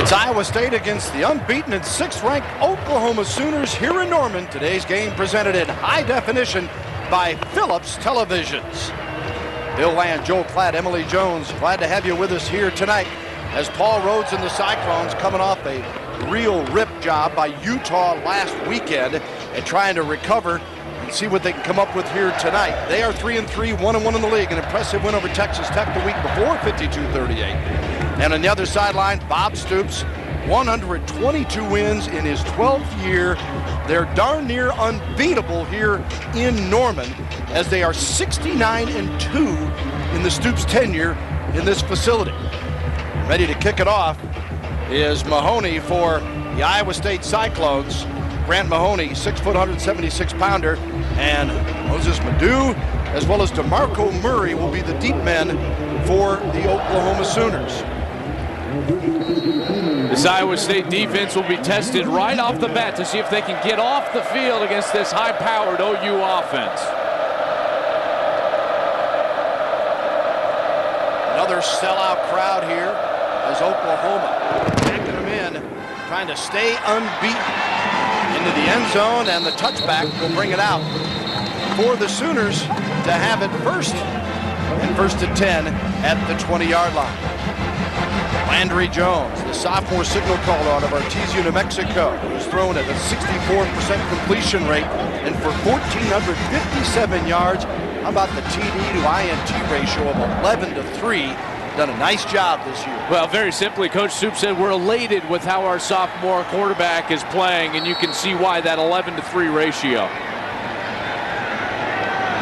It's Iowa State against the unbeaten and 6th-ranked Oklahoma Sooners here in Norman. Today's game presented in high definition by Phillips Televisions. Bill Land, Joe Platt, Emily Jones, glad to have you with us here tonight as Paul Rhodes and the Cyclones coming off a real rip job by Utah last weekend and trying to recover and see what they can come up with here tonight. They are 3-3, 1-1 in the league, an impressive win over Texas Tech the week before, 52-38. And on the other sideline, Bob Stoops, 122 wins in his 12th year. They're darn near unbeatable here in Norman as they are 69-2 in the Stoops tenure in this facility. Ready to kick it off is Mahoney for the Iowa State Cyclones. Grant Mahoney, 6 foot, 176-pounder, and Moses Madu, as well as DeMarco Murray, will be the deep men for the Oklahoma Sooners. This Iowa State defense will be tested right off the bat to see if they can get off the field against this high-powered OU offense. Another sellout crowd here as Oklahoma backing them in, trying to stay unbeaten into the end zone, and the touchback will bring it out for the Sooners to have it first and 10 at the 20-yard line. Landry Jones, the sophomore signal caller out of Artesia, New Mexico, who's thrown at a 64% completion rate and for 1,457 yards. How about the TD to INT ratio of 11-3? Done a nice job this year. Well, very simply, Coach Stoops said we're elated with how our sophomore quarterback is playing, and you can see why that 11-3 ratio.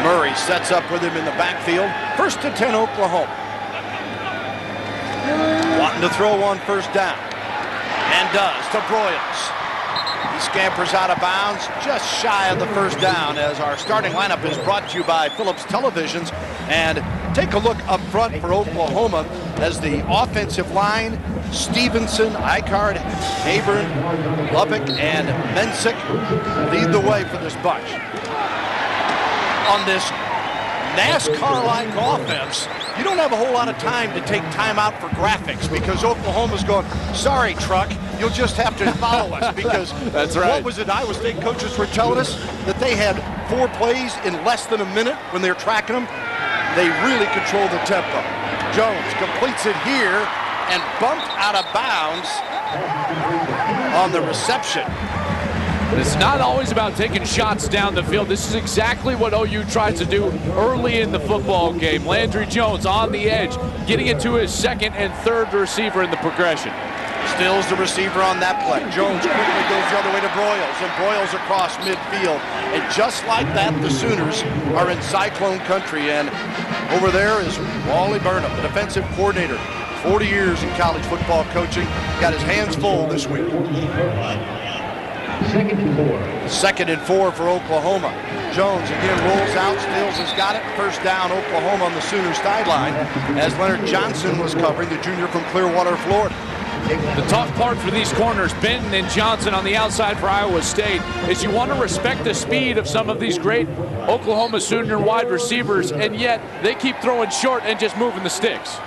Murray sets up with him in the backfield. 1st and 10 Oklahoma. Wanting to throw on first down, and does to Broyles. He scampers out of bounds, just shy of the first down, as our starting lineup is brought to you by Phillips Televisions. And take a look up front for Oklahoma as the offensive line, Stevenson, Icard, Haber, Lubbock, and Mensick lead the way for this bunch. On this NASCAR-like offense, you don't have a whole lot of time to take time out for graphics because Oklahoma's going, sorry, truck, you'll just have to follow us because that's right. What was it Iowa State coaches were telling us? That they had 4 plays in less than a minute when they were tracking them. They really control the tempo. Jones completes it here and bumped out of bounds on the reception. It's not always about taking shots down the field. This is exactly what OU tries to do early in the football game. Landry Jones on the edge, getting it to his 2nd and 3rd receiver in the progression. Stills the receiver on that play. Jones quickly goes the other way to Broyles, and Broyles across midfield. And just like that, the Sooners are in Cyclone country. And over there is Wally Burnham, the defensive coordinator. 40 years in college football coaching. Got his hands full this week. 2nd and 4 for Oklahoma. Jones again rolls out. Stills has got it. First down, Oklahoma on the Sooners sideline as Leonard Johnson was covering, the junior from Clearwater, Florida. The tough part for these corners, Benton and Johnson on the outside for Iowa State, is you want to respect the speed of some of these great Oklahoma Sooner wide receivers, and yet they keep throwing short and just moving the sticks.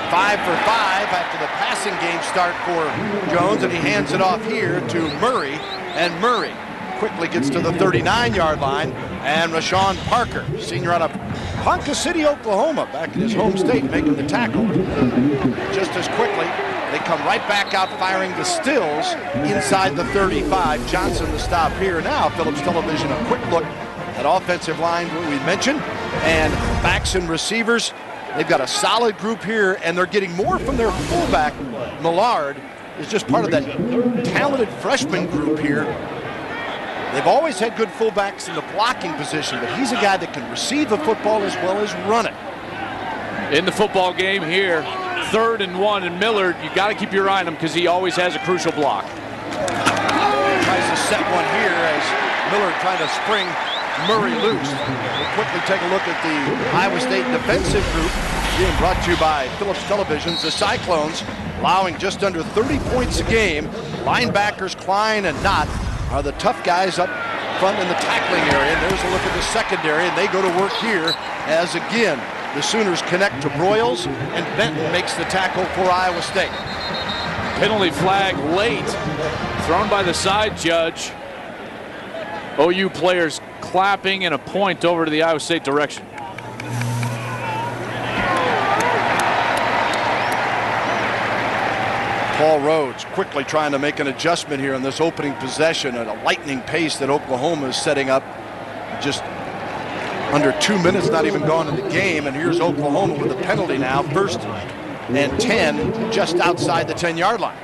5 for 5 after the passing game start for Jones, and he hands it off here to Murray, and Murray quickly gets to the 39-yard line, and Rashawn Parker, senior out of Ponca City, Oklahoma, back in his home state, making the tackle. Just as quickly, they come right back out firing the Stills inside the 35. Johnson the stop here. Now Phillips Television, a quick look at offensive line we mentioned, and backs and receivers. They've got a solid group here, and they're getting more from their fullback. Millard is just part of that talented freshman group here. They've always had good fullbacks in the blocking position, but he's a guy that can receive the football as well as run it. In the football game here, 3rd and 1, and Millard, you got to keep your eye on him because he always has a crucial block. Tries to set one here as Millard trying to spring Murray loose. We'll quickly take a look at the Iowa State defensive group being brought to you by Phillips Televisions. The Cyclones allowing just under 30 points a game. Linebackers Klein and Knott are the tough guys up front in the tackling area. And there's a look at the secondary, and they go to work here as again the Sooners connect to Broyles, and Benton makes the tackle for Iowa State. Penalty flag late, thrown by the side judge. OU players clapping and a point over to the Iowa State direction. Paul Rhodes quickly trying to make an adjustment here in this opening possession at a lightning pace that Oklahoma is setting up. Just under 2 minutes, not even gone in the game, and here's Oklahoma with a penalty now. 1st and 10, just outside the 10-yard line.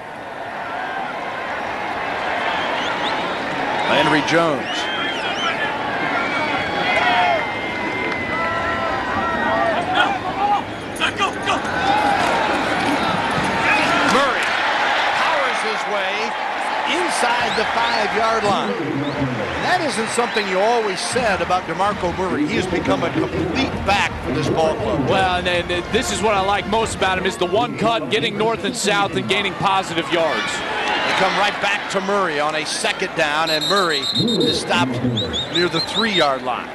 Landry Jones. Murray powers his way inside the 5-yard line. And that isn't something you always said about DeMarco Murray. He has become a complete back for this ball club. Well, and this is what I like most about him, is the one cut, getting north and south and gaining positive yards. They come right back to Murray on a 2nd down, and Murray is stopped near the 3-yard line.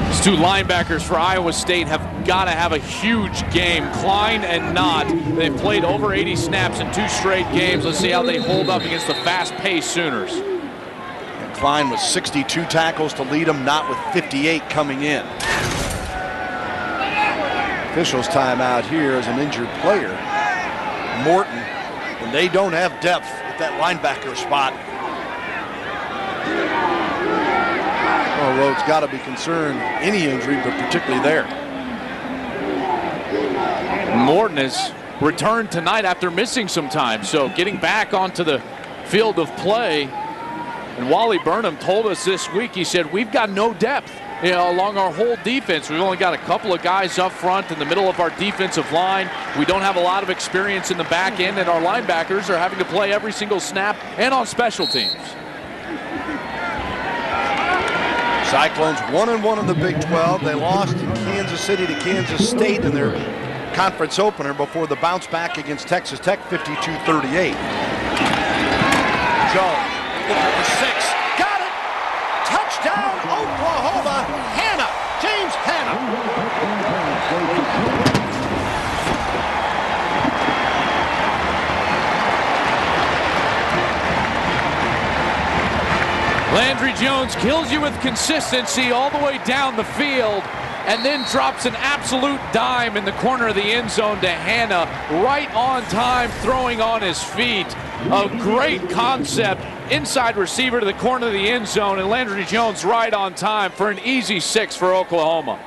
These two linebackers for Iowa State have got to have a huge game. Klein and Knott, they've played over 80 snaps in 2 straight games. Let's see how they hold up against the fast-paced Sooners. And Klein with 62 tackles to lead him, Knott with 58 coming in. Officials timeout here as an injured player. Morton, and they don't have depth at that linebacker spot. Well, Rhodes got to be concerned, any injury, but particularly there. Morton has returned tonight after missing some time, so getting back onto the field of play. And Wally Burnham told us this week, he said, we've got no depth, along our whole defense. We've only got a couple of guys up front in the middle of our defensive line. We don't have a lot of experience in the back end, and our linebackers are having to play every single snap and on special teams. Cyclones 1-1 in the Big 12. They lost in Kansas City to Kansas State in their conference opener before the bounce back against Texas Tech, 52-38. Jones, looking for 6. Got it! Touchdown, Oklahoma! Hanna, James Hanna. Landry Jones kills you with consistency all the way down the field, and then drops an absolute dime in the corner of the end zone to Hanna, right on time, throwing on his feet. A great concept, inside receiver to the corner of the end zone, and Landry Jones right on time for an easy 6 for Oklahoma.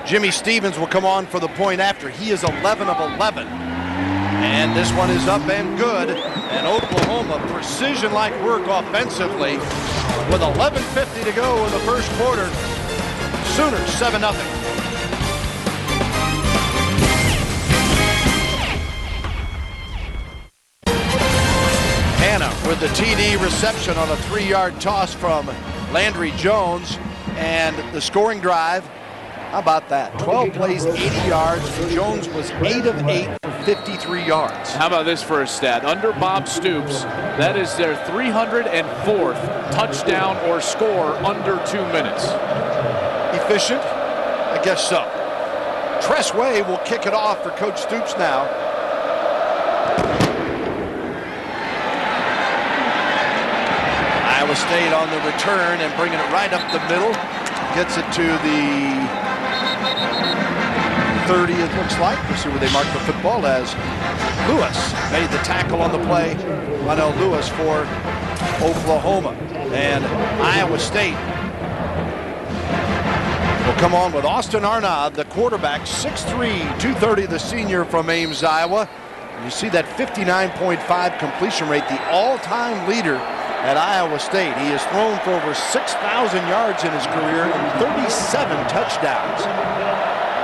Jimmy Stevens will come on for the point after. He is 11 of 11. And this one is up and good. And Oklahoma, precision-like work offensively. With 11:50 to go in the first quarter, Sooners 7-0. Hanna with the TD reception on a 3-yard toss from Landry Jones. And the scoring drive, how about that? 12 plays, 80 yards. Jones was 8 of 8 for 53 yards. How about this for a stat? Under Bob Stoops, that is their 304th touchdown or score under 2 minutes. Efficient? I guess so. Tress Way will kick it off for Coach Stoops now. Iowa State on the return and bringing it right up the middle. Gets it to the 30, it looks like. We'll see where they mark the football as Lewis made the tackle on the play. Ronell Lewis for Oklahoma. And Iowa State will come on with Austin Arnaud, the quarterback, 6'3", 230, the senior from Ames, Iowa. You see that 59.5 completion rate, the all-time leader at Iowa State. He has thrown for over 6,000 yards in his career and 37 touchdowns.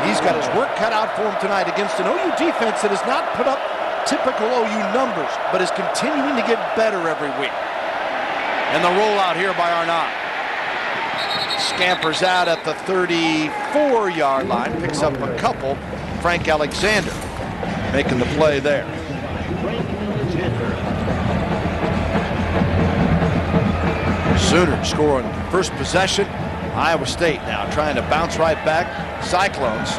He's got his work cut out for him tonight against an OU defense that has not put up typical OU numbers, but is continuing to get better every week. And the rollout here by Arnaud. Scampers out at the 34-yard line, picks up a couple. Frank Alexander making the play there. Sooners scoring first possession. Iowa State now trying to bounce right back. Cyclones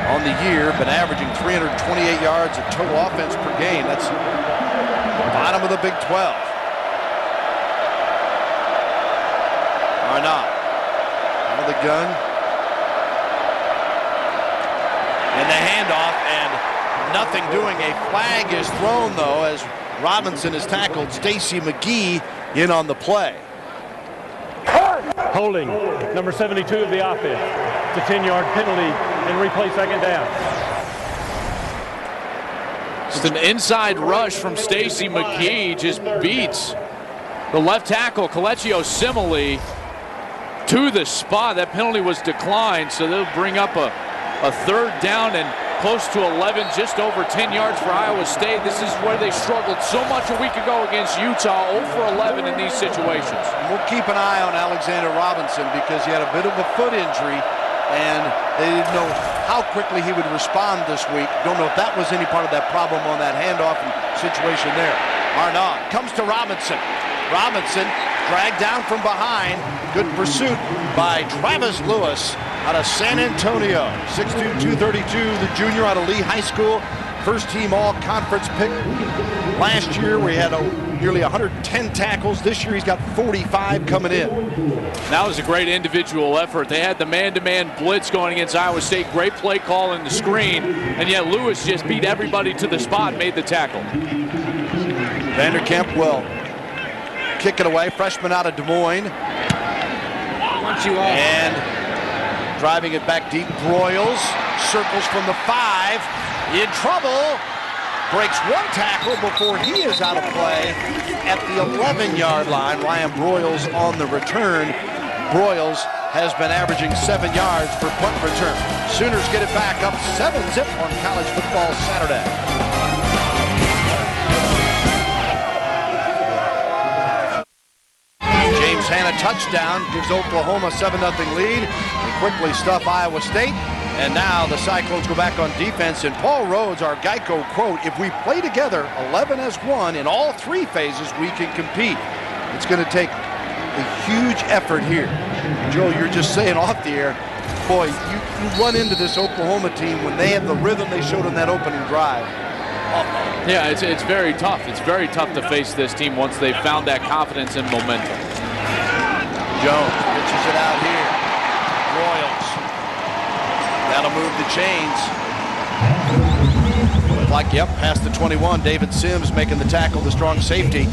on the year, been averaging 328 yards of total offense per game. That's bottom of the Big 12. Arnott out of the gun. And the handoff, and nothing doing. A flag is thrown, though, as Robinson has tackled Stacy McGee in on the play. Holding, number 72 of the offense. It's a 10-yard penalty and replay second down. Just an inside rush from Stacy McGee, just beats the left tackle, Colecchio Simile, to the spot. That penalty was declined, so they'll bring up a third down and close to 11, just over 10 yards for Iowa State. This is where they struggled so much a week ago against Utah, 0 for 11 in these situations. We'll keep an eye on Alexander Robinson because he had a bit of a foot injury, and they didn't know how quickly he would respond this week. Don't know if that was any part of that problem on that handoff situation there. Arnott comes to Robinson. Robinson dragged down from behind. Good pursuit by Travis Lewis out of San Antonio. 6'2", 232, the junior out of Lee High School. First team all-conference pick last year. We had nearly 110 tackles. This year he's got 45 coming in. That was a great individual effort. They had the man-to-man blitz going against Iowa State. Great play call in the screen, and yet Lewis just beat everybody to the spot and made the tackle. Vanderkamp will kick it away. Freshman out of Des Moines. And driving it back deep. Broyles circles from the 5. In trouble. Breaks one tackle before he is out of play at the 11-yard line. Ryan Broyles on the return. Broyles has been averaging 7 yards per punt return. Sooners get it back up 7-zip on College Football Saturday. James Hanna touchdown gives Oklahoma 7-0 lead. They quickly stuff Iowa State. And now the Cyclones go back on defense. And Paul Rhodes, our Geico quote, if we play together 11 as one in all 3 phases, we can compete. It's going to take a huge effort here. Joe, you're just saying off the air, boy, you run into this Oklahoma team when they have the rhythm they showed in that opening drive. Yeah, it's very tough. It's very tough to face this team once they've found that confidence and momentum. Jones pitches it out here. Broyles. That'll move the chains. Like, yep, past the 21. David Sims making the tackle, the strong safety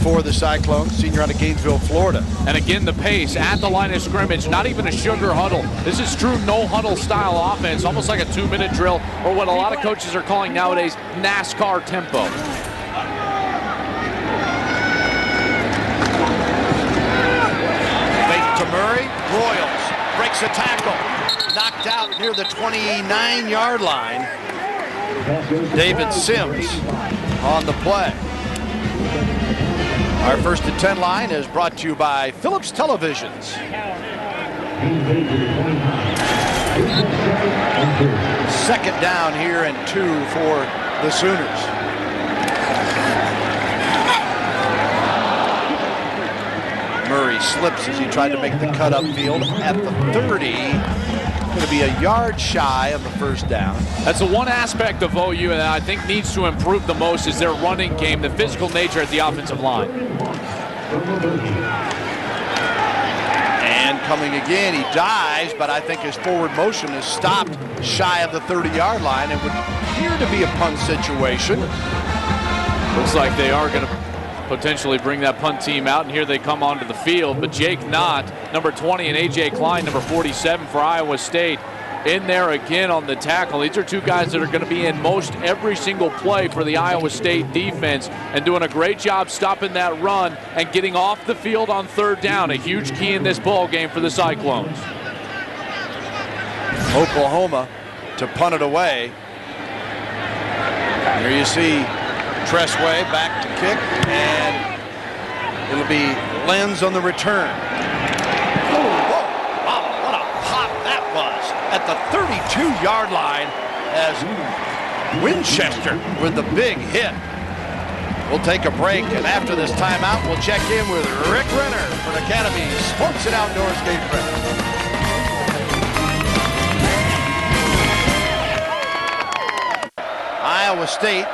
for the Cyclones, senior out of Gainesville, Florida. And again, the pace at the line of scrimmage, not even a sugar huddle. This is true no-huddle style offense, almost like a 2-minute drill, or what a lot of coaches are calling nowadays NASCAR tempo. Fake to Murray. Broyles breaks a tackle. Knocked out near the 29-yard line. David Sims on the play. Our 1st and 10 line is brought to you by Phillips Televisions. Second down here and 2 for the Sooners. Murray slips as he tried to make the cut upfield at the 30. Going to be a yard shy of the first down. That's the one aspect of OU that I think needs to improve the most is their running game, the physical nature at the offensive line. And coming again, he dives, but I think his forward motion is stopped shy of the 30-yard line. It would appear to be a punt situation. Looks like they are going to potentially bring that punt team out, and here they come onto the field. But Jake Knott, number 20, and A.J. Klein, number 47 for Iowa State, in there again on the tackle. These are 2 guys that are going to be in most every single play for the Iowa State defense and doing a great job stopping that run and getting off the field on 3rd down, a huge key in this ball game for the Cyclones. Oklahoma to punt it away. Here you see Tressway back to kick, and it'll be Lenz on the return. Oh, whoa, wow, what a pop that was at the 32-yard line as Winchester with the big hit. We'll take a break, and after this timeout, we'll check in with Rick Renner for Academy Sports and Outdoors Game Prep. Iowa State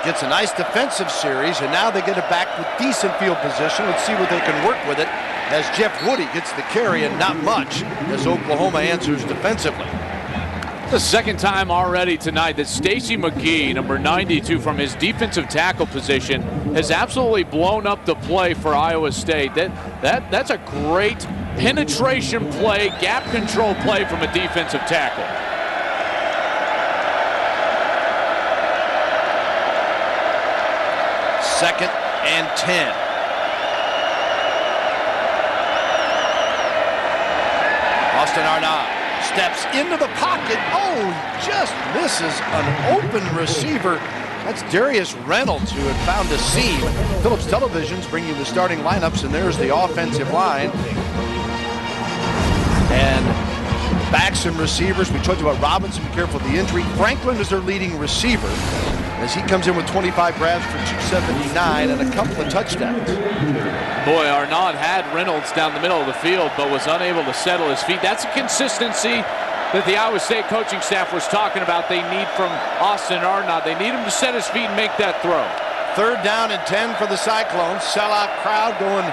gets a nice defensive series, and now they get it back with decent field position. Let's see what they can work with it as Jeff Woody gets the carry, and not much as Oklahoma answers defensively. The second time already tonight that Stacy McGee, number 92, from his defensive tackle position, has absolutely blown up the play for Iowa State. That's a great penetration play, gap control play from a defensive tackle. Second and 10. Austin Arnott steps into the pocket. Oh, just misses an open receiver. That's Darius Reynolds, who had found a seam. Phillips Television's bringing you the starting lineups, and there's the offensive line. And backs and receivers. We told you about Robinson. Be careful of the injury. Franklin is their leading receiver, as he comes in with 25 grabs for 279 and a couple of touchdowns. Boy, Arnott had Reynolds down the middle of the field, but was unable to settle his feet. That's a consistency that the Iowa State coaching staff was talking about they need from Austin Arnott. They need him to set his feet and make that throw. Third down and 10 for the Cyclones. Sellout crowd going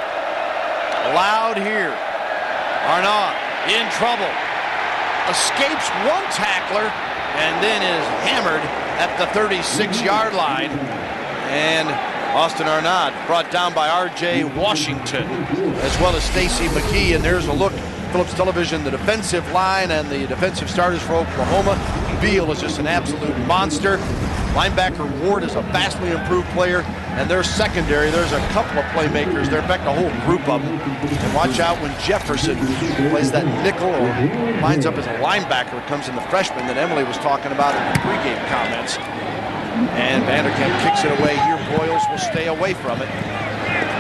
loud here. Arnott in trouble. Escapes one tackler and then is hammered at the 36-yard line. And Austin Arnott brought down by R.J. Washington, as well as Stacy McGee. And there's a look, Phillips Television, the defensive line and the defensive starters for Oklahoma. Beal is just an absolute monster. Linebacker Ward is a vastly improved player. And their secondary, there's a couple of playmakers there. In fact, a whole group of them. And watch out when Jefferson plays that nickel or lines up as a linebacker. It comes in the freshman that Emily was talking about in the pregame comments. And Vanderkamp kicks it away here. Boyles will stay away from it.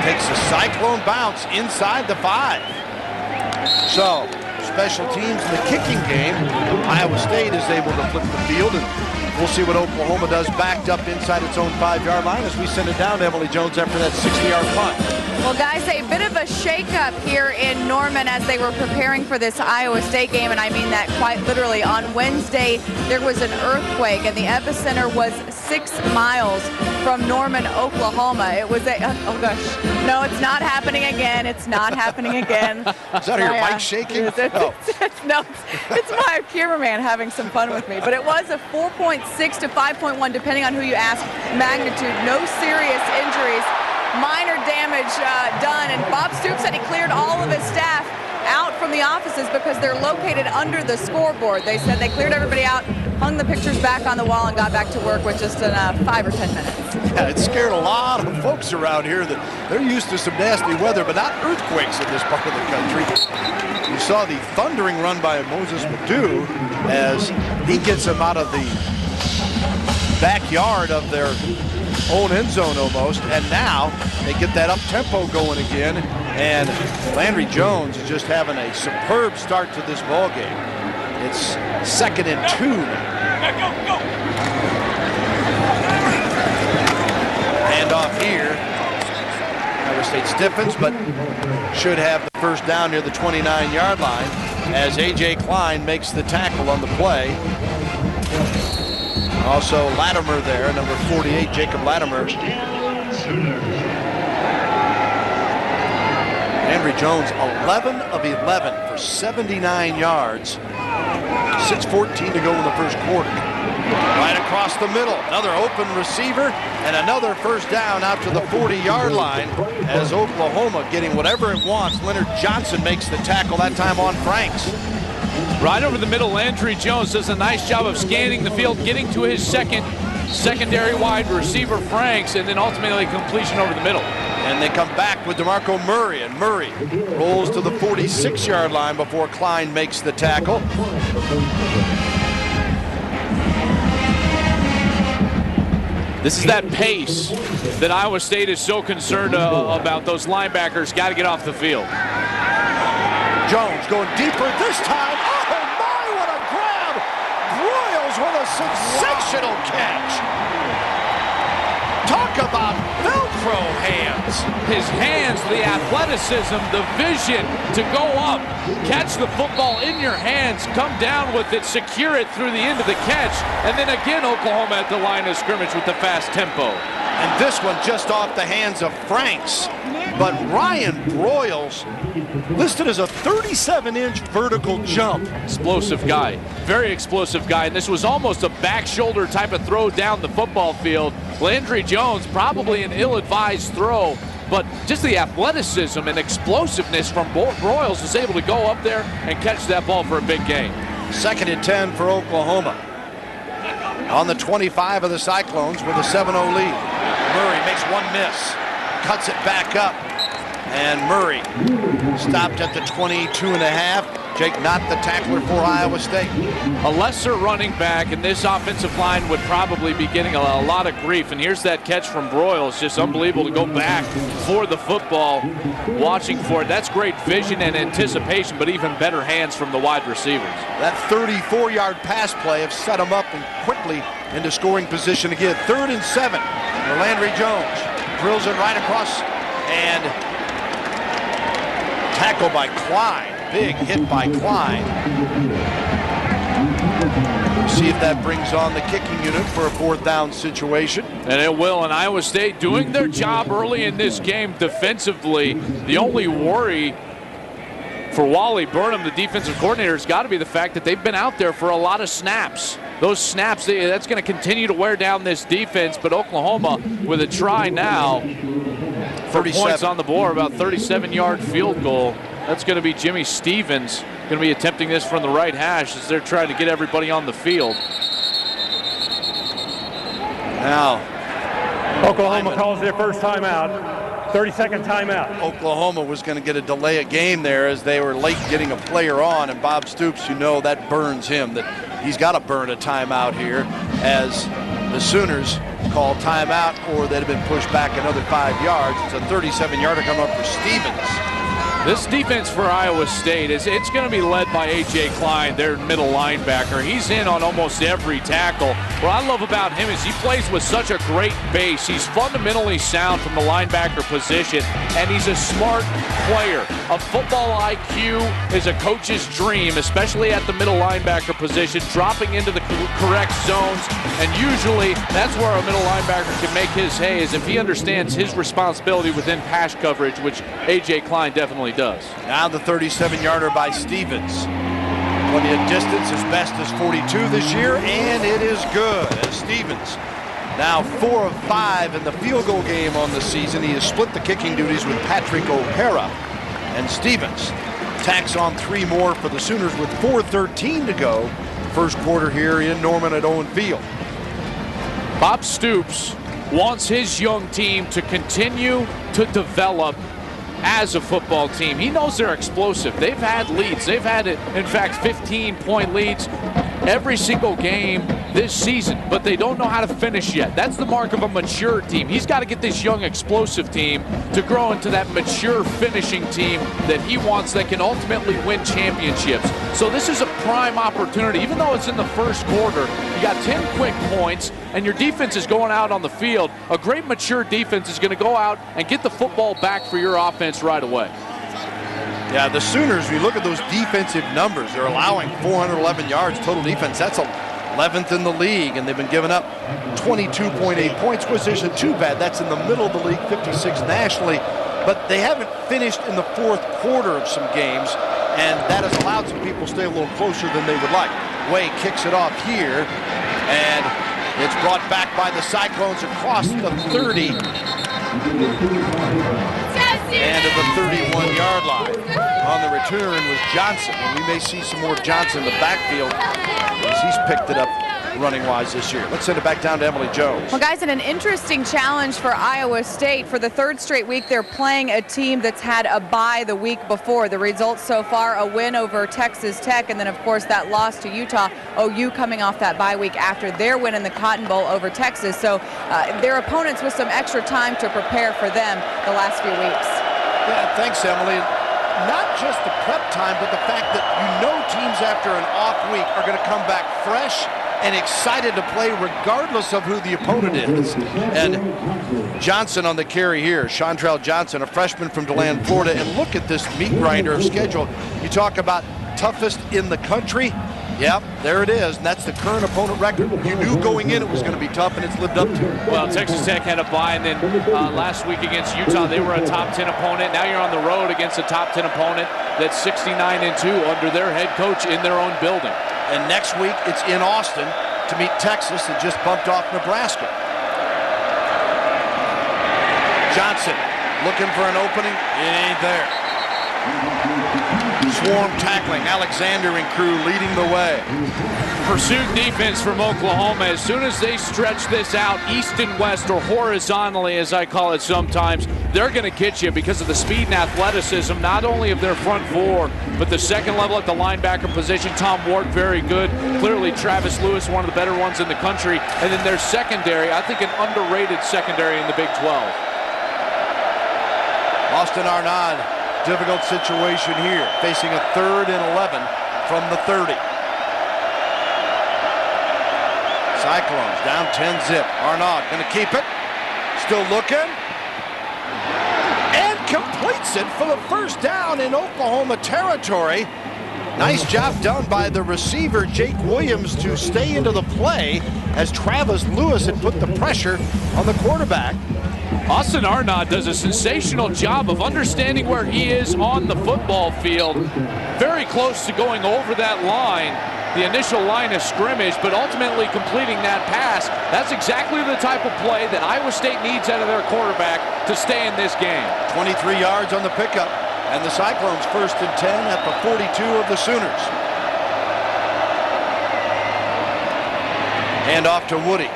Takes a Cyclone bounce inside the 5. So, special teams in the kicking game. Iowa State is able to flip the field, and we'll see what Oklahoma does backed up inside its own 5-yard line as we send it down to Emily Jones after that 60-yard punt. Well, guys, a bit of a shakeup here in Norman as they were preparing for this Iowa State game, and I mean that quite literally. On Wednesday, there was an earthquake, and the epicenter was 6 miles from Norman, Oklahoma. It was a, oh gosh, no, it's not happening again. It's not happening again. Is that your mic shaking? No, it's my cameraman having some fun with me. But it was a 4.6 to 5.1, depending on who you ask, magnitude. No serious injuries. Minor damage done, and Bob Stoops said he cleared all of his staff out from the offices because they're located under the scoreboard. They said they cleared everybody out, hung the pictures back on the wall, and got back to work with just in 5 or 10 minutes. Yeah, it scared a lot of folks around here that they're used to some nasty weather, but not earthquakes in this part of the country. You saw the thundering run by Moses Madu as he gets them out of the backyard of their own end zone almost, and now they get that up-tempo going again, and Landry Jones is just having a superb start to this ball game. It's 2nd and 2. Hand off here. Iowa State stiffens, but should have the first down near the 29-yard line as A.J. Klein makes the tackle on the play. Also Latimer there, number 48, Jacob Latimer. Landry Jones, 11 of 11 for 79 yards. 6:14 to go in the first quarter. Right across the middle, another open receiver, and another first down out to the 40-yard line as Oklahoma getting whatever it wants. Leonard Johnson makes the tackle, that time on Franks. Right over the middle, Landry Jones does a nice job of scanning the field, getting to his secondary wide receiver, Franks, and then ultimately completion over the middle. And they come back with DeMarco Murray, and Murray rolls to the 46-yard line before Klein makes the tackle. This is that pace that Iowa State is so concerned about. Those linebackers got to get off the field. Jones going deeper this time. Oh my, what a grab! Broyles with a sensational catch. Talk about Velcro hands. his hands, the athleticism, the vision to go up, catch the football in your hands, come down with it, secure it through the end of the catch, and then again Oklahoma at the line of scrimmage with the fast tempo. And this one just off the hands of Franks. But Ryan Broyles listed as a 37-inch vertical jump. Explosive guy, very explosive guy, and this was almost a back shoulder type of throw down the football field. Landry Jones, probably an ill-advised throw, but just the athleticism and explosiveness from Broyles was able to go up there and catch that ball for a big gain. 2nd and 10 for Oklahoma. On the 25 of the Cyclones with a 7-0 lead. Murray makes one miss, cuts it back up, and Murray stopped at the 22.5. Jake Knott, the tackler for Iowa State. A lesser running back, and this offensive line would probably be getting a lot of grief. And here's that catch from Broyles, just unbelievable to go back for the football, watching for it. That's great vision and anticipation, but even better hands from the wide receivers. That 34-yard pass play have set him up and quickly into scoring position again. 3rd and 7 for Landry Jones. Drills it right across, and tackle by Klein. Big hit by Klein. See if that brings on the kicking unit for a 4th down situation. And it will, and Iowa State doing their job early in this game defensively. The only worry for Wally Burnham, the defensive coordinator, has got to be the fact that they've been out there for a lot of snaps. Those snaps, that's going to continue to wear down this defense, but Oklahoma with a try now for points on the board, about 37-yard field goal. That's going to be Jimmy Stevens, going to be attempting this from the right hash as they're trying to get everybody on the field. Now, Oklahoma calls their first timeout, 32nd timeout. Oklahoma was going to get a delay of game there as they were late getting a player on, and Bob Stoops, you know, that burns him, that he's got to burn a timeout here as the Sooners call timeout, or they'd have been pushed back another 5 yards. It's a 37-yarder coming up for Stevens. This defense for Iowa State, it's going to be led by A.J. Klein, their middle linebacker. He's in on almost every tackle. What I love about him is he plays with such a great base. He's fundamentally sound from the linebacker position, and he's a smart player. A football IQ is a coach's dream, especially at the middle linebacker position, dropping into the correct zones, and usually that's where a middle linebacker can make his hay, is if he understands his responsibility within pass coverage, which A.J. Klein definitely does. Now the 37-yarder by Stevens. Plenty of distance, as best as 42 this year, and it is good as Stevens now 4 of 5 in the field goal game on the season. He has split the kicking duties with Patrick O'Hara, and Stevens tacks on 3 more for the Sooners with 4:13 to go. First quarter here in Norman at Owen Field. Bob Stoops wants his young team to continue to develop as a football team. He knows they're explosive. They've had leads. They've had, in fact, 15-point leads every single game this season, but they don't know how to finish yet. That's the mark of a mature team. He's got to get this young, explosive team to grow into that mature finishing team that he wants, that can ultimately win championships. So this is a prime opportunity. Even though it's in the first quarter, you got 10 quick points, and your defense is going out on the field. A great mature defense is going to go out and get the football back for your offense right away. Yeah, the Sooners, we look at those defensive numbers. They're allowing 411 yards total defense. That's 11th in the league, and they've been giving up 22.8 points, which isn't too bad. That's in the middle of the league, 56 nationally. But they haven't finished in the fourth quarter of some games, and that has allowed some people to stay a little closer than they would like. Way kicks it off here, and it's brought back by the Cyclones across the 30 and to the 31-yard line. On the return was Johnson, and we may see some more Johnson in the backfield as he's picked it up running-wise this year. Let's send it back down to Emily Jones. Well, guys, and an interesting challenge for Iowa State. For the 3rd straight week, they're playing a team that's had a bye the week before. The results so far, a win over Texas Tech, and then, of course, that loss to Utah. OU coming off that bye week after their win in the Cotton Bowl over Texas. So their opponents with some extra time to prepare for them the last few weeks. Yeah, thanks, Emily. not just the prep time, but the fact that teams after an off week are going to come back fresh and excited to play regardless of who the opponent is. And Johnson on the carry here, Chantrell Johnson, a freshman from DeLand, Florida. And look at this meat grinder of schedule. You talk about toughest in the country. Yep, there it is, and that's the current opponent record. You knew going in it was going to be tough, and it's lived up to it. Well, Texas Tech had a bye, and then last week against Utah, they were a top 10 opponent. Now you're on the road against a top 10 opponent that's 69-2 under their head coach in their own building. And next week, it's in Austin to meet Texas that just bumped off Nebraska. Johnson looking for an opening. It ain't there. Swarm tackling. Alexander and crew leading the way. Pursuit defense from Oklahoma. As soon as they stretch this out east and west, or horizontally as I call it sometimes, they're going to get you because of the speed and athleticism, not only of their front four, but the second level at the linebacker position. Tom Ward, very good. Clearly Travis Lewis, one of the better ones in the country. And then their secondary, I think an underrated secondary in the Big 12. Austin Arnaud, difficult situation here, facing a 3rd and 11 from the 30. Cyclones down 10-zip. Arnaud going to keep it. Still looking. And completes it for the first down in Oklahoma territory. Nice job done by the receiver, Jake Williams, to stay into the play as Travis Lewis had put the pressure on the quarterback. Austin Arnaud does a sensational job of understanding where he is on the football field. Very close to going over that line, the initial line of scrimmage, but ultimately completing that pass. That's exactly the type of play that Iowa State needs out of their quarterback to stay in this game. 23 yards on the pickup, and the Cyclones 1st and 10 at the 42 of the Sooners. Hand off to Woody.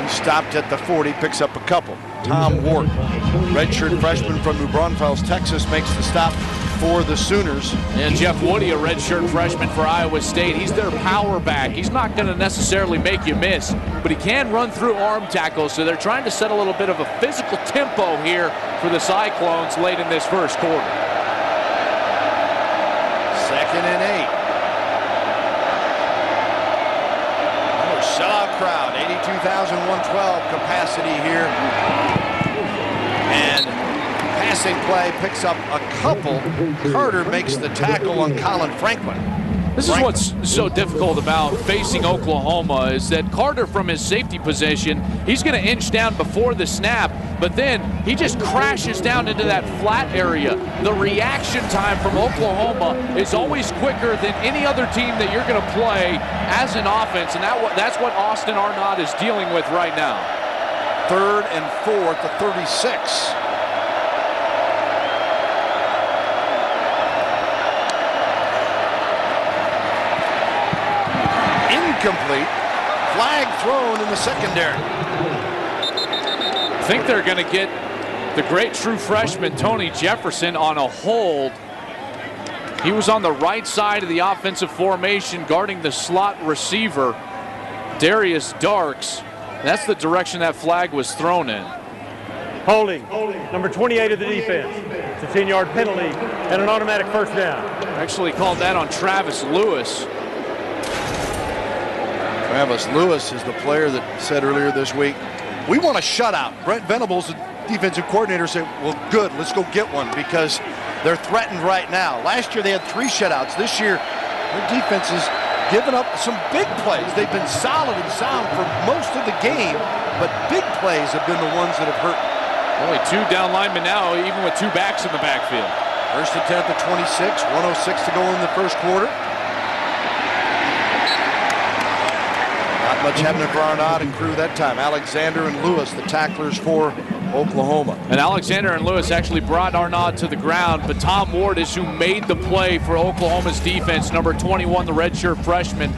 Stopped at the 40, picks up a couple. Tom Ward, redshirt freshman from New Braunfels, Texas, makes the stop for the Sooners. And Jeff Woody, a redshirt freshman for Iowa State. He's their power back. He's not going to necessarily make you miss, but he can run through arm tackles, so they're trying to set a little bit of a physical tempo here for the Cyclones late in this first quarter. 2nd and 8. Sellout crowd, 82,112 capacity here. And passing play picks up a couple. Carter makes the tackle on Colin Franklin. This is what's so difficult about facing Oklahoma, is that Carter, from his safety position, he's going to inch down before the snap, but then he just crashes down into that flat area. The reaction time from Oklahoma is always quicker than any other team that you're going to play as an offense, and that's what Austin Arnaud is dealing with right now. 3rd and 4 to 36. Incomplete. Flag thrown in the secondary. I think they're going to get the great true freshman Tony Jefferson on a hold. He was on the right side of the offensive formation guarding the slot receiver, Darius Darks. That's the direction that flag was thrown in. Holding, number 28 of the defense. It's a 10-yard penalty and an automatic first down. Actually called that on Travis Lewis. Travis Lewis is the player that said earlier this week, we want a shutout. Brent Venables, the defensive coordinator, said, well, good, let's go get one, because they're threatened right now. Last year they had 3 shutouts. This year their defense has given up some big plays. They've been solid and sound for most of the game, but big plays have been the ones that have hurt. Only 2 down linemen now, even with 2 backs in the backfield. 1st and 10 at the 26, 106 to go in the first quarter. Not much happening for Arnaud and crew that time. Alexander and Lewis, the tacklers for Oklahoma. And Alexander and Lewis actually brought Arnaud to the ground, but Tom Ward is who made the play for Oklahoma's defense, number 21, the redshirt freshman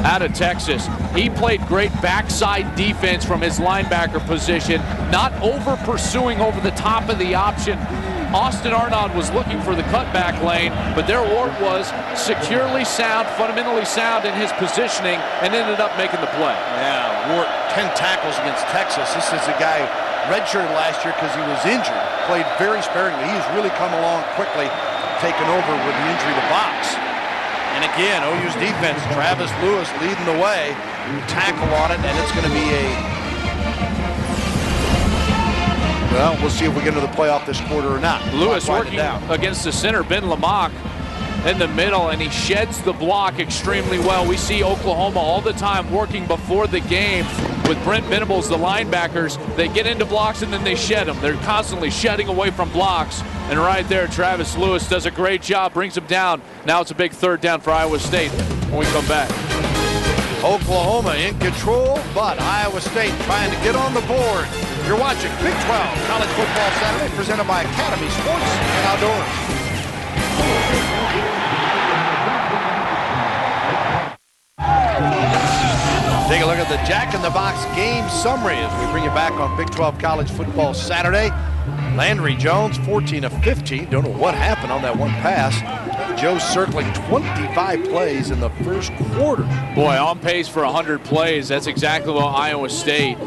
out of Texas. He played great backside defense from his linebacker position, not over pursuing over the top of the option. Austin Arnaud was looking for the cutback lane, but there Ward was securely sound, fundamentally sound in his positioning, and ended up making the play. Yeah, Ward, 10 tackles against Texas. This is a guy redshirted last year because he was injured. Played very sparingly. He's really come along quickly, taken over with the injury to Box. And again, OU's defense, Travis Lewis leading the way. Tackle on it, and it's going to be well, we'll see if we get into the playoff this quarter or not. Lewis working against the center, Ben Lamock, in the middle, and he sheds the block extremely well. We see Oklahoma all the time working before the game with Brent Venables, the linebackers. They get into blocks and then they shed them. They're constantly shedding away from blocks. And right there, Travis Lewis does a great job, brings him down. Now it's a big third down for Iowa State when we come back. Oklahoma in control, but Iowa State trying to get on the board. You're watching Big 12 College Football Saturday, presented by Academy Sports and Outdoors. Take a look at the Jack in the Box game summary as we bring you back on Big 12 College Football Saturday. Landry Jones, 14 of 15. Don't know what happened on that one pass. Joe circling 25 plays in the first quarter. Boy, on pace for 100 plays. That's exactly what Iowa State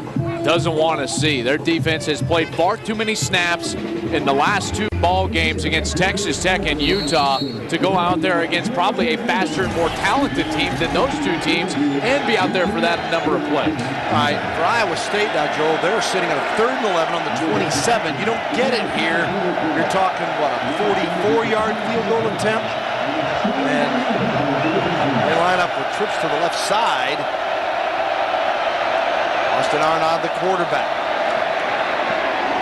doesn't want to see. Their defense has played far too many snaps in the last two ball games against Texas Tech and Utah to go out there against probably a faster and more talented team than those two teams and be out there for that number of plays. All right, for Iowa State now, Joel, they're sitting at a 3rd and 11 on the 27. You don't get it here. You're talking, what, a 44-yard field goal attempt? And they line up with trips to the left side. Austin Arnaud, the quarterback.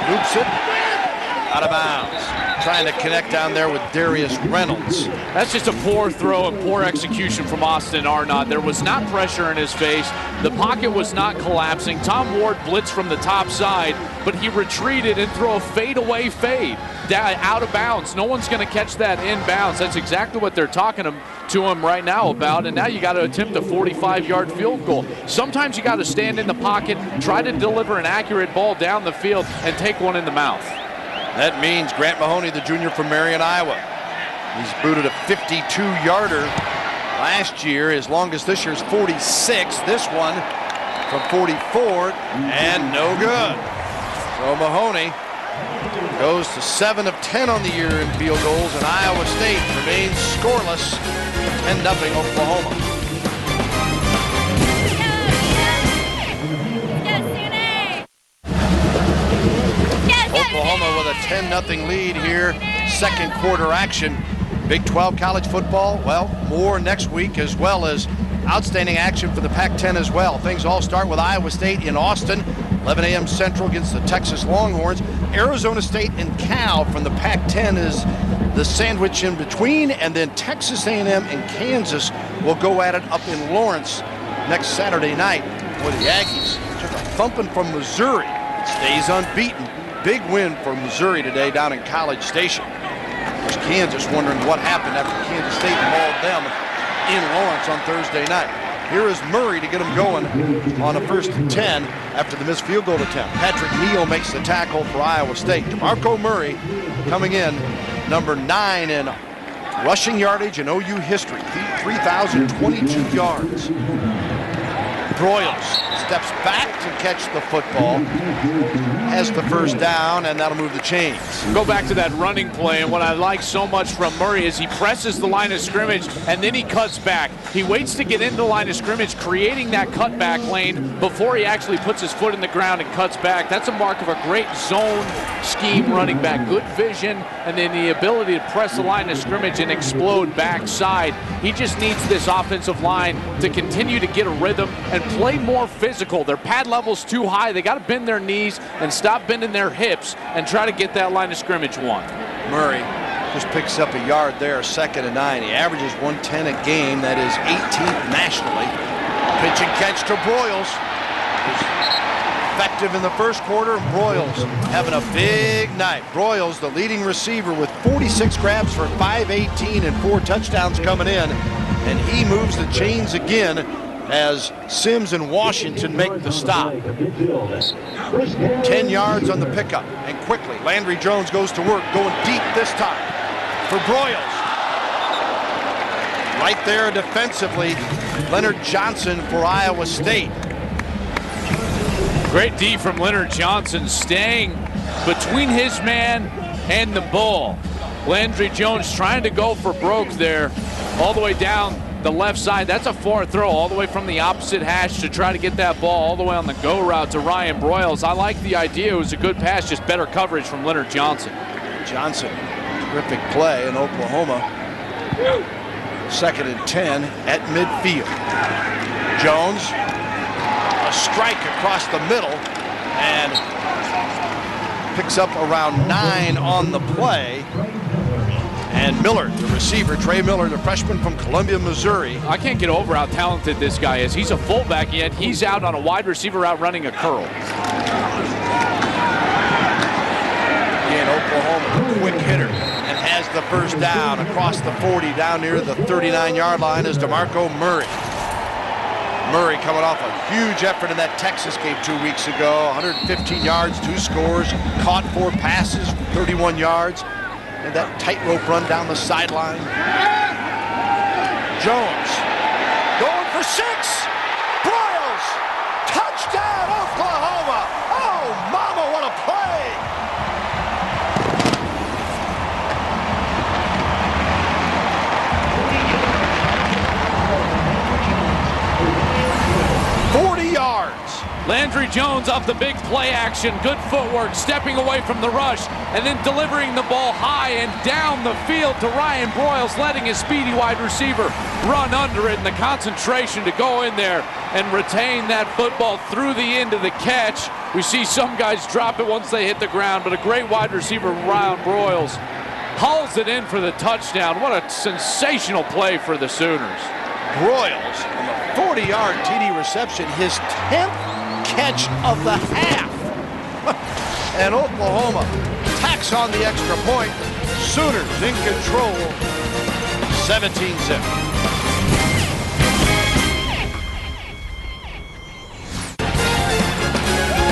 Loops it. Out of bounds. Trying to connect down there with Darius Reynolds. That's just a poor throw and poor execution from Austin Arnaud. There was not pressure in his face. The pocket was not collapsing. Tom Ward blitzed from the top side, but he retreated and threw a fadeaway fade out of bounds. No one's going to catch that inbounds. That's exactly what they're talking to him right now about, and now you got to attempt a 45-yard field goal. Sometimes you got to stand in the pocket, try to deliver an accurate ball down the field, and take one in the mouth. That means Grant Mahoney, the junior from Marion, Iowa. He's booted a 52-yarder last year. His longest this year is 46. This one from 44, and no good. So Mahoney goes to 7 of 10 on the year in field goals, and Iowa State remains scoreless, 10-0 Oklahoma. Oklahoma with a 10-0 lead here, second quarter action. Big 12 college football, well, more next week, as well as outstanding action for the Pac-10 as well. Things all start with Iowa State in Austin, 11 a.m. Central against the Texas Longhorns. Arizona State and Cal from the Pac-10 is the sandwich in between, and then Texas A&M and Kansas will go at it up in Lawrence next Saturday night. Boy, the Aggies took a thumping from Missouri. Stays unbeaten. Big win for Missouri today down in College Station. There's Kansas wondering what happened after Kansas State mauled them in Lawrence on Thursday night. Here is Murray to get them going on a 1st and 10 after the missed field goal attempt. Patrick Neal makes the tackle for Iowa State. DeMarco Murray coming in number 9 in rushing yardage in OU history, 3,022 yards. Broyles steps back to catch the football, has the first down, and that'll move the chains. Go back to that running play, and what I like so much from Murray is he presses the line of scrimmage, and then he cuts back. He waits to get into the line of scrimmage, creating that cutback lane before he actually puts his foot in the ground and cuts back. That's a mark of a great zone scheme running back. Good vision, and then the ability to press the line of scrimmage and explode backside. He just needs this offensive line to continue to get a rhythm and play more physical. Their pad level's too high. They got to bend their knees and stop bending their hips and try to get that line of scrimmage won. Murray just picks up a yard there, 2nd and 9. He averages 110 a game. That is 18th nationally. Pitch and catch to Broyles. Effective in the first quarter. Broyles having a big night. Broyles, the leading receiver, with 46 grabs for 518 and 4 touchdowns coming in. And he moves the chains again as Sims and Washington make the stop. 10 yards on the pickup, and quickly Landry Jones goes to work, going deep this time for Broyles. Right there defensively, Leonard Johnson for Iowa State. Great D from Leonard Johnson, staying between his man and the ball. Landry Jones trying to go for broke there, all the way down the left side. That's a far throw all the way from the opposite hash to try to get that ball all the way on the go route to Ryan Broyles. I like the idea. It was a good pass, just better coverage from Leonard Johnson. Johnson, terrific play in Oklahoma. 2nd and 10 at midfield. Jones, a strike across the middle, and picks up around 9 on the play. And Miller, the receiver, Trey Miller, the freshman from Columbia, Missouri. I can't get over how talented this guy is. He's a fullback, yet he's out on a wide receiver route running a curl. Again, Oklahoma, quick hitter, and has the first down across the 40 down near the 39-yard line is DeMarco Murray. Murray coming off a huge effort in that Texas game 2 weeks ago. 115 yards, 2 scores, caught 4 passes, 31 yards. And that tightrope run down the sideline. Jones going for 6. Broyles, touchdown Oklahoma. Oh, mama, what a play. Landry Jones off the big play action, good footwork, stepping away from the rush, and then delivering the ball high and down the field to Ryan Broyles, letting his speedy wide receiver run under it, and the concentration to go in there and retain that football through the end of the catch. We see some guys drop it once they hit the ground, but a great wide receiver, Ryan Broyles, hauls it in for the touchdown. What a sensational play for the Sooners. Broyles on the 40-yard TD reception, his 10th catch of the half. And Oklahoma tacks on the extra point. Sooners in control, 17-zip.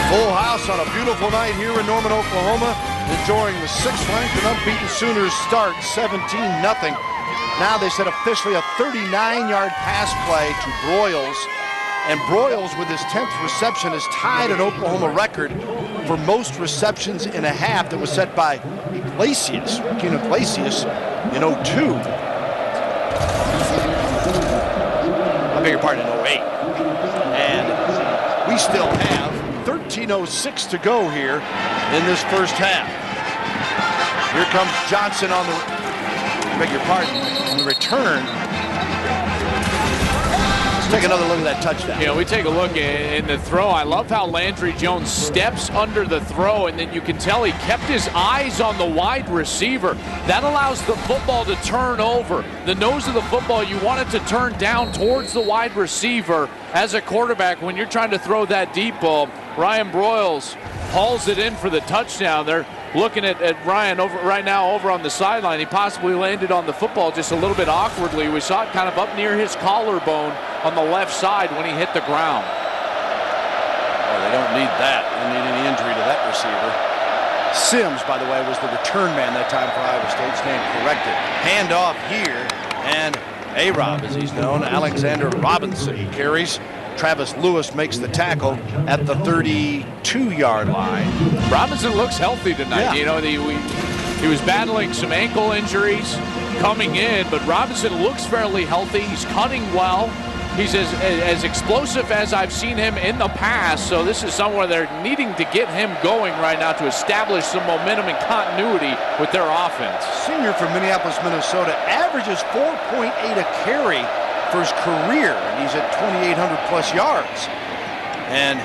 Full house on a beautiful night here in Norman, Oklahoma, enjoying the 6th-ranked and unbeaten Sooners start 17-0. Now they said officially a 39-yard pass play to Broyles. And Broyles, with his 10th reception, has tied an Oklahoma record for most receptions in a half that was set by Iglesias, King Iglesias, in 02. I beg your pardon, in 08. And we still have 13:06 to go here in this first half. Here comes Johnson on the, I beg your pardon, on the return. Let's take another look at that touchdown. You know, we take a look in the throw. I love how Landry Jones steps under the throw, and then you can tell he kept his eyes on the wide receiver. That allows the football to turn over. The nose of the football, you want it to turn down towards the wide receiver. As a quarterback, when you're trying to throw that deep ball, Ryan Broyles hauls it in for the touchdown. They're looking at Ryan right now over on the sideline. He possibly landed on the football just a little bit awkwardly. We saw it kind of up near his collarbone on the left side when he hit the ground. Well, they don't need that. They don't need any injury to that receiver. Sims, by the way, was the return man that time for Iowa State. Stand corrected. Hand off here, and A-Rob, as he's known, Alexander Robinson. He carries. Travis Lewis makes the tackle at the 32-yard line. Robinson looks healthy tonight. Yeah. You know, he was battling some ankle injuries coming in, but Robinson looks fairly healthy. He's cutting well. He's as explosive as I've seen him in the past, so this is somewhere they're needing to get him going right now to establish some momentum and continuity with their offense. Senior from Minneapolis, Minnesota, averages 4.8 a carry for his career, and he's at 2,800 plus yards. And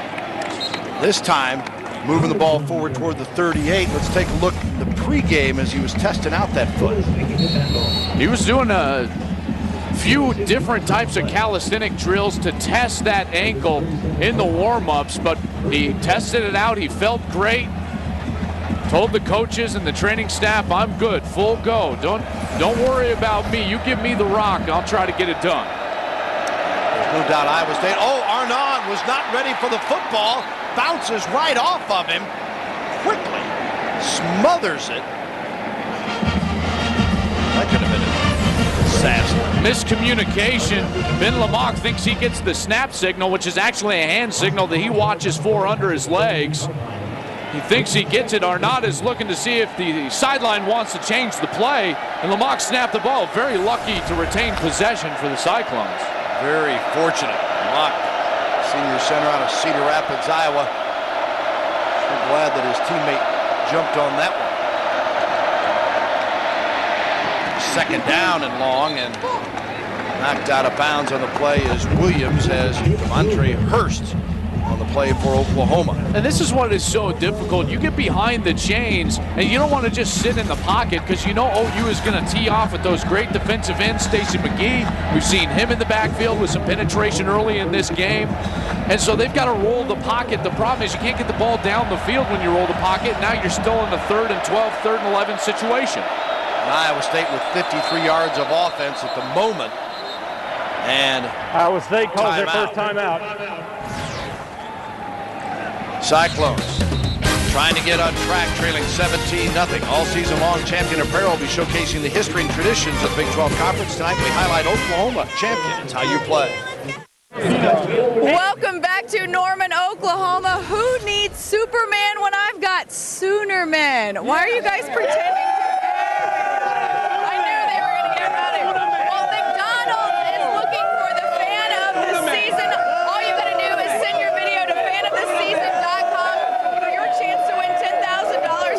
this time, moving the ball forward toward the 38. Let's take a look at the pregame as he was testing out that foot. He was doing a few different types of calisthenic drills to test that ankle in the warm-ups, but he tested it out. He felt great. Told the coaches and the training staff, I'm good, full go. Don't worry about me. You give me the rock, I'll try to get it done. There's no doubt Iowa State. Oh, Arnaud was not ready for the football. Bounces right off of him. Quickly smothers it. That could have been a assassin. Miscommunication. Ben Lamont thinks he gets the snap signal, which is actually a hand signal that he watches for under his legs. He thinks he gets it. Arnott is looking to see if the sideline wants to change the play, and Lamont snapped the ball. Very lucky to retain possession for the Cyclones. Very fortunate. Lamont, senior center out of Cedar Rapids, Iowa. So glad that his teammate jumped on that one. Second down and long, and knocked out of bounds on the play is Williams as Devontae Hurst on the play for Oklahoma. And this is what is so difficult. You get behind the chains, and you don't want to just sit in the pocket because you know OU is going to tee off with those great defensive ends, Stacey McGee. We've seen him in the backfield with some penetration early in this game. And so they've got to roll the pocket. The problem is you can't get the ball down the field when you roll the pocket. Now you're still in the 3rd and 12, 3rd and 11 situation. Iowa State with 53 yards of offense at the moment. And Iowa State calls their first timeout. Cyclones trying to get on track, trailing 17-0. All season long, Champion Apparel will be showcasing the history and traditions of the Big 12 Conference. Tonight we highlight Oklahoma. Champion, it's how you play. Welcome back to Norman, Oklahoma. Who needs Superman when I've got Soonerman? Why are you guys pretending to? I knew they were going to get about it. Well, McDonald's is looking for the fan of the season. All you got to do is send your video to fanoftheseason.com for your chance to win $10,000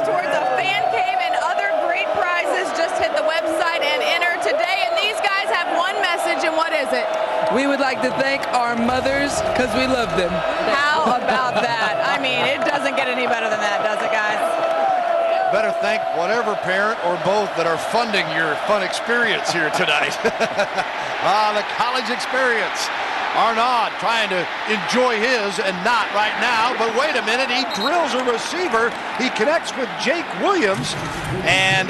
towards a fan cave and other great prizes. Just hit the website and enter today. And these guys have one message, and what is it? We would like to thank our mothers because we love them. How about that? I mean, it doesn't get any better than that, does it, guys? Better thank whatever parent or both that are funding your fun experience here tonight. The college experience. Arnaud trying to enjoy his and not right now, but wait a minute, he drills a receiver. He connects with Jake Williams, and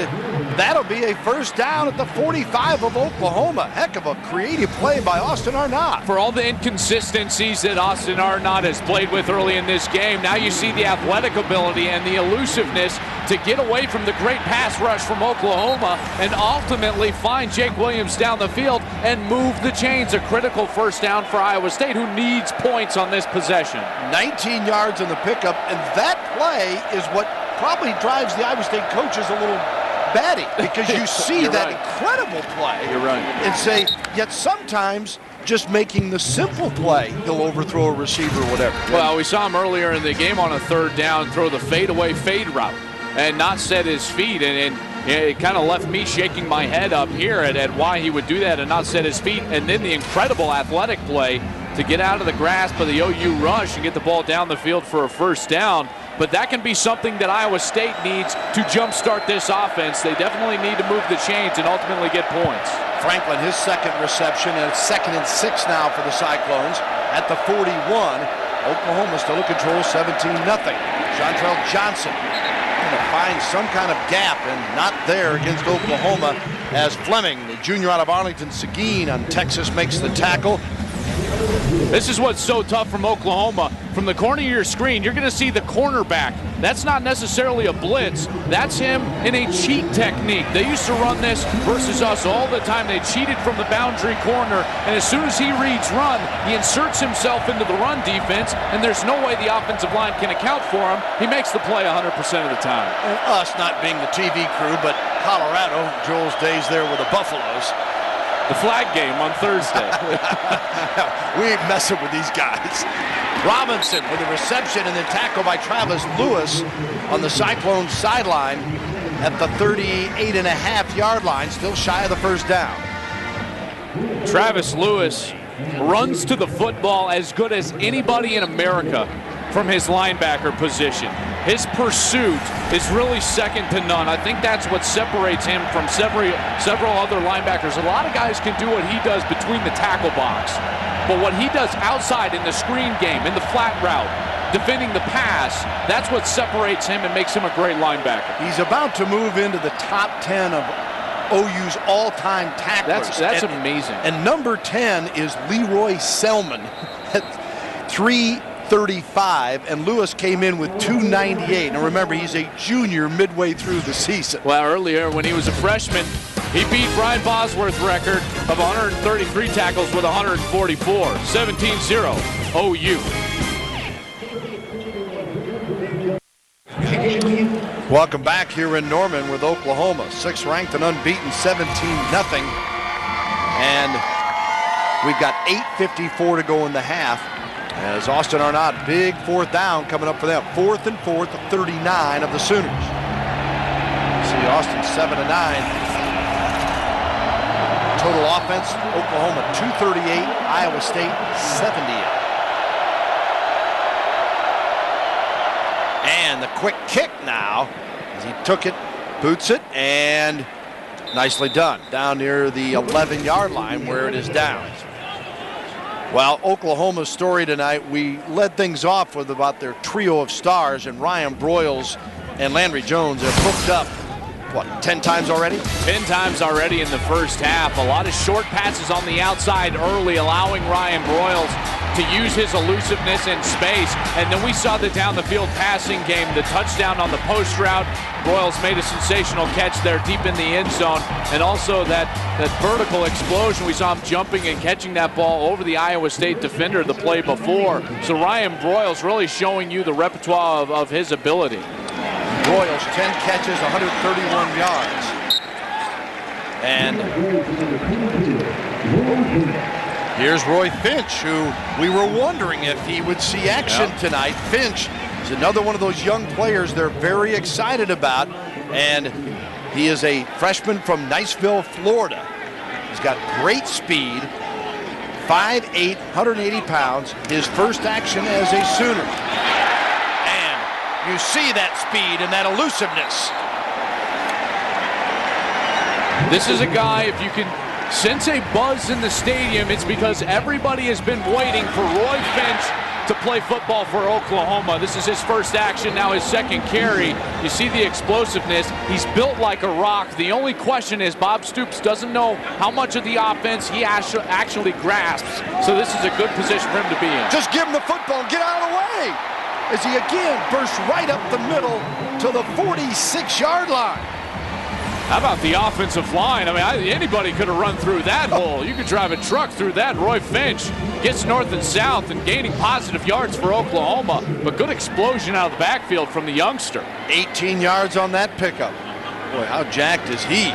that'll be a first down at the 45 of Oklahoma. Heck of a creative play by Austin Arnaud. For all the inconsistencies that Austin Arnott has played with early in this game, now you see the athletic ability and the elusiveness to get away from the great pass rush from Oklahoma and ultimately find Jake Williams down the field and move the chains. A critical first down for Iowa State, who needs points on this possession. 19 yards in the pickup, and that play is what probably drives the Iowa State coaches a little batty, because you see that incredible play. You're right. And say, yet sometimes just making the simple play, he'll overthrow a receiver or whatever. Well, we saw him earlier in the game on a 3rd down throw the fadeaway fade route and not set his feet, and it kind of left me shaking my head up here at why he would do that and not set his feet. And then the incredible athletic play to get out of the grasp of the OU rush and get the ball down the field for a first down. But that can be something that Iowa State needs to jumpstart this offense. They definitely need to move the chains and ultimately get points. Franklin, his second reception, and it's 2nd and 6 now for the Cyclones at the 41. Oklahoma still in control, 17-0. Jontrell Johnson going to find some kind of gap, and not there against Oklahoma as Fleming, the junior out of Arlington Seguin on Texas, makes the tackle. This is what's so tough from Oklahoma. From the corner of your screen, you're going to see the cornerback. That's not necessarily a blitz. That's him in a cheat technique. They used to run this versus us all the time. They cheated from the boundary corner, and as soon as he reads run, he inserts himself into the run defense, and there's no way the offensive line can account for him. He makes the play 100% of the time. And us not being the TV crew, but Colorado, Joel's days there with the Buffaloes. The flag game on Thursday. We ain't messing with these guys. Robinson with a reception and then tackle by Travis Lewis on the Cyclones sideline at the 38.5-yard line, still shy of the first down. Travis Lewis runs to the football as good as anybody in America from his linebacker position. His pursuit is really second to none. I think that's what separates him from several other linebackers. A lot of guys can do what he does between the tackle box, but what he does outside in the screen game, in the flat route, defending the pass, that's what separates him and makes him a great linebacker. He's about to move into the top 10 of OU's all-time tacklers. That's amazing. And number 10 is Leroy Selman at 335, and Lewis came in with 298. And remember, he's a junior midway through the season. Well, earlier when he was a freshman, He beat Brian Bosworth's record of 133 tackles with 144. 17-0 OU. Welcome back here in Norman with Oklahoma. 6th ranked and unbeaten, 17-0. And we've got 8:54 to go in the half. As Austin Arnott, big 4th down coming up for them. 4th and 4, 39 of the Sooners. See Austin 7-9. Total offense, Oklahoma 238, Iowa State 78. And the quick kick now, as he took it, boots it, and nicely done. Down near the 11-yard line where it is down. Well, Oklahoma's story tonight, we led things off with about their trio of stars, and Ryan Broyles and Landry Jones have hooked up, what, 10 times already? 10 times already in the first half. A lot of short passes on the outside early, allowing Ryan Broyles to use his elusiveness in space. And then we saw the down the field passing game, the touchdown on the post route. Broyles made a sensational catch there deep in the end zone. And also that vertical explosion, we saw him jumping and catching that ball over the Iowa State defender the play before. So Ryan Broyles really showing you the repertoire of his ability. Broyles, 10 catches, 131 yards. And here's Roy Finch, who we were wondering if he would see action tonight. Finch is another one of those young players they're very excited about, and he is a freshman from Niceville, Florida. He's got great speed, 5'8", 180 pounds, his first action as a Sooner. And you see that speed and that elusiveness. This is a guy, if you can sense a buzz in the stadium, it's because everybody has been waiting for Roy Finch to play football for Oklahoma. This is his first action, now his second carry. You see the explosiveness. He's built like a rock. The only question is Bob Stoops doesn't know how much of the offense he actually grasps. So this is a good position for him to be in. Just give him the football and get out of the way as he again bursts right up the middle to the 46-yard line. How about the offensive line? I mean, anybody could have run through that hole. You could drive a truck through that. Roy Finch gets north and south and gaining positive yards for Oklahoma, but good explosion out of the backfield from the youngster. 18 yards on that pickup. Boy, how jacked is he?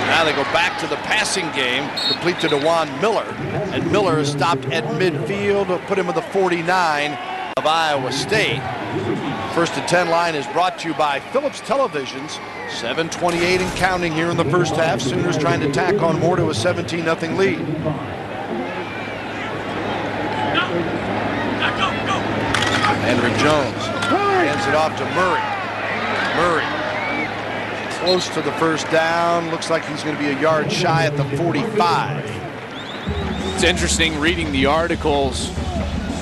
Now they go back to the passing game, complete to DeJuan Miller, and Miller is stopped at midfield to put him with the 49 of Iowa State. First and 10 line is brought to you by Phillips Televisions. 7:28 and counting here in the first half. Sooners trying to tack on more to a 17-0 lead. Landry Jones hands it off to Murray. Murray close to the first down. Looks like he's going to be a yard shy at the 45. It's interesting reading the articles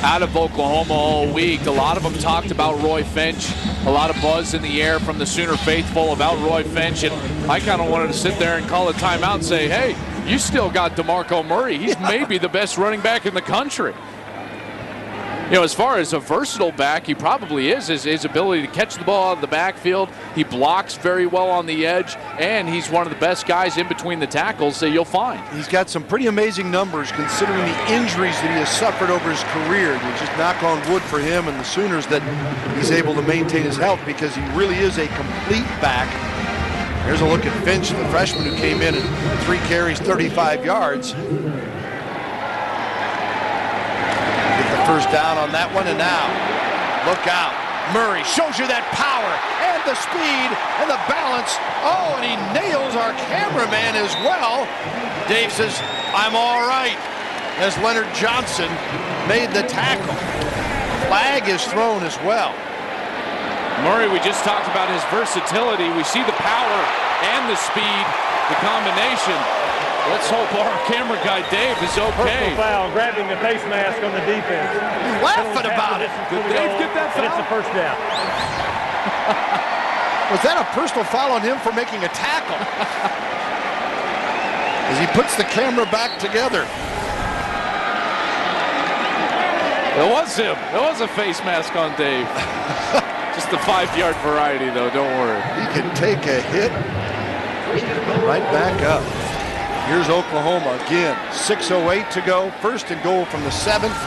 out of Oklahoma all week. A lot of them talked about Roy Finch. A lot of buzz in the air from the Sooner faithful about Roy Finch. And I kind of wanted to sit there and call a timeout and say, hey, you still got DeMarco Murray. He's maybe the best running back in the country. You know, as far as a versatile back, he probably is. His ability to catch the ball out of the backfield. He blocks very well on the edge, and he's one of the best guys in between the tackles that you'll find. He's got some pretty amazing numbers considering the injuries that he has suffered over his career. You just knock on wood for him and the Sooners that he's able to maintain his health, because he really is a complete back. Here's a look at Finch, the freshman who came in at 3 carries, 35 yards. First down on that one, and now look out. Murray shows you that power and the speed and the balance. Oh, and he nails our cameraman as well. Dave says, I'm all right, as Leonard Johnson made the tackle. Flag is thrown as well. Murray, we just talked about his versatility. We see the power and the speed, the combination. Let's hope our camera guy, Dave, is okay. Personal foul, grabbing the face mask on the defense. He's laughing about it. Did Dave get that foul? And it's a first down. Was that a personal foul on him for making a tackle? As he puts the camera back together. It was him. It was a face mask on Dave. Just the 5-yard variety, though. Don't worry. He can take a hit. Right back up. Here's Oklahoma again. 6:08 to go. First and goal from the 7th.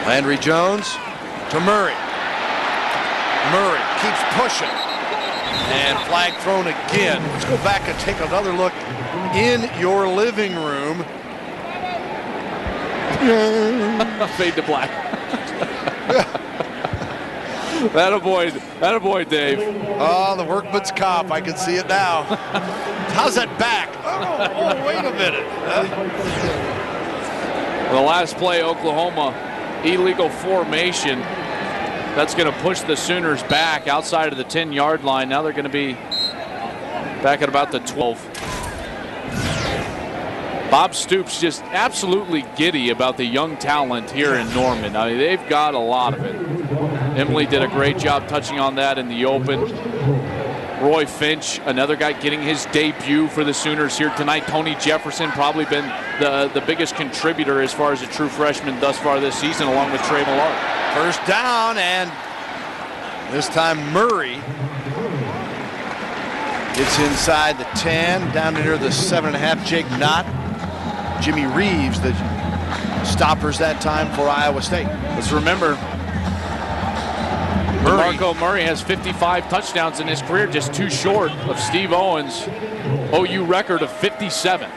Landry Jones to Murray. Murray keeps pushing. And flag thrown again. Let's go back and take another look in your living room. Fade to black. Attaboy, Dave. Oh, the workman's comp. I can see it now. How's that back? Oh, wait a minute. The last play, Oklahoma, illegal formation. That's going to push the Sooners back outside of the 10-yard line. Now they're going to be back at about the 12. Bob Stoops just absolutely giddy about the young talent here in Norman. I mean, they've got a lot of it. Emily did a great job touching on that in the open. Roy Finch, another guy getting his debut for the Sooners here tonight. Tony Jefferson, probably been the biggest contributor as far as a true freshman thus far this season, along with Trey Millard. First down, and this time Murray gets inside the 10, down to near the 7.5. Jake Knott. Jimmy Reeves, the stoppers that time for Iowa State. Let's remember, DeMarco Murray has 55 touchdowns in his career, just too short of Steve Owens' OU record of 57.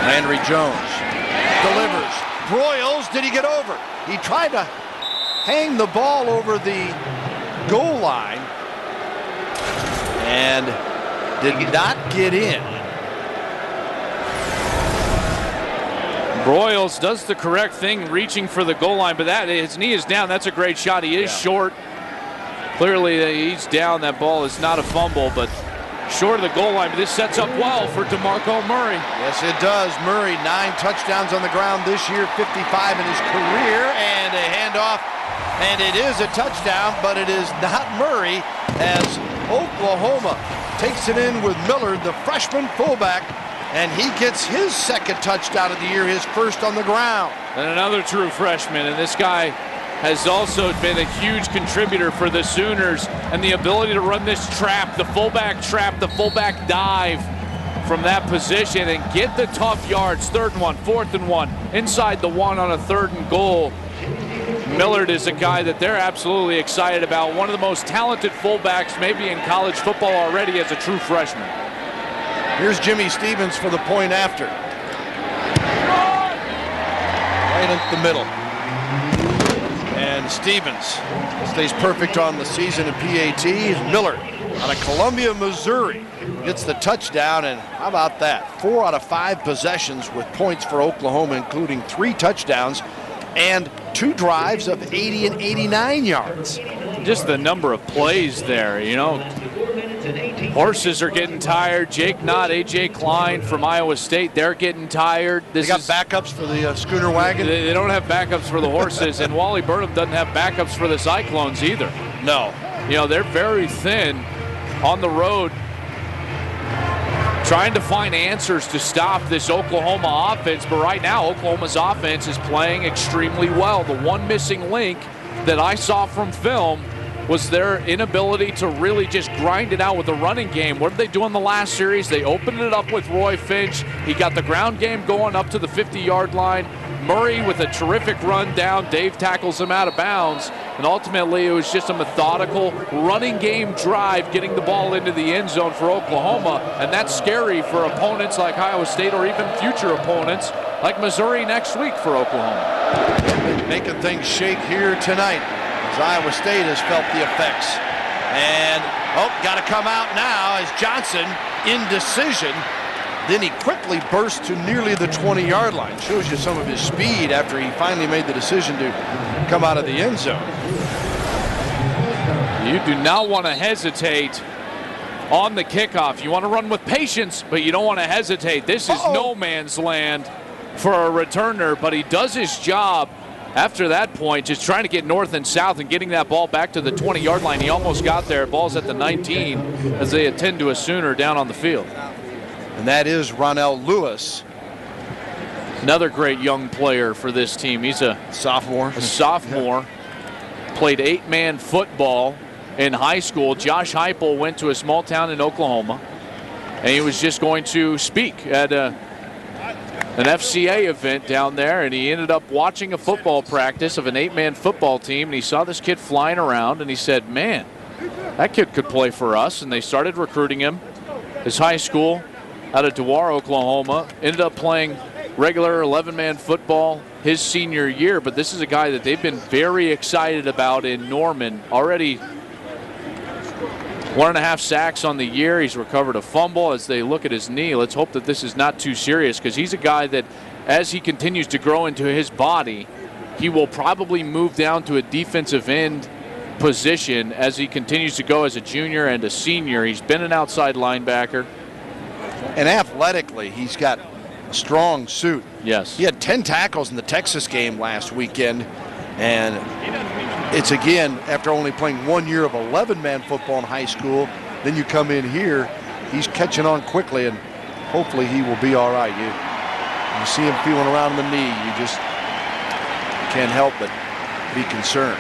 Landry Jones delivers. Broyles, did he get over? He tried to hang the ball over the goal line and did not get in. Broyles does the correct thing, reaching for the goal line, but his knee is down. That's a great shot. He is short. Clearly, he's down. That ball is not a fumble, but short of the goal line. But this sets up well for DeMarco Murray. Yes, it does. Murray, 9 touchdowns on the ground this year, 55 in his career, and a handoff. And it is a touchdown, but it is not Murray, as Oklahoma takes it in with Millard, the freshman fullback, and he gets his second touchdown of the year, his first on the ground. And another true freshman, and this guy has also been a huge contributor for the Sooners, and the ability to run this trap, the fullback dive from that position and get the tough yards. 3rd and 1, 4th and 1, inside the 1 on a 3rd and goal. Millard is a guy that they're absolutely excited about. One of the most talented fullbacks maybe in college football already as a true freshman. Here's Jimmy Stevens for the point after. Right in the middle. And Stevens stays perfect on the season in PAT. Millard out of Columbia, Missouri gets the touchdown, and how about that? 4 out of 5 possessions with points for Oklahoma, including 3 touchdowns and 2 drives of 80 and 89 yards. Just the number of plays there, you know. Horses are getting tired. Jake Knott, A.J. Klein from Iowa State, they're getting tired. They got backups for the Schooner Wagon? They don't have backups for the horses, and Wally Burnham doesn't have backups for the Cyclones either. No. You know, they're very thin on the road, trying to find answers to stop this Oklahoma offense. But right now, Oklahoma's offense is playing extremely well. The one missing link that I saw from film was their inability to really just grind it out with the running game. What did they do in the last series? They opened it up with Roy Finch. He got the ground game going up to the 50-yard line. Murray with a terrific run down. Dave tackles him out of bounds. And ultimately, it was just a methodical running game drive, getting the ball into the end zone for Oklahoma. And that's scary for opponents like Iowa State, or even future opponents like Missouri next week for Oklahoma. Making things shake here tonight, as Iowa State has felt the effects. And, got to come out now as Johnson, indecision. Then he quickly burst to nearly the 20-yard line. Shows you some of his speed after he finally made the decision to come out of the end zone. You do not want to hesitate on the kickoff. You want to run with patience, but you don't want to hesitate. This is no man's land for a returner, but he does his job after that point, just trying to get north and south and getting that ball back to the 20-yard line. He almost got there. Ball's at the 19 as they attend to a Sooner down on the field. And that is Ronell Lewis. Another great young player for this team. He's a sophomore. Played 8-man football in high school. Josh Heupel went to a small town in Oklahoma, and he was just going to speak at an FCA event down there, and he ended up watching a football practice of an 8-man football team, and he saw this kid flying around, and he said, man, that kid could play for us. And they started recruiting him. His high school out of DeWar, Oklahoma, ended up playing regular 11-man football his senior year, but this is a guy that they've been very excited about in Norman. Already 1.5 sacks on the year. He's recovered a fumble. As they look at his knee, let's hope that this is not too serious, because he's a guy that, as he continues to grow into his body, he will probably move down to a defensive end position as he continues to go as a junior and a senior. He's been an outside linebacker. And athletically, he's got a strong suit. Yes. He had 10 tackles in the Texas game last weekend, and it's again after only playing 1 year of 11-man football in high school. Then you come in here, he's catching on quickly, and hopefully he will be all right. You see him feeling around the knee, you just can't help but be concerned.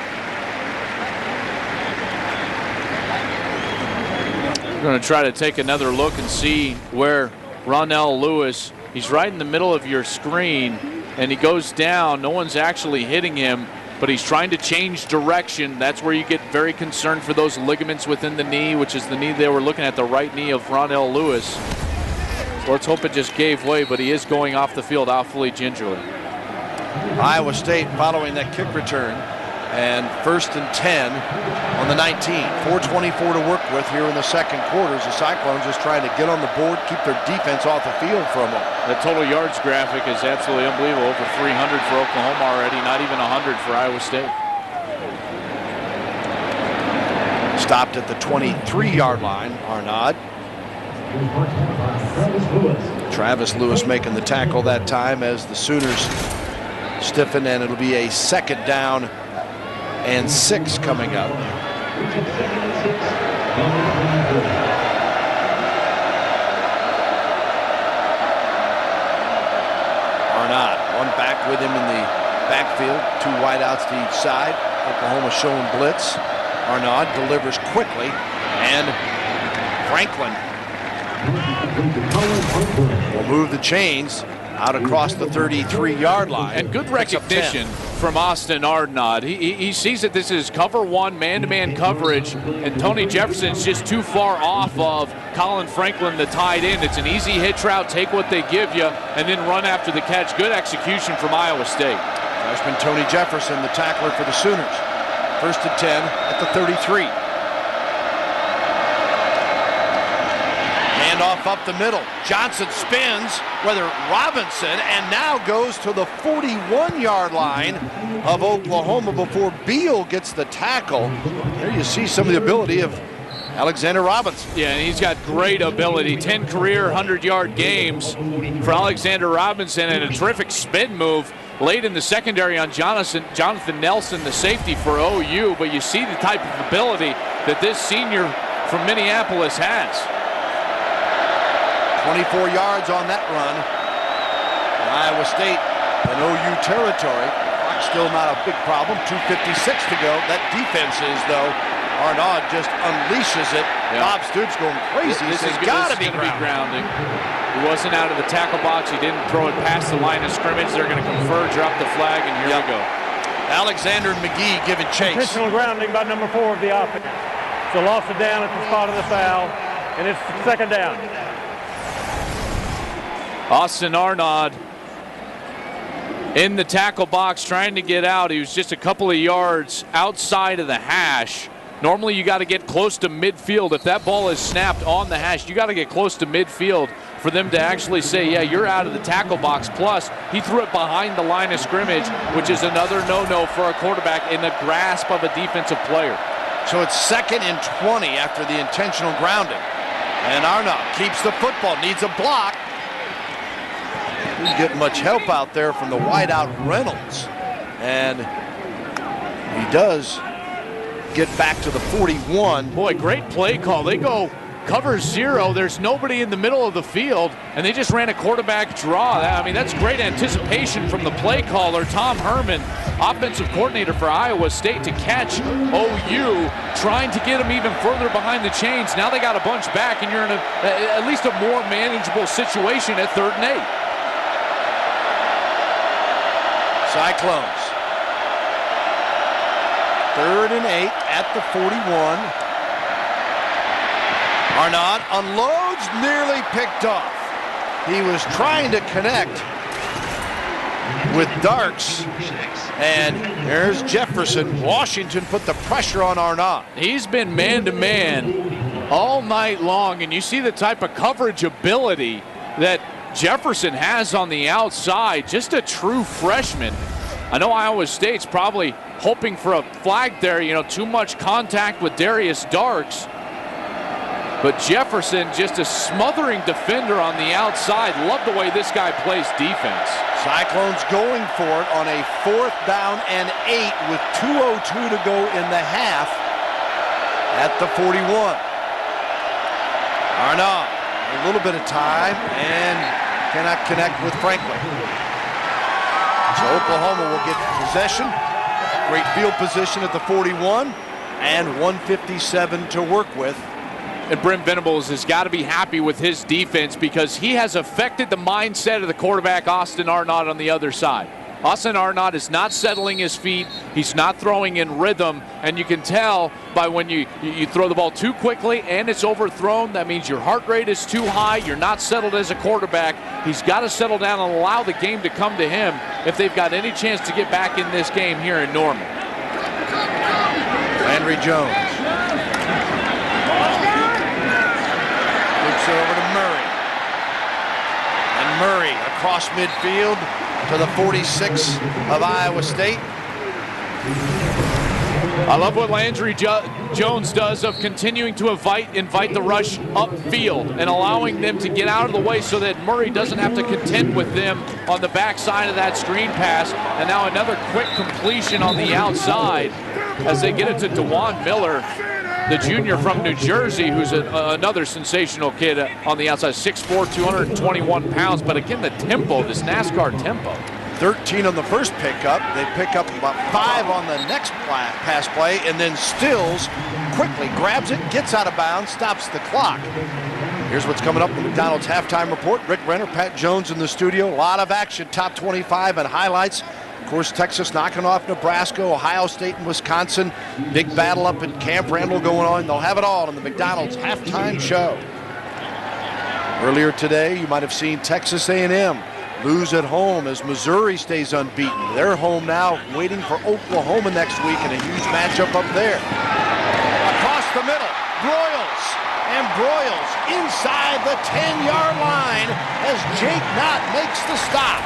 We're going to try to take another look and see where Ronell Lewis, he's right in the middle of your screen, and he goes down. No one's actually hitting him, but he's trying to change direction. That's where you get very concerned for those ligaments within the knee, which is the knee they were looking at, the right knee of Ronell Lewis. So let's hope it just gave way, but he is going off the field awfully gingerly. Iowa State following that kick return, and 1st and 10 on the 19. 4:24 to work with here in the second quarter. The Cyclones just trying to get on the board, keep their defense off the field from them. The total yards graphic is absolutely unbelievable. Over 300 for Oklahoma already, not even 100 for Iowa State. Stopped at the 23-yard line, Arnaud. Travis Lewis making the tackle that time as the Sooners stiffen, and it'll be a 2nd down and 6 coming up. Arnaud, one back with him in the backfield, 2 wideouts to each side. Oklahoma showing blitz. Arnaud delivers quickly, and Franklin will move the chains out across the 33-yard line. And good recognition from Austin Arnaud. He sees that this is cover 1, man-to-man coverage, and Tony Jefferson's just too far off of Colin Franklin, the tight end. It's an easy hitch route, take what they give you, and then run after the catch. Good execution from Iowa State. Freshman Tony Jefferson, the tackler for the Sooners. 1st and 10 at the 33. Handoff up the middle. Johnson spins, whether Robinson, and now goes to the 41-yard line of Oklahoma before Beal gets the tackle. There you see some of the ability of Alexander Robinson. Yeah, and he's got great ability. 10 career 100-yard games for Alexander Robinson, and a terrific spin move late in the secondary on Jonathan Nelson, the safety for OU. But you see the type of ability that this senior from Minneapolis has. 24 yards on that run. Iowa State in OU territory. Clock's still not a big problem. 2:56 to go. That defense is, though. Arnaud just unleashes it. Yeah. Bob Stoops going crazy. This is gotta going be to be grounding. He wasn't out of the tackle box. He didn't throw it past the line of scrimmage. They're going to confer, drop the flag, and here we go. Alexander McGee giving chase. Intentional grounding by number 4 of the offense. So loss of down at the spot of the foul, and it's 2nd down. Austin Arnaud in the tackle box trying to get out. He was just a couple of yards outside of the hash. Normally you got to get close to midfield. If that ball is snapped on the hash, you got to get close to midfield for them to actually say, yeah, you're out of the tackle box. Plus, he threw it behind the line of scrimmage, which is another no-no for a quarterback in the grasp of a defensive player. So it's 2nd and 20 after the intentional grounding. And Arnaud keeps the football, needs a block. Didn't get much help out there from the wideout Reynolds. And he does get back to the 41. Boy, great play call. They go cover 0. There's nobody in the middle of the field, and they just ran a quarterback draw. I mean, that's great anticipation from the play caller, Tom Herman. offensive coordinator for Iowa State, to catch OU, trying to get them even further behind the chains. Now they got a bunch back, and you're in at least a more manageable situation at 3rd and 8. Cyclones. 3rd and 8 at the 41. Arnott unloads, nearly picked off. He was trying to connect with Darks, and there's Jefferson. Washington put the pressure on Arnott. He's been man-to-man all night long, and you see the type of coverage ability that Jefferson has on the outside. Just a true freshman. I know Iowa State's probably hoping for a flag there, too much contact with Darius Darks. But Jefferson, just a smothering defender on the outside. Love the way this guy plays defense. Cyclones going for it on a 4th down and 8 with 2:02 to go in the half at the 41. Arnott, a little bit of time, and cannot connect with Franklin. So Oklahoma will get possession. Great field position at the 41, and 1:57 to work with. And Brent Venables has got to be happy with his defense, because he has affected the mindset of the quarterback, Austin Arnott, on the other side. Austin Arnott is not settling his feet. He's not throwing in rhythm, and you can tell by when you throw the ball too quickly and it's overthrown. That means your heart rate is too high. You're not settled as a quarterback. He's got to settle down and allow the game to come to him if they've got any chance to get back in this game here in Norman. Landry Jones. Looks over to Murray. And Murray across midfield to the 46 of Iowa State. I love what Landry Jones does of continuing to invite the rush upfield and allowing them to get out of the way so that Murray doesn't have to contend with them on the backside of that screen pass. And now another quick completion on the outside as they get it to DeJuan Miller, the junior from New Jersey, who's another sensational kid on the outside, 6'4", 221 pounds. But again, the tempo, this NASCAR tempo. 13 on the first pickup. They pick up about 5 on the next pass play, and then Stills quickly grabs it, gets out of bounds, stops the clock. Here's what's coming up in the McDonald's halftime report. Rick Renner, Pat Jones in the studio. A lot of action, top 25 and highlights. Of course, Texas knocking off Nebraska, Ohio State and Wisconsin. Big battle up at Camp Randall going on. They'll have it all in the McDonald's halftime show. Earlier today, you might have seen Texas A&M lose at home as Missouri stays unbeaten. They're home now, waiting for Oklahoma next week in a huge matchup up there. Across the middle, Broyles. And Broyles inside the 10-yard line as Jake Knott makes the stop.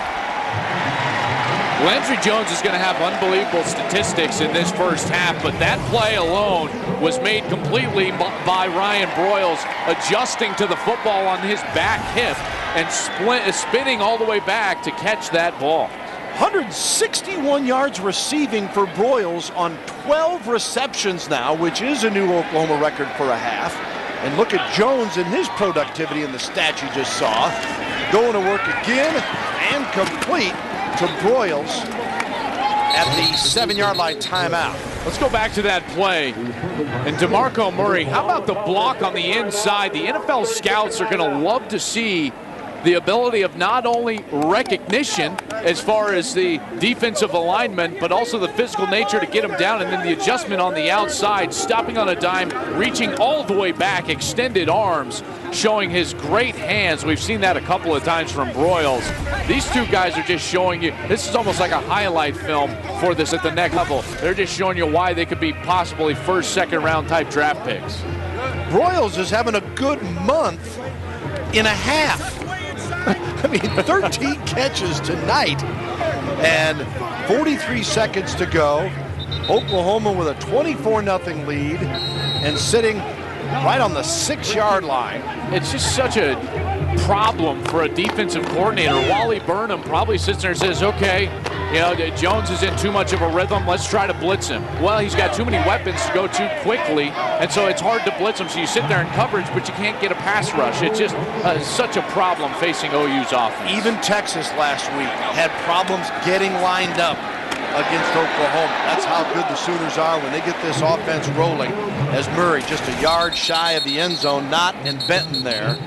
Landry Jones is going to have unbelievable statistics in this first half, but that play alone was made completely by Ryan Broyles, adjusting to the football on his back hip and spinning all the way back to catch that ball. 161 yards receiving for Broyles on 12 receptions now, which is a new Oklahoma record for a half. And look at Jones and his productivity in the stat you just saw. Going to work again and complete to Broyles at the 7-yard line timeout. Let's go back to that play. And DeMarco Murray, how about the block on the inside? The NFL scouts are going to love to see the ability of not only recognition as far as the defensive alignment, but also the physical nature to get him down, and then the adjustment on the outside, stopping on a dime, reaching all the way back, extended arms, showing his great hands. We've seen that a couple of times from Broyles. These two guys are just showing you, this is almost like a highlight film for this at the next level. They're just showing you why they could be possibly first, second round type draft picks. Broyles is having a good month in a half. I mean, 13 catches tonight and 43 seconds to go. Oklahoma with a 24-0 lead and sitting right on the 6-yard line. It's just such a problem for a defensive coordinator. Wally Burnham probably sits there and says, okay, you know, Jones is in too much of a rhythm. Let's try to blitz him. Well, he's got too many weapons to go too quickly, and so it's hard to blitz him. So you sit there in coverage, but you can't get a pass rush. It's just such a problem facing OU's offense. Even Texas last week had problems getting lined up against Oklahoma. That's how good the Sooners are when they get this offense rolling, as Murray just a yard shy of the end zone, Knott and Benton there.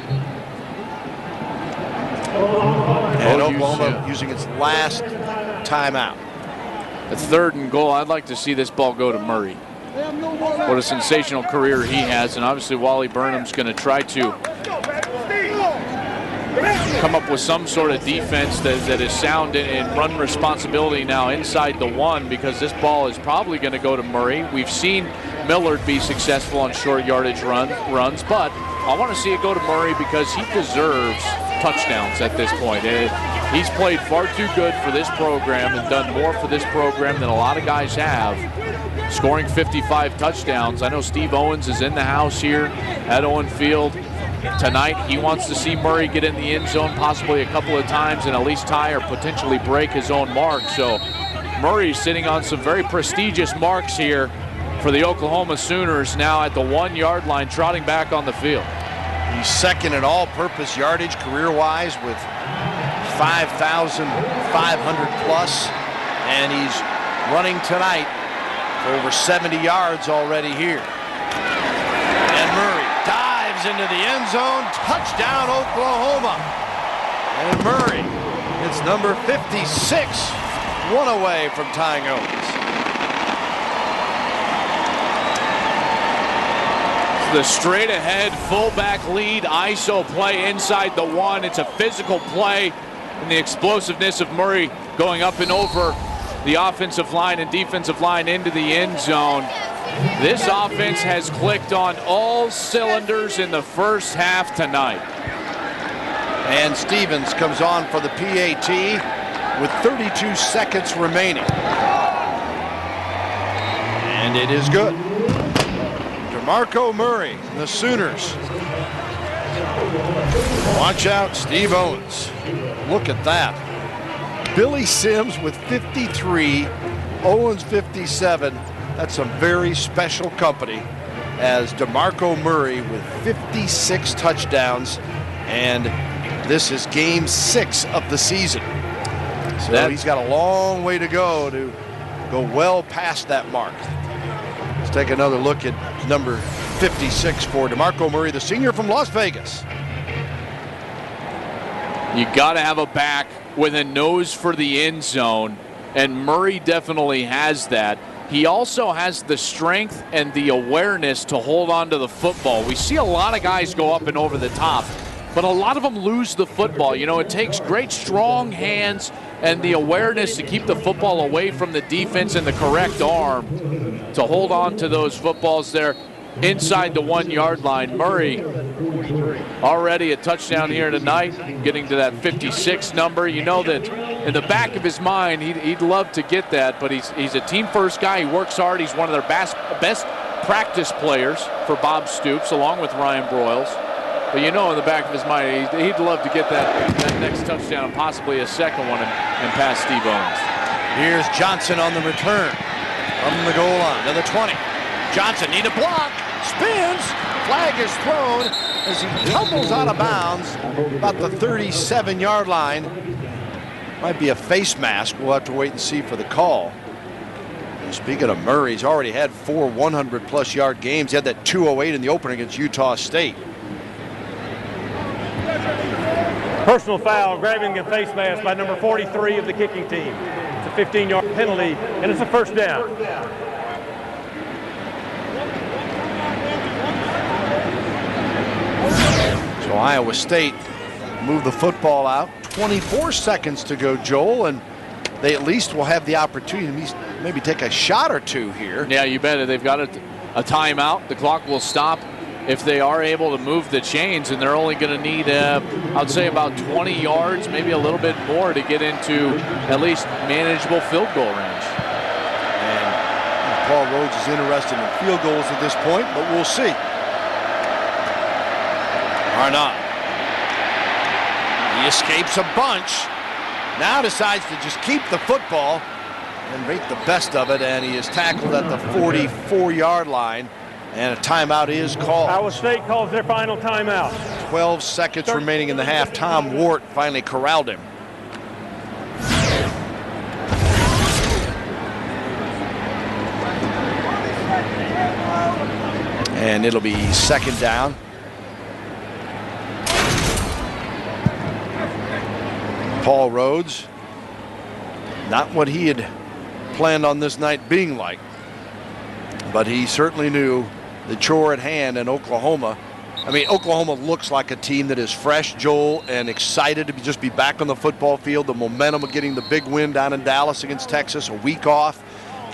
And Oklahoma using its last timeout. It's 3rd and goal. I'd like to see this ball go to Murray. What a sensational career he has, and obviously Wally Burnham's going to try to come up with some sort of defense that is sound and run responsibility now inside the 1, because this ball is probably going to go to Murray. We've seen Millard be successful on short yardage runs, but I want to see it go to Murray because he deserves touchdowns at this point. He's played far too good for this program and done more for this program than a lot of guys have, scoring 55 touchdowns. I know Steve Owens is in the house here at Owen Field tonight. He wants to see Murray get in the end zone possibly a couple of times and at least tie or potentially break his own mark. So Murray's sitting on some very prestigious marks here for the Oklahoma Sooners, now at the 1-yard line, trotting back on the field. He's second in all-purpose yardage career-wise with 5,500 plus, and he's running tonight for over 70 yards already here. And Murray dives into the end zone. Touchdown, Oklahoma. And Murray, it's number 56, one away from tying Owens. The straight ahead fullback lead ISO play inside the 1. It's a physical play, and the explosiveness of Murray going up and over the offensive line and defensive line into the end zone. This offense has clicked on all cylinders in the first half tonight. And Stevens comes on for the PAT with 32 seconds remaining. And it is good. DeMarco Murray, the Sooners. Watch out, Steve Owens. Look at that. Billy Sims with 53, Owens 57. That's some very special company, as DeMarco Murray with 56 touchdowns, and this is game 6 of the season. So he's got a long way to go well past that mark. Let's take another look at number 56 for DeMarco Murray, the senior from Las Vegas. You got to have a back with a nose for the end zone, and Murray definitely has that. He also has the strength and the awareness to hold on to the football. We see a lot of guys go up and over the top, but a lot of them lose the football. You know, it takes great strong hands and the awareness to keep the football away from the defense and the correct arm to hold on to those footballs there inside the 1-yard line. Murray already a touchdown here tonight, getting to that 56 number. You know that in the back of his mind, he'd love to get that, but he's a team-first guy. He works hard. He's one of their best practice players for Bob Stoops, along with Ryan Broyles. But you know in the back of his mind, he'd love to get that next touchdown and possibly a second one and pass Steve Owens. Here's Johnson on the return from the goal line to the 20. Johnson need a block, spins, flag is thrown as he tumbles out of bounds about the 37-yard line. Might be a face mask. We'll have to wait and see for the call. And speaking of Murray, he's already had 4 100-plus yard games. He had that 208 in the opener against Utah State. Personal foul, grabbing a face mask by number 43 of the kicking team. It's a 15-yard penalty, and it's a first down. So Iowa State moved the football out. 24 seconds to go, Joel, and they at least will have the opportunity to maybe take a shot or two here. Yeah, you bet. They've got a timeout. The clock will stop if they are able to move the chains, and they're only going to need, I'd say, about 20 yards, maybe a little bit more, to get into at least manageable field goal range. And Paul Rhodes is interested in field goals at this point, but we'll see. Arnott. He escapes a bunch. Now decides to just keep the football and make the best of it, and he is tackled at the 44-yard line, and a timeout is called. Iowa State calls their final timeout. 12 seconds remaining in the half. Tom Wart finally corralled him. And it'll be second down. Paul Rhodes, not what he had planned on this night being like, but he certainly knew the chore at hand in Oklahoma. I mean, Oklahoma looks like a team that is fresh, Joel, and excited to just be back on the football field. The momentum of getting the big win down in Dallas against Texas, a week off.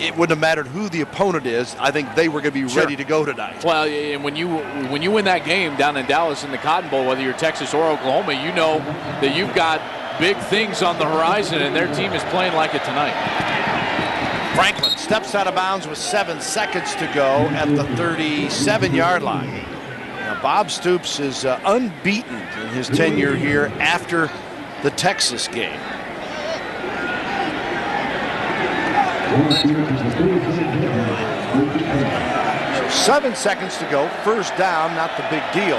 It wouldn't have mattered who the opponent is. I think they were going to be ready to go tonight. Well, and when you win that game down in Dallas in the Cotton Bowl, whether you're Texas or Oklahoma, you know that you've got big things on the horizon, and their team is playing like it tonight. Franklin steps out of bounds with 7 seconds to go at the 37-yard line. Now, Bob Stoops is unbeaten in his tenure here after the Texas game. So 7 seconds to go. First down, not the big deal.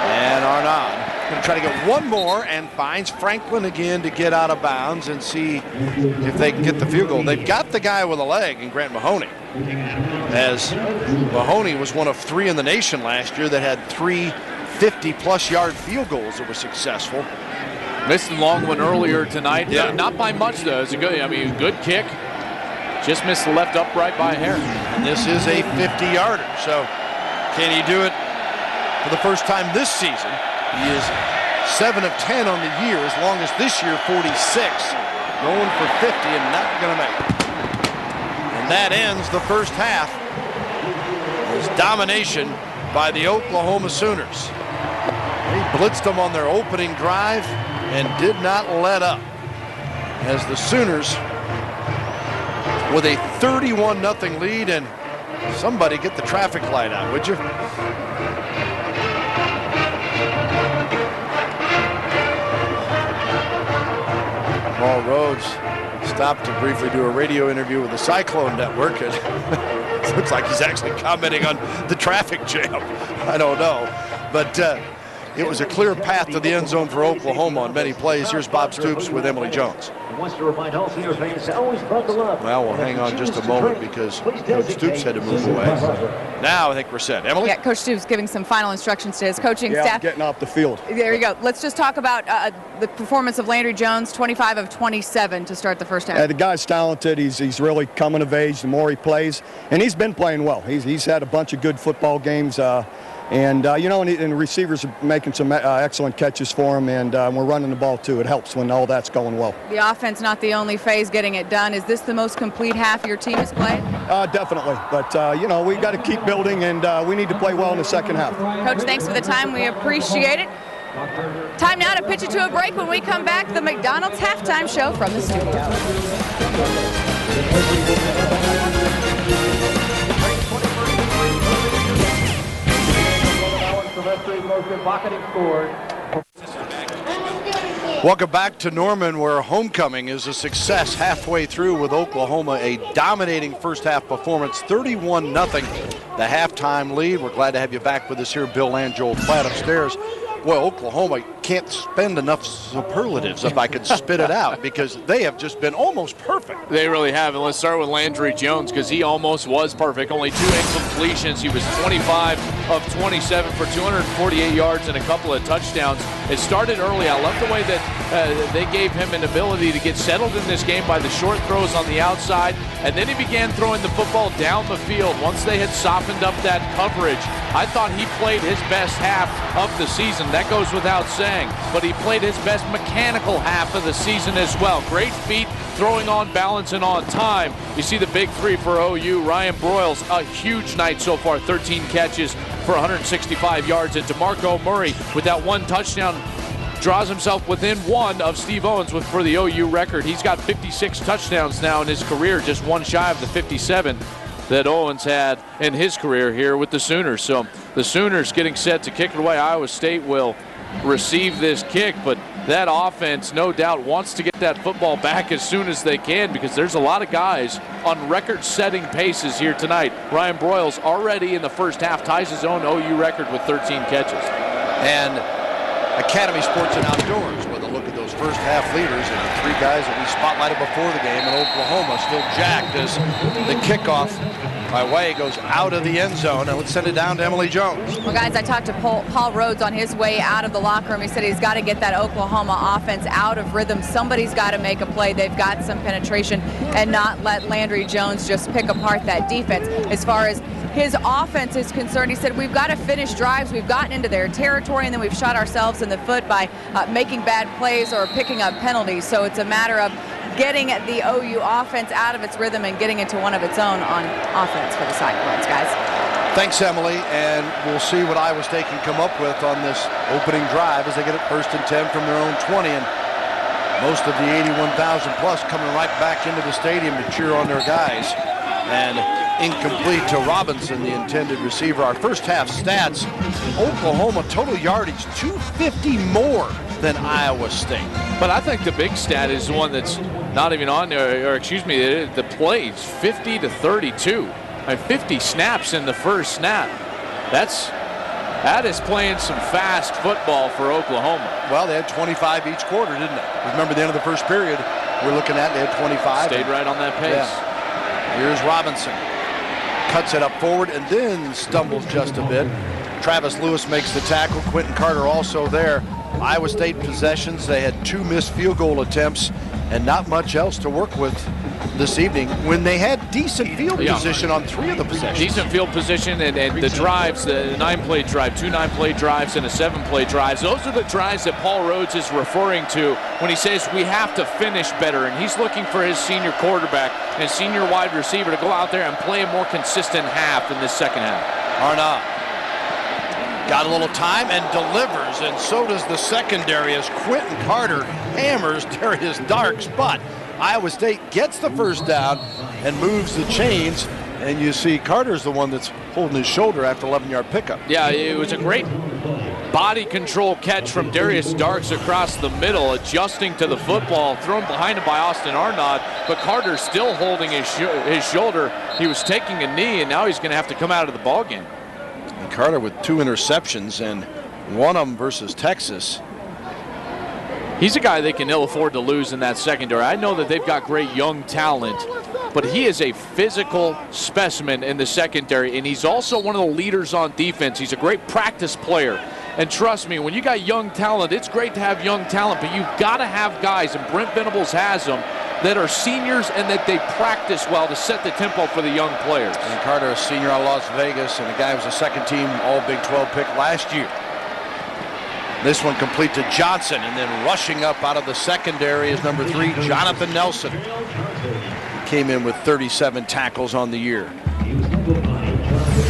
And Arnaud going to try to get one more and finds Franklin again to get out of bounds and see if they can get the field goal. They've got the guy with a leg in Grant Mahoney, as Mahoney was one of 3 in the nation last year that had 3 50-plus yard field goals that were successable. Missed a long one earlier tonight. Yeah. Not by much, though. It's a good kick. Just missed the left upright by a hair. And this is a 50-yarder. So can he do it for the first time this season? He is 7 of 10 on the year, as long as this year 46. Going for 50 and not going to make it. And that ends the first half. It was domination by the Oklahoma Sooners. They blitzed them on their opening drive and did not let up, as the Sooners with a 31-0 lead. And somebody get the traffic light out, would you? Paul Rhodes stopped to briefly do a radio interview with the Cyclone Network. It looks like he's actually commenting on the traffic jam. I don't know. But it was a clear path to the end zone for Oklahoma on many plays. Here's Bob Stoops with Emily Jones. Wants to remind all Senior fans to always buckle up. Well, we'll hang on just a moment because Coach Stoops had to move away. Now I think we're set. Emily? Yeah, Coach Stoops giving some final instructions to his coaching staff. Getting off the field. There you go. Let's just talk about the performance of Landry Jones, 25 of 27 to start the first half. The guy's talented. He's really coming of age the more he plays, and he's been playing well. He's had a bunch of good football games. And the receivers are making some excellent catches for him, and we're running the ball too. It helps when all that's going well. The offense not the only phase getting it done. Is this the most complete half your team has played? Definitely, but we got to keep building, and we need to play well in the second half. Coach, thanks for the time. We appreciate it. Time now to pitch it to a break. When we come back, the McDonald's halftime show from the studio. Welcome back to Norman, where homecoming is a success halfway through with Oklahoma, a dominating first half performance, 31-0, the halftime lead. We're glad to have you back with us here, Bill and Joel Platt upstairs. Well, Oklahoma can't spend enough superlatives, if I could spit it out, because they have just been almost perfect. They really have. And let's start with Landry Jones, because he almost was perfect. Only 2 incompletions. He was 25 of 27 for 248 yards and a couple of touchdowns. It started early. I love the way that they gave him an ability to get settled in this game by the short throws on the outside. And then he began throwing the football down the field. Once they had softened up that coverage, I thought he played his best half of the season. That goes without saying. But he played his best mechanical half of the season as well. Great feet, throwing on balance and on time. You see the big 3 for OU. Ryan Broyles, a huge night so far. 13 catches for 165 yards. And DeMarco Murray, with that 1 touchdown, draws himself within 1 of Steve Owens for the OU record. He's got 56 touchdowns now in his career, just 1 shy of the 57 that Owens had in his career here with the Sooners. So the Sooners getting set to kick it away. Iowa State will receive this kick, but that offense no doubt wants to get that football back as soon as they can, because there's a lot of guys on record-setting paces here tonight. Ryan Broyles already in the first half ties his own OU record with 13 catches. And Academy Sports and Outdoors with a look at those first half leaders, and the three guys that we spotlighted before the game in Oklahoma still jacked as the kickoff by Way goes out of the end zone. And let's send it down to Emily Jones. Well, guys, I talked to Paul Rhodes on his way out of the locker room. He said he's got to get that Oklahoma offense out of rhythm. Somebody's got to make a play. They've got some penetration and not let Landry Jones just pick apart that defense. As far as his offense is concerned, he said we've got to finish drives. We've gotten into their territory, and then we've shot ourselves in the foot by making bad plays or picking up penalties. So it's a matter of getting the OU offense out of its rhythm and getting into one of its own on offense for the Cyclones, guys. Thanks, Emily, and we'll see what Iowa State can come up with on this opening drive as they get it 1st and 10 from their own 20, and most of the 81,000 plus coming right back into the stadium to cheer on their guys. And incomplete to Robinson, the intended receiver. Our first half stats: Oklahoma total yardage 250 more than Iowa State. But I think the big stat is the one that's not even on there, or excuse me, the plays 50 to 32. 50 snaps in the first snap. That is playing some fast football for Oklahoma. Well, they had 25 each quarter, didn't they? Remember the end of the first period we're looking at, they had 25. Stayed right on that pace. Yeah. Here's Robinson. Cuts it up forward and then stumbles just a bit. Travis Lewis makes the tackle. Quentin Carter also there. Iowa State possessions. They had 2 missed field goal attempts and not much else to work with this evening when they had decent field position on 3 of the possessions. Decent field position and the drives, the 9-play drive, 2 9-play drives and a 7-play drive. Those are the drives that Paul Rhodes is referring to when he says we have to finish better, and he's looking for his senior quarterback and senior wide receiver to go out there and play a more consistent half in this second half. Arnaud got a little time and delivers, and so does the secondary as Quentin Carter hammers Darius Darks, but Iowa State gets the first down and moves the chains, and you see Carter's the one that's holding his shoulder after 11-yard pickup. Yeah, it was a great body control catch from Darius Darks across the middle, adjusting to the football, thrown behind him by Austin Arnaud, but Carter's still holding his shoulder. He was taking a knee, and now he's going to have to come out of the ball game. And Carter with 2 interceptions, and one of them versus Texas. He's a guy they can ill afford to lose in that secondary. I know that they've got great young talent, but he is a physical specimen in the secondary, and he's also one of the leaders on defense. He's a great practice player. And trust me, when you got young talent, it's great to have young talent, but you've got to have guys, and Brent Venables has them, that are seniors and that they practice well to set the tempo for the young players. And Carter, a senior out of Las Vegas, and a guy who was a second-team All-Big 12 pick last year. This one complete to Johnson, and then rushing up out of the secondary is number 3, Jonathan Nelson. Came in with 37 tackles on the year.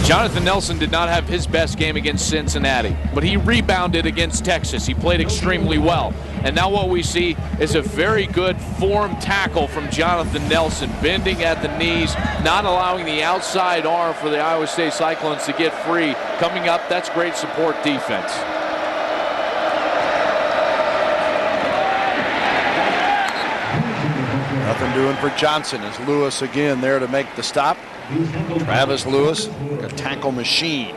Jonathan Nelson did not have his best game against Cincinnati, but he rebounded against Texas. He played extremely well. And now what we see is a very good form tackle from Jonathan Nelson, bending at the knees, not allowing the outside arm for the Iowa State Cyclones to get free. Coming up, that's great support defense. Nothing doing for Johnson as Lewis again there to make the stop. Travis Lewis, a tackle machine.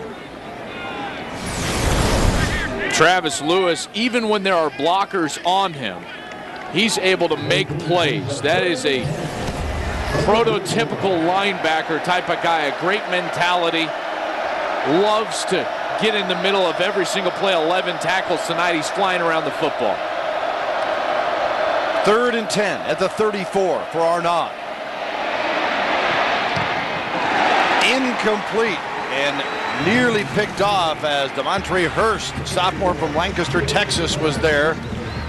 Travis Lewis, even when there are blockers on him, he's able to make plays. That is a prototypical linebacker type of guy, a great mentality, loves to get in the middle of every single play. 11 tackles tonight. He's flying around the football. 3rd and 10 at the 34 for Arnaud. Incomplete and nearly picked off as Demontre Hurst, sophomore from Lancaster, Texas, was there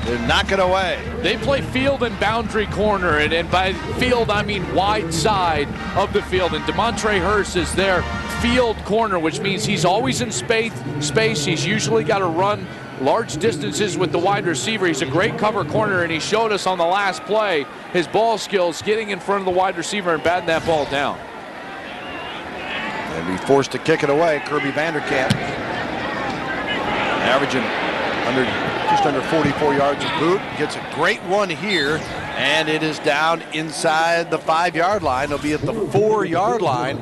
to knock it away. They play field and boundary corner, and by field I mean wide side of the field, and Demontre Hurst is their field corner, which means he's always in space. He's usually got to run large distances with the wide receiver. He's a great cover corner, and he showed us on the last play his ball skills, getting in front of the wide receiver and batting that ball down. And be forced to kick it away. Kirby Vanderkamp averaging just under 44 yards a boot. Gets a great one here, and it is down inside the 5-yard line. It'll be at the 4-yard line.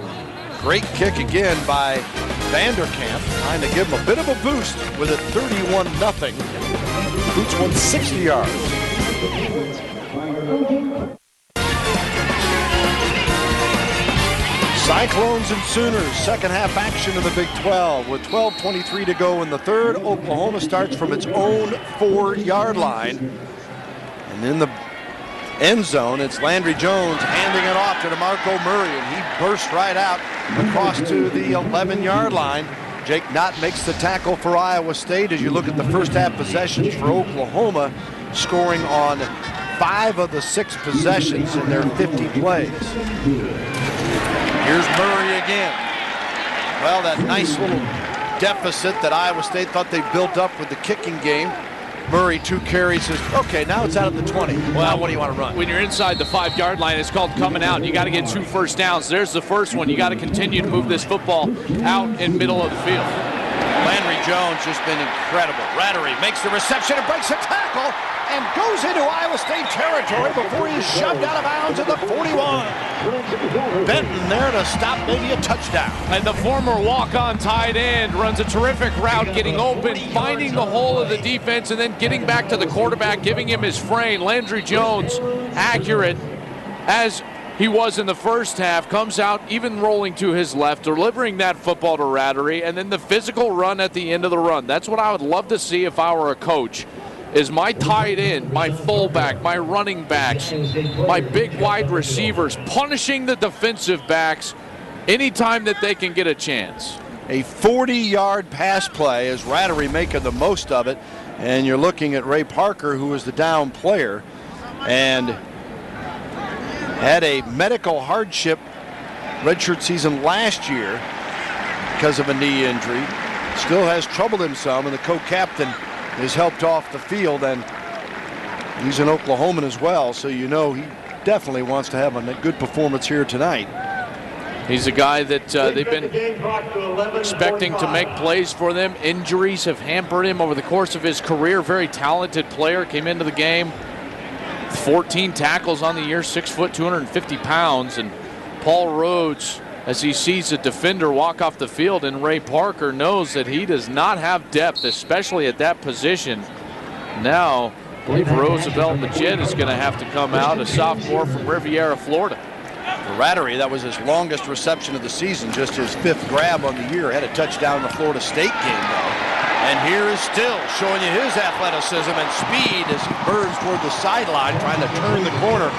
Great kick again by Vanderkamp, trying to give him a bit of a boost with it 31-0. Boots 160 yards. Cyclones and Sooners, second half action in the Big 12 with 12:23 to go in the third. Oklahoma starts from its own 4-yard line. And in the end zone, it's Landry Jones handing it off to DeMarco Murray, and he bursts right out across to the 11-yard line. Jake Knott makes the tackle for Iowa State. As you look at the first half possessions for Oklahoma, scoring on 5 of the 6 possessions in their 50 plays. Here's Murray again. Well, that nice little deficit that Iowa State thought they built up with the kicking game. Murray, 2 carries. Okay, now it's out at the 20. Well, now what do you want to run? When you're inside the 5-yard line, it's called coming out. You got to get 2 first downs. There's the first one. You got to continue to move this football out in middle of the field. Landry Jones just been incredible. Rattery makes the reception and breaks a tackle and goes into Iowa State territory before he's shoved out of bounds at the 41. Benton there to stop maybe a touchdown. And the former walk-on tight end runs a terrific route, getting open, finding the hole of the defense, and then getting back to the quarterback, giving him his frame. Landry Jones, accurate as he was in the first half, comes out even rolling to his left, delivering that football to Rattery, and then the physical run at the end of the run. That's what I would love to see if I were a coach, is my tight end, my fullback, my running backs, my big wide receivers punishing the defensive backs anytime that they can get a chance. A 40-yard pass play as Rattery making the most of it, and you're looking at Ray Parker, who was the down player and had a medical hardship redshirt season last year because of a knee injury. Still has troubled him some, and the co-captain is helped off the field, and he's an Oklahoman as well, so you know he definitely wants to have a good performance here tonight. He's a guy that they've been expecting to make plays for them. Injuries have hampered him over the course of his career. Very talented player, came into the game 14 tackles on the year, 6 foot, 250 pounds. And Paul Rhodes, as he sees a defender walk off the field, and Ray Parker knows that he does not have depth, especially at that position. Now, I believe Roosevelt Majid is going to have to come out, a sophomore from Riviera, Florida. For Rattery, that was his longest reception of the season, just his 5th grab on the year. Had a touchdown in the Florida State game, though. And here is Still showing you his athleticism and speed as he burns toward the sideline, trying to turn the corner.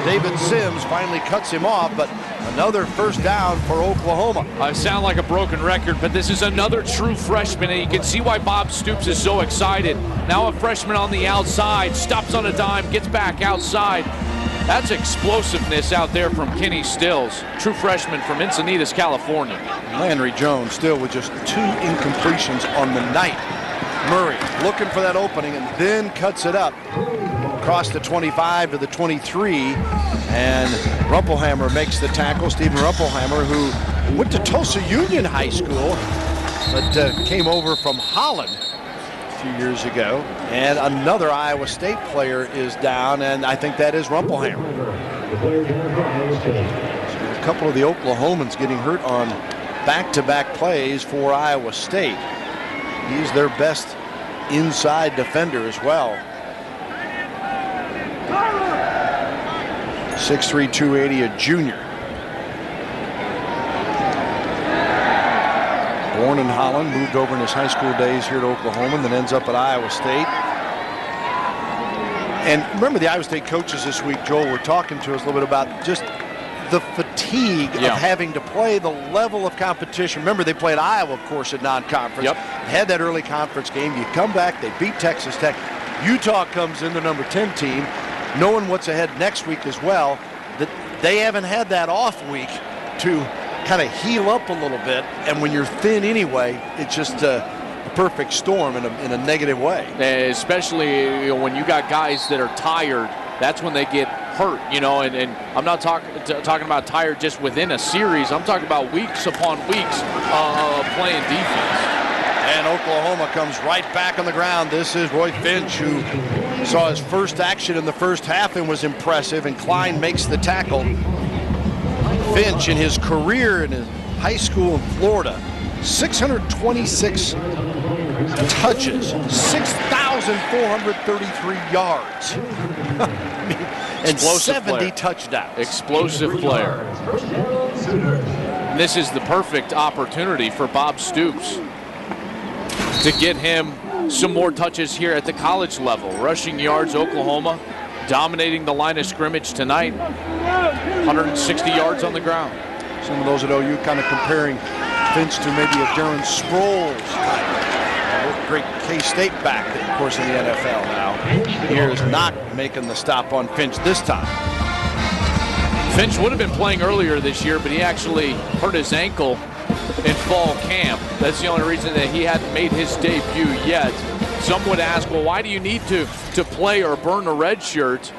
David Sims finally cuts him off, but another first down for Oklahoma. I sound like a broken record, but this is another true freshman, and you can see why Bob Stoops is so excited. Now a freshman on the outside, stops on a dime, gets back outside. That's explosiveness out there from Kenny Stills, true freshman from Encinitas, California. Landry Jones still with just 2 incompletions on the night. Murray looking for that opening and then cuts it up across the 25 to the 23, and Rumpelhammer makes the tackle. Stephen Rumpelhammer, who went to Tulsa Union High School but came over from Holland a few years ago. And another Iowa State player is down, and I think that is Rumpelhammer. So a couple of the Oklahomans getting hurt on back-to-back plays for Iowa State. He's their best inside defender as well. 6'3", 280, a junior. Born in Holland, moved over in his high school days here to Oklahoma, and then ends up at Iowa State. And remember, the Iowa State coaches this week, Joel, were talking to us a little bit about just the fatigue of having to play the level of competition. Remember, they played Iowa, of course, at non-conference. Had that early conference game. You come back, they beat Texas Tech. Utah comes in, the number 10 team, knowing what's ahead next week as well. That they haven't had that off week to kind of heal up a little bit, and when you're thin anyway, it's just a perfect storm in a negative way. Especially when you got guys that are tired, that's when they get hurt, you know, and I'm not talking about tired just within a series. I'm talking about weeks upon weeks of playing defense. And Oklahoma comes right back on the ground. This is Roy Finch, who saw his first action in the first half and was impressive, and Klein makes the tackle. Finch, in his career in his high school in Florida, 626 touches, 6,433 yards. and Explosive 70 player. touchdowns. Explosive player. This is the perfect opportunity for Bob Stoops to get him some more touches here at the college level. Rushing yards, Oklahoma dominating the line of scrimmage tonight. 160 yards on the ground. Some of those at OU kind of comparing Finch to maybe a Darren Sproles type. A great K-State back, of course, in the NFL now. Here is not making the stop on Finch this time. Finch would have been playing earlier this year, but he actually hurt his ankle in fall camp. That's the only reason that he hadn't made his debut yet. Some would ask, well, why do you need to play or burn a red shirt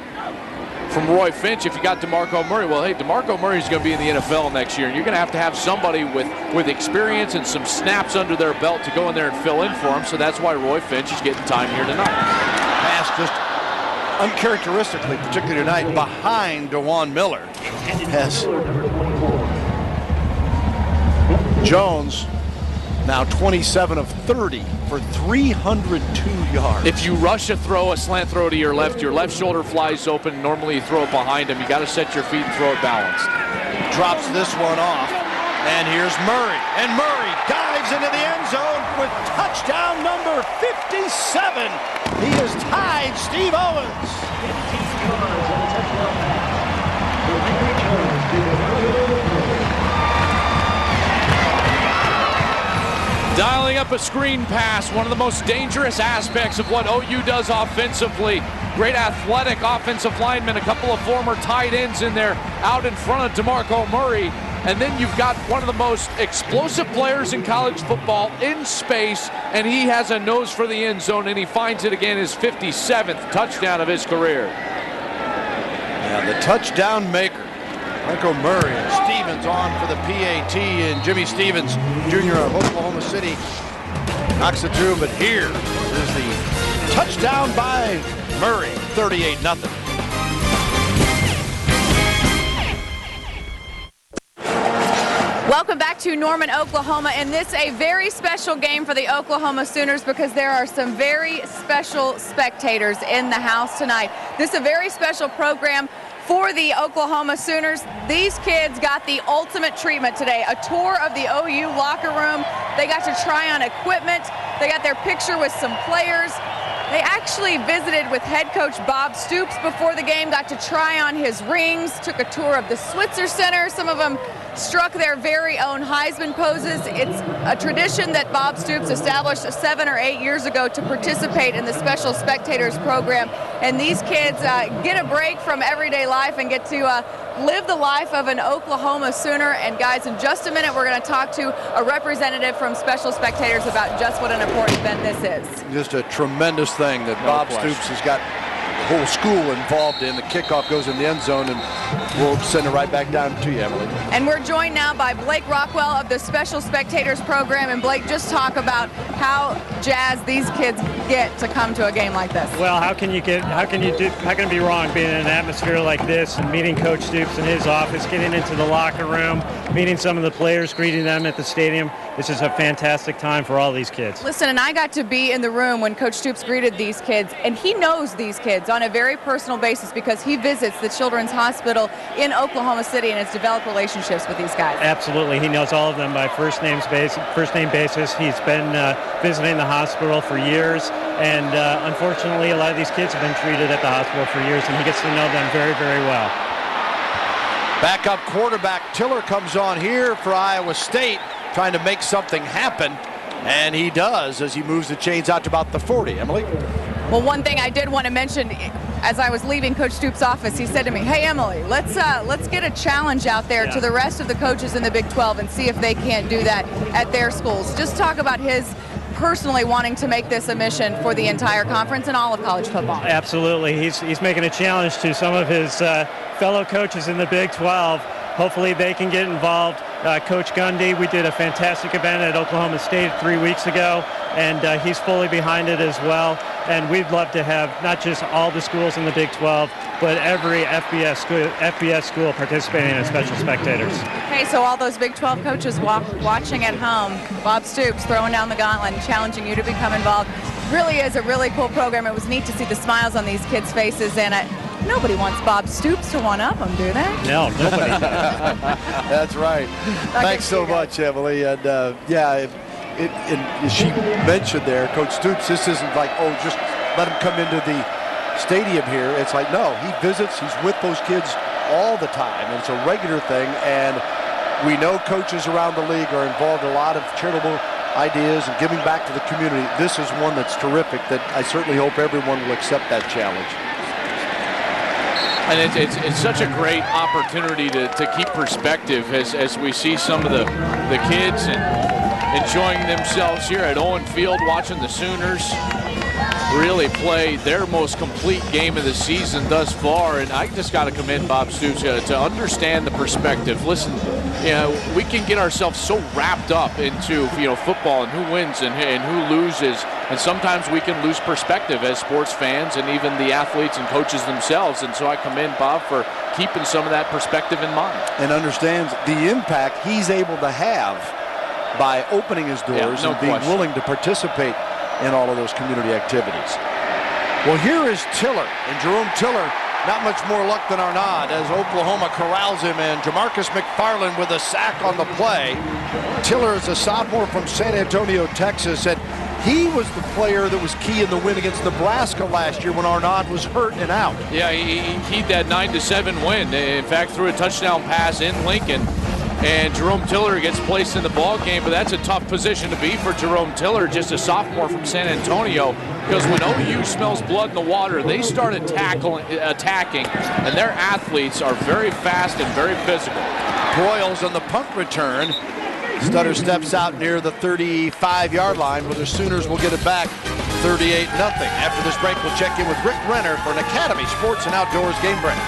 from Roy Finch if you got DeMarco Murray? Well, hey, DeMarco Murray's going to be in the NFL next year, and you're going to have somebody with experience and some snaps under their belt to go in there and fill in for him. So that's why Roy Finch is getting time here tonight. Pass just uncharacteristically, particularly tonight, behind DeJuan Miller. Yes. Jones now 27 of 30 for 302 yards. If you rush a slant throw to your left shoulder flies open. Normally you throw it behind him. You got to set your feet and throw it balanced. Drops this one off. And here's Murray. And Murray dives into the end zone with touchdown number 57. He has tied Steve Owens. Dialing up a screen pass, one of the most dangerous aspects of what OU does offensively. Great athletic offensive linemen, a couple of former tight ends in there out in front of DeMarco Murray. And then you've got one of the most explosive players in college football in space, and he has a nose for the end zone, and he finds it again, his 57th touchdown of his career. Yeah, the touchdown maker. Michael Murray and Stevens on for the PAT, and Jimmy Stevens, Jr. of Oklahoma City, knocks it through, but here is the touchdown by Murray, 38-0. Welcome back to Norman, Oklahoma, and this a very special game for the Oklahoma Sooners because there are some very special spectators in the house tonight. This is a very special program for the Oklahoma Sooners. These kids got the ultimate treatment today. A tour of the OU locker room. They got to try on equipment. They got their picture with some players. They actually visited with head coach Bob Stoops before the game, got to try on his rings, took a tour of the Switzer Center. Some of them struck their very own Heisman poses. It's a tradition that Bob Stoops established 7 or 8 years ago to participate in the Special Spectators program. And these kids get a break from everyday life and get to live the life of an Oklahoma Sooner. And guys, in just a minute, we're going to talk to a representative from Special Spectators about just what an important event this is. Just a tremendous thing that Bob Stoops has got the whole school involved in. The kickoff goes in the end zone, and we'll send it right back down to you, Emily. And we're joined now by Blake Rockwell of the Special Spectators program. And Blake, just talk about how jazzed these kids get to come to a game like this. Well, how can it be wrong being in an atmosphere like this and meeting Coach Stoops in his office, getting into the locker room, meeting some of the players, greeting them at the stadium. This is a fantastic time for all these kids. Listen, and I got to be in the room when Coach Stoops greeted these kids, and he knows these kids on a very personal basis because he visits the Children's Hospital in Oklahoma City and has developed relationships with these guys. Absolutely. He knows all of them by first name basis. He's been visiting the hospital for years, and unfortunately, a lot of these kids have been treated at the hospital for years, and he gets to know them very, very well. Backup quarterback Tiller comes on here for Iowa State, trying to make something happen, and he does as he moves the chains out to about the 40. Emily? Well, one thing I did want to mention, as I was leaving Coach Stoops' office, he said to me, "Hey, Emily, let's get a challenge out there to the rest of the coaches in the Big 12 and see if they can't do that at their schools." Just talk about his personally wanting to make this a mission for the entire conference and all of college football. Absolutely. He's making a challenge to some of his fellow coaches in the Big 12. Hopefully they can get involved. Coach Gundy, we did a fantastic event at Oklahoma State 3 weeks ago, and he's fully behind it as well. And we'd love to have not just all the schools in the Big 12, but every FBS school participating in Special Spectators. Okay, so all those Big 12 coaches watching at home, Bob Stoops throwing down the gauntlet and challenging you to become involved. Really is a really cool program. It was neat to see the smiles on these kids' faces, and Nobody wants Bob Stoops to one-up him, do they? No, nobody. That's right. Thanks so much, Emily. And as she mentioned there, Coach Stoops, this isn't like, oh, just let him come into the stadium here. It's like, no, he visits. He's with those kids all the time. And it's a regular thing. And we know coaches around the league are involved in a lot of charitable ideas and giving back to the community. This is one that's terrific that I certainly hope everyone will accept that challenge. And it's such a great opportunity to keep perspective as we see some of the kids and enjoying themselves here at Owen Field, watching the Sooners really play their most complete game of the season thus far. And I just got to commend Bob Stoops to understand the perspective. Listen, we can get ourselves so wrapped up into football and who wins and who loses, and sometimes we can lose perspective as sports fans and even the athletes and coaches themselves. And so I commend Bob for keeping some of that perspective in mind and understands the impact he's able to have by opening his doors and being willing to participate in all of those community activities. Well, here is Tiller, and Jerome Tiller, not much more luck than Arnaud as Oklahoma corrals him, and Jamarcus McFarland with a sack on the play. Tiller is a sophomore from San Antonio, Texas, and he was the player that was key in the win against Nebraska last year when Arnaud was hurt and out. Yeah, he keyed that 9-7 win. In fact, threw a touchdown pass in Lincoln. And Jerome Tiller gets placed in the ball game, but that's a tough position to be for Jerome Tiller, just a sophomore from San Antonio, because when OU smells blood in the water, they start attacking, and their athletes are very fast and very physical. Broyles on the punt return. Stutter steps out near the 35-yard line where the Sooners will get it back 38-0. After this break, we'll check in with Rick Renner for an Academy Sports and Outdoors game break.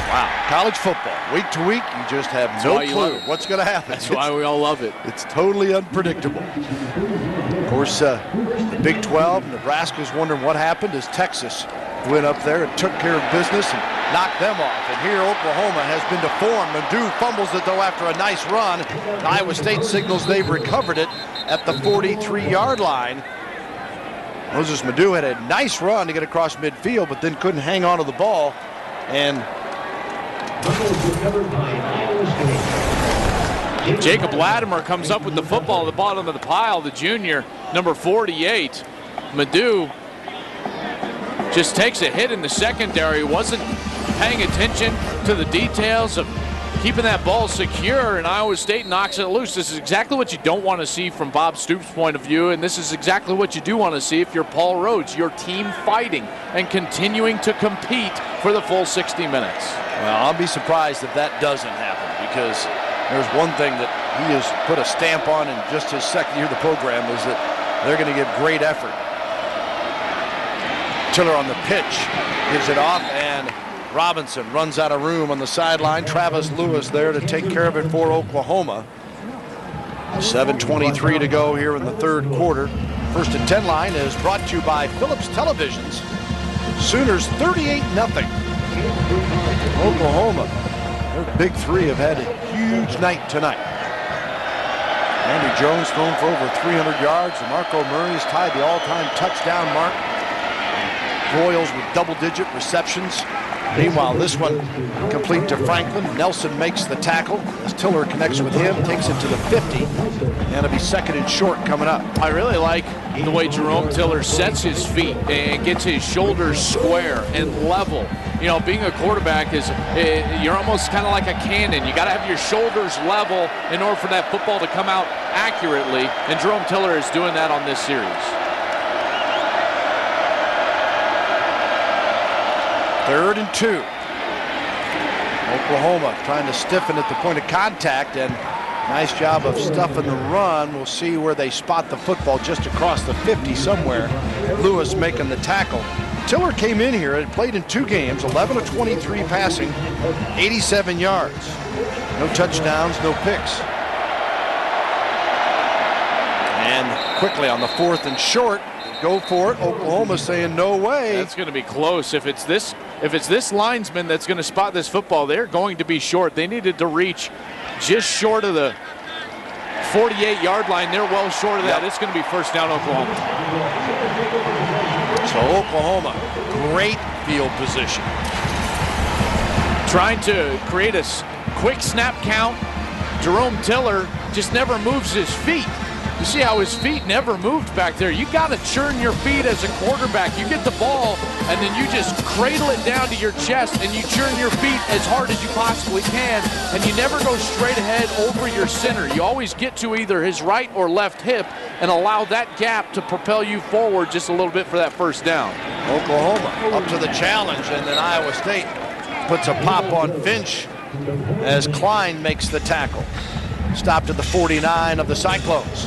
Wow, college football, week to week, you just have no clue what's going to happen. That's why we all love it. It's totally unpredictable. Of course, the Big 12, Nebraska's wondering what happened as Texas went up there and took care of business and knocked them off. And here Oklahoma has been deformed. Madu fumbles it, though, after a nice run. Iowa State signals they've recovered it at the 43-yard line. Moses Madu had a nice run to get across midfield, but then couldn't hang on to the ball. And Jacob Latimer comes up with the football at the bottom of the pile, the junior, number 48. Madu just takes a hit in the secondary, wasn't paying attention to the details of keeping that ball secure, and Iowa State knocks it loose. This is exactly what you don't want to see from Bob Stoops' point of view, and this is exactly what you do want to see if you're Paul Rhodes, your team fighting and continuing to compete for the full 60 minutes. Well, I'll be surprised if that doesn't happen, because there's one thing that he has put a stamp on in just his second year of the program is that they're going to give great effort. Tiller on the pitch, gives it off, and Robinson runs out of room on the sideline. Travis Lewis there to take care of it for Oklahoma. 7:23 to go here in the third quarter. First and 10 line is brought to you by Phillips Televisions. Sooners 38-0. Oklahoma, their big three have had a huge night tonight. Andy Jones thrown for over 300 yards. DeMarco Murray's tied the all-time touchdown mark. Broyles with double-digit receptions. Meanwhile, this one complete to Franklin. Nelson makes the tackle as Tiller connects with him, takes it to the 50, and it'll be second and short coming up. I really like the way Jerome Tiller sets his feet and gets his shoulders square and level. You know, being a quarterback is, you're almost kind of like a cannon. You got to have your shoulders level in order for that football to come out accurately, and Jerome Tiller is doing that on this series. Third and 2. Oklahoma trying to stiffen at the point of contact, and nice job of stuffing the run. We'll see where they spot the football, just across the 50 somewhere. Lewis making the tackle. Tiller came in here and played in 2 games, 11 of 23 passing, 87 yards. No touchdowns, no picks. And quickly on the 4th and short, go for it. Oklahoma saying no way. That's going to be close. If it's this linesman that's going to spot this football, they're going to be short. They needed to reach just short of the 48-yard line. They're well short of that. It's going to be first down, Oklahoma. So Oklahoma, great field position. Trying to create a quick snap count. Jerome Tiller just never moves his feet. You see how his feet never moved back there. You got to churn your feet as a quarterback. You get the ball, and then you just cradle it down to your chest, and you churn your feet as hard as you possibly can, and you never go straight ahead over your center. You always get to either his right or left hip and allow that gap to propel you forward just a little bit for that first down. Oklahoma up to the challenge, and then Iowa State puts a pop on Finch as Klein makes the tackle. Stopped at the 49 of the Cyclones.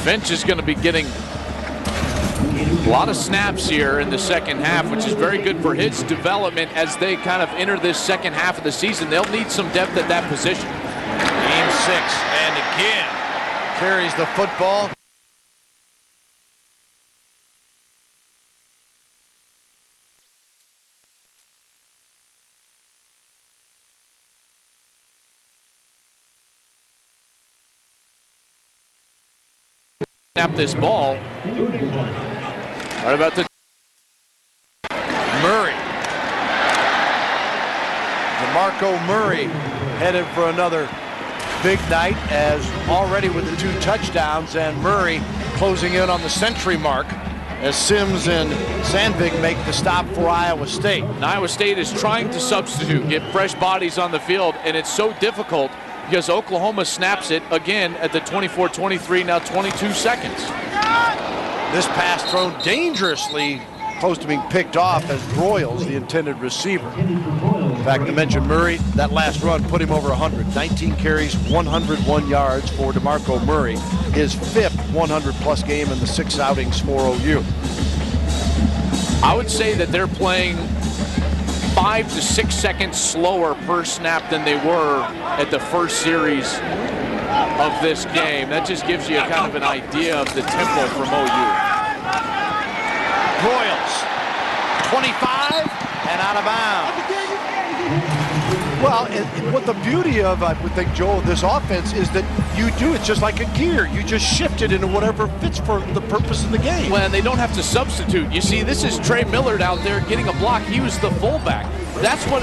Finch is going to be getting a lot of snaps here in the second half, which is very good for his development as they kind of enter this second half of the season. They'll need some depth at that position. Game 6, and again carries the football. Snap this ball. Right about the Murray. DeMarco Murray headed for another big night, as already with the 2 touchdowns, and Murray closing in on the century mark as Sims and Sandvik make the stop for Iowa State. And Iowa State is trying to substitute, get fresh bodies on the field, and it's so difficult because Oklahoma snaps it again at the 24-23, now 22 seconds. This pass thrown dangerously close to being picked off as Broyles, the intended receiver. In fact, I mentioned Murray, that last run put him over 100. 19 carries, 101 yards for DeMarco Murray, his 5th 100-plus game in the 6 outings for OU. I would say that they're playing 5 to 6 seconds slower per snap than they were at the first series of this game. That just gives you a kind of an idea of the tempo from OU. Broyles, 25 and out of bounds. Well, and what the beauty of, I would think, Joel, this offense is that you do it just like a gear. You just shift it into whatever fits for the purpose of the game. Well, and they don't have to substitute. You see, this is Trey Millard out there getting a block. He was the fullback. That's what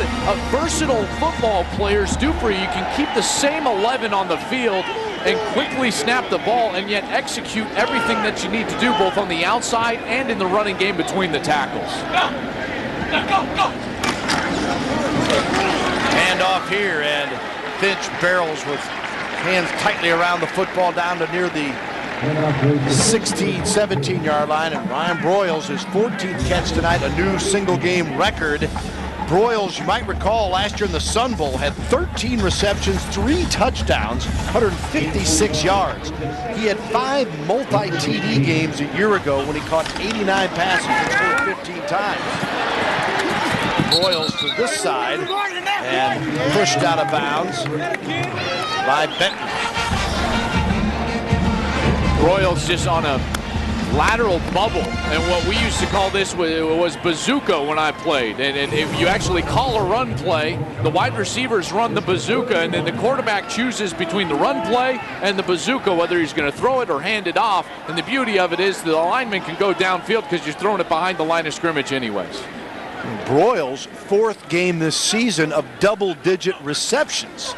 versatile football players do for you. You can keep the same 11 on the field and quickly snap the ball and yet execute everything that you need to do both on the outside and in the running game between the tackles. Hand off here, and Finch barrels with hands tightly around the football down to near the 16, 17-yard line, and Ryan Broyles, his 14th catch tonight, a new single-game record. Broyles, you might recall, last year in the Sun Bowl, had 13 receptions, 3 touchdowns, 156 yards. He had 5 multi-TD games a year ago when he caught 89 passes and scored 15 times. Broyles to this side and pushed out of bounds by Benton. Broyles just on a lateral bubble, and what we used to call this was bazooka when I played. And if you actually call a run play, the wide receivers run the bazooka, and then the quarterback chooses between the run play and the bazooka whether he's going to throw it or hand it off. And the beauty of it is the lineman can go downfield because you're throwing it behind the line of scrimmage anyways. Broyles' 4th game this season of double-digit receptions.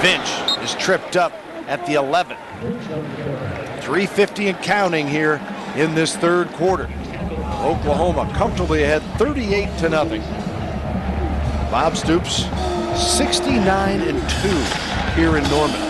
Finch is tripped up at the 11. 3:50 and counting here in this 3rd quarter. Oklahoma comfortably ahead 38-0. Bob Stoops 69-2 here in Norman.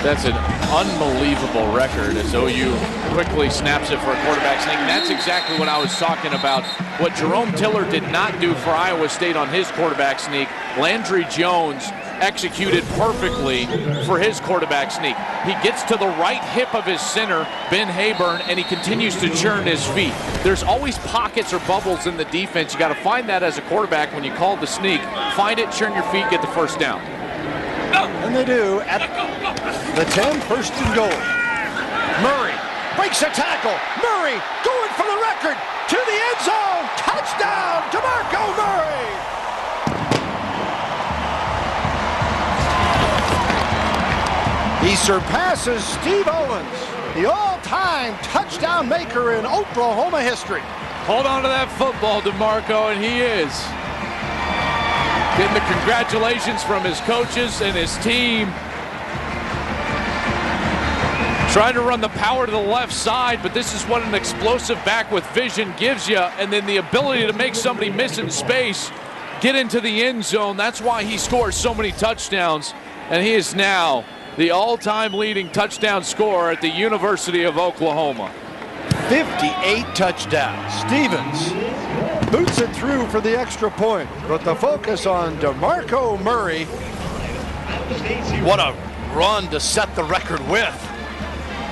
That's an unbelievable record as OU quickly snaps it for a quarterback sneak. And that's exactly what I was talking about. What Jerome Tiller did not do for Iowa State on his quarterback sneak, Landry Jones executed perfectly for his quarterback sneak. He gets to the right hip of his center, Ben Hayburn, and he continues to churn his feet. There's always pockets or bubbles in the defense. You got to find that as a quarterback when you call the sneak. Find it, churn your feet, get the first down. And they do at the 10, 1st and goal. Murray breaks a tackle. Murray going for the record to the end zone. Touchdown, DeMarco Murray. He surpasses Steve Owens. the all-time touchdown maker in Oklahoma history. Hold on to that football, DeMarco, and he is. Getting the congratulations from his coaches and his team. Trying to run the power to the left side, but this is what an explosive back with vision gives you, and then the ability to make somebody miss in space, get into the end zone. That's why he scores so many touchdowns, and he is now the all-time leading touchdown scorer at the University of Oklahoma. 58 touchdowns. Stevens boots it through for the extra point, but the focus on DeMarco Murray. What a run to set the record with.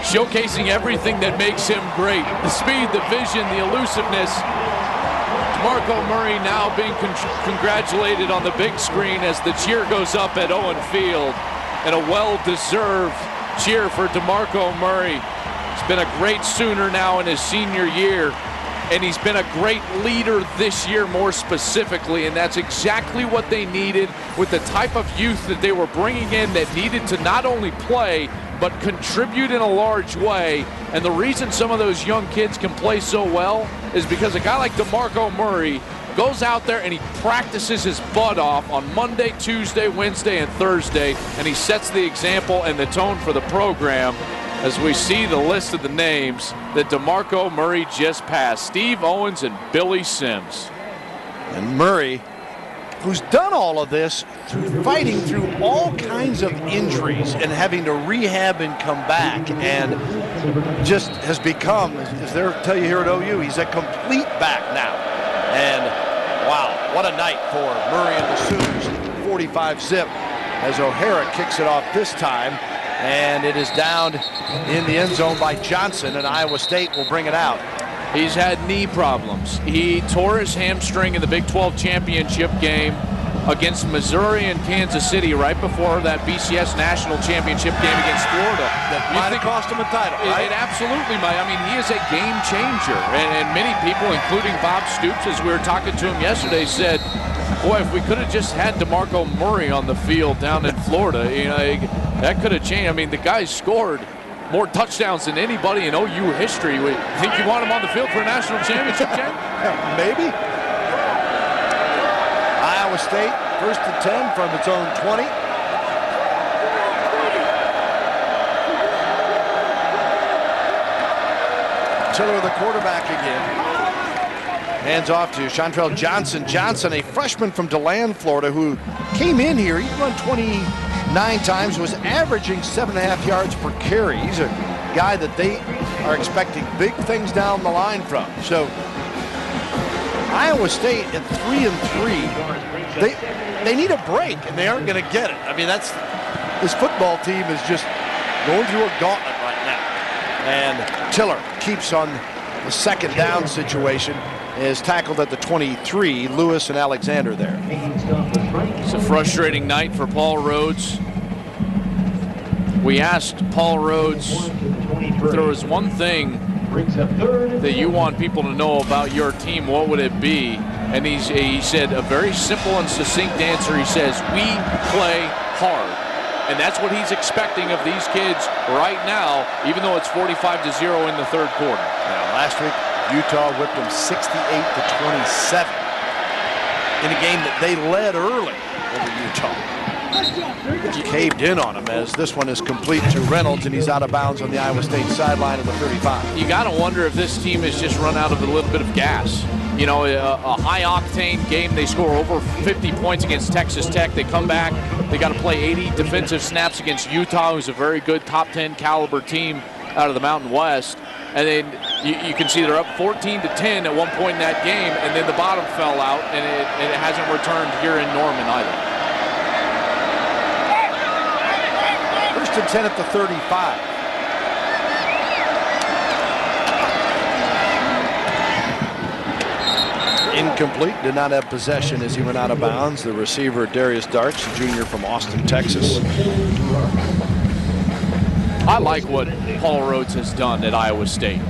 Showcasing everything that makes him great. The speed, the vision, the elusiveness. DeMarco Murray now being congratulated on the big screen as the cheer goes up at Owen Field. And a well-deserved cheer for DeMarco Murray. He's been a great Sooner now in his senior year. And he's been a great leader this year more specifically, and that's exactly what they needed with the type of youth that they were bringing in that needed to not only play, but contribute in a large way. And the reason some of those young kids can play so well is because a guy like DeMarco Murray goes out there and he practices his butt off on Monday, Tuesday, Wednesday, and Thursday, and he sets the example and the tone for the program. As we see the list of the names that DeMarco Murray just passed, Steve Owens and Billy Sims. And Murray, who's done all of this through fighting through all kinds of injuries and having to rehab and come back, and just has become, as they'll tell you here at OU, he's a complete back now. And wow, what a night for Murray and the Sooners. 45 zip as O'Hara kicks it off this time. And it is down in the end zone by Johnson, and Iowa State will bring it out. He's had knee problems. He tore his hamstring in the Big 12 championship game against Missouri and Kansas City right before that BCS national championship game against Florida. That might have cost him a title, right? It absolutely might. I mean, he is a game changer. And many people, including Bob Stoops, as we were talking to him yesterday, said, boy, if we could have just had DeMarco Murray on the field down in Florida, you know, that could have changed. I mean, the guy scored more touchdowns than anybody in OU history. You think you want him on the field for a national championship game? Maybe. Iowa State, 1st and 10 from its own 20. Tiller, the quarterback again. Hands off to Chantrell Johnson. Johnson, a freshman from DeLand, Florida, who came in here. He run 29 times, was averaging 7.5 yards per carry. He's a guy that they are expecting big things down the line from. So Iowa State at 3-3, they need a break, and they aren't going to get it. I mean, this football team is just going through a gauntlet right now. And Tiller keeps on the second down situation. Is tackled at the 23. Lewis and Alexander there. It's a frustrating night for Paul Rhodes. We asked Paul Rhodes if there was one thing that you want people to know about your team, what would it be? And he said a very simple and succinct answer. He says, we play hard. And that's what he's expecting of these kids right now, even though it's 45-0 in the third quarter. Now, last week, Utah whipped them 68-27 in a game that they led early over Utah. Just caved in on him as this one is complete to Reynolds, and he's out of bounds on the Iowa State sideline of the 35. You got to wonder if this team has just run out of a little bit of gas. You know, a high-octane game. They score over 50 points against Texas Tech. They come back. They got to play 80 defensive snaps against Utah, who's a very good top 10 caliber team out of the Mountain West. And then you can see they're up 14-10 at one point in that game, and then the bottom fell out, and it hasn't returned here in Norman either. 1st and 10 at the 35. Incomplete, did not have possession as he went out of bounds. The receiver, Darius Darks, a junior from Austin, Texas. I like what Paul Rhodes has done at Iowa State.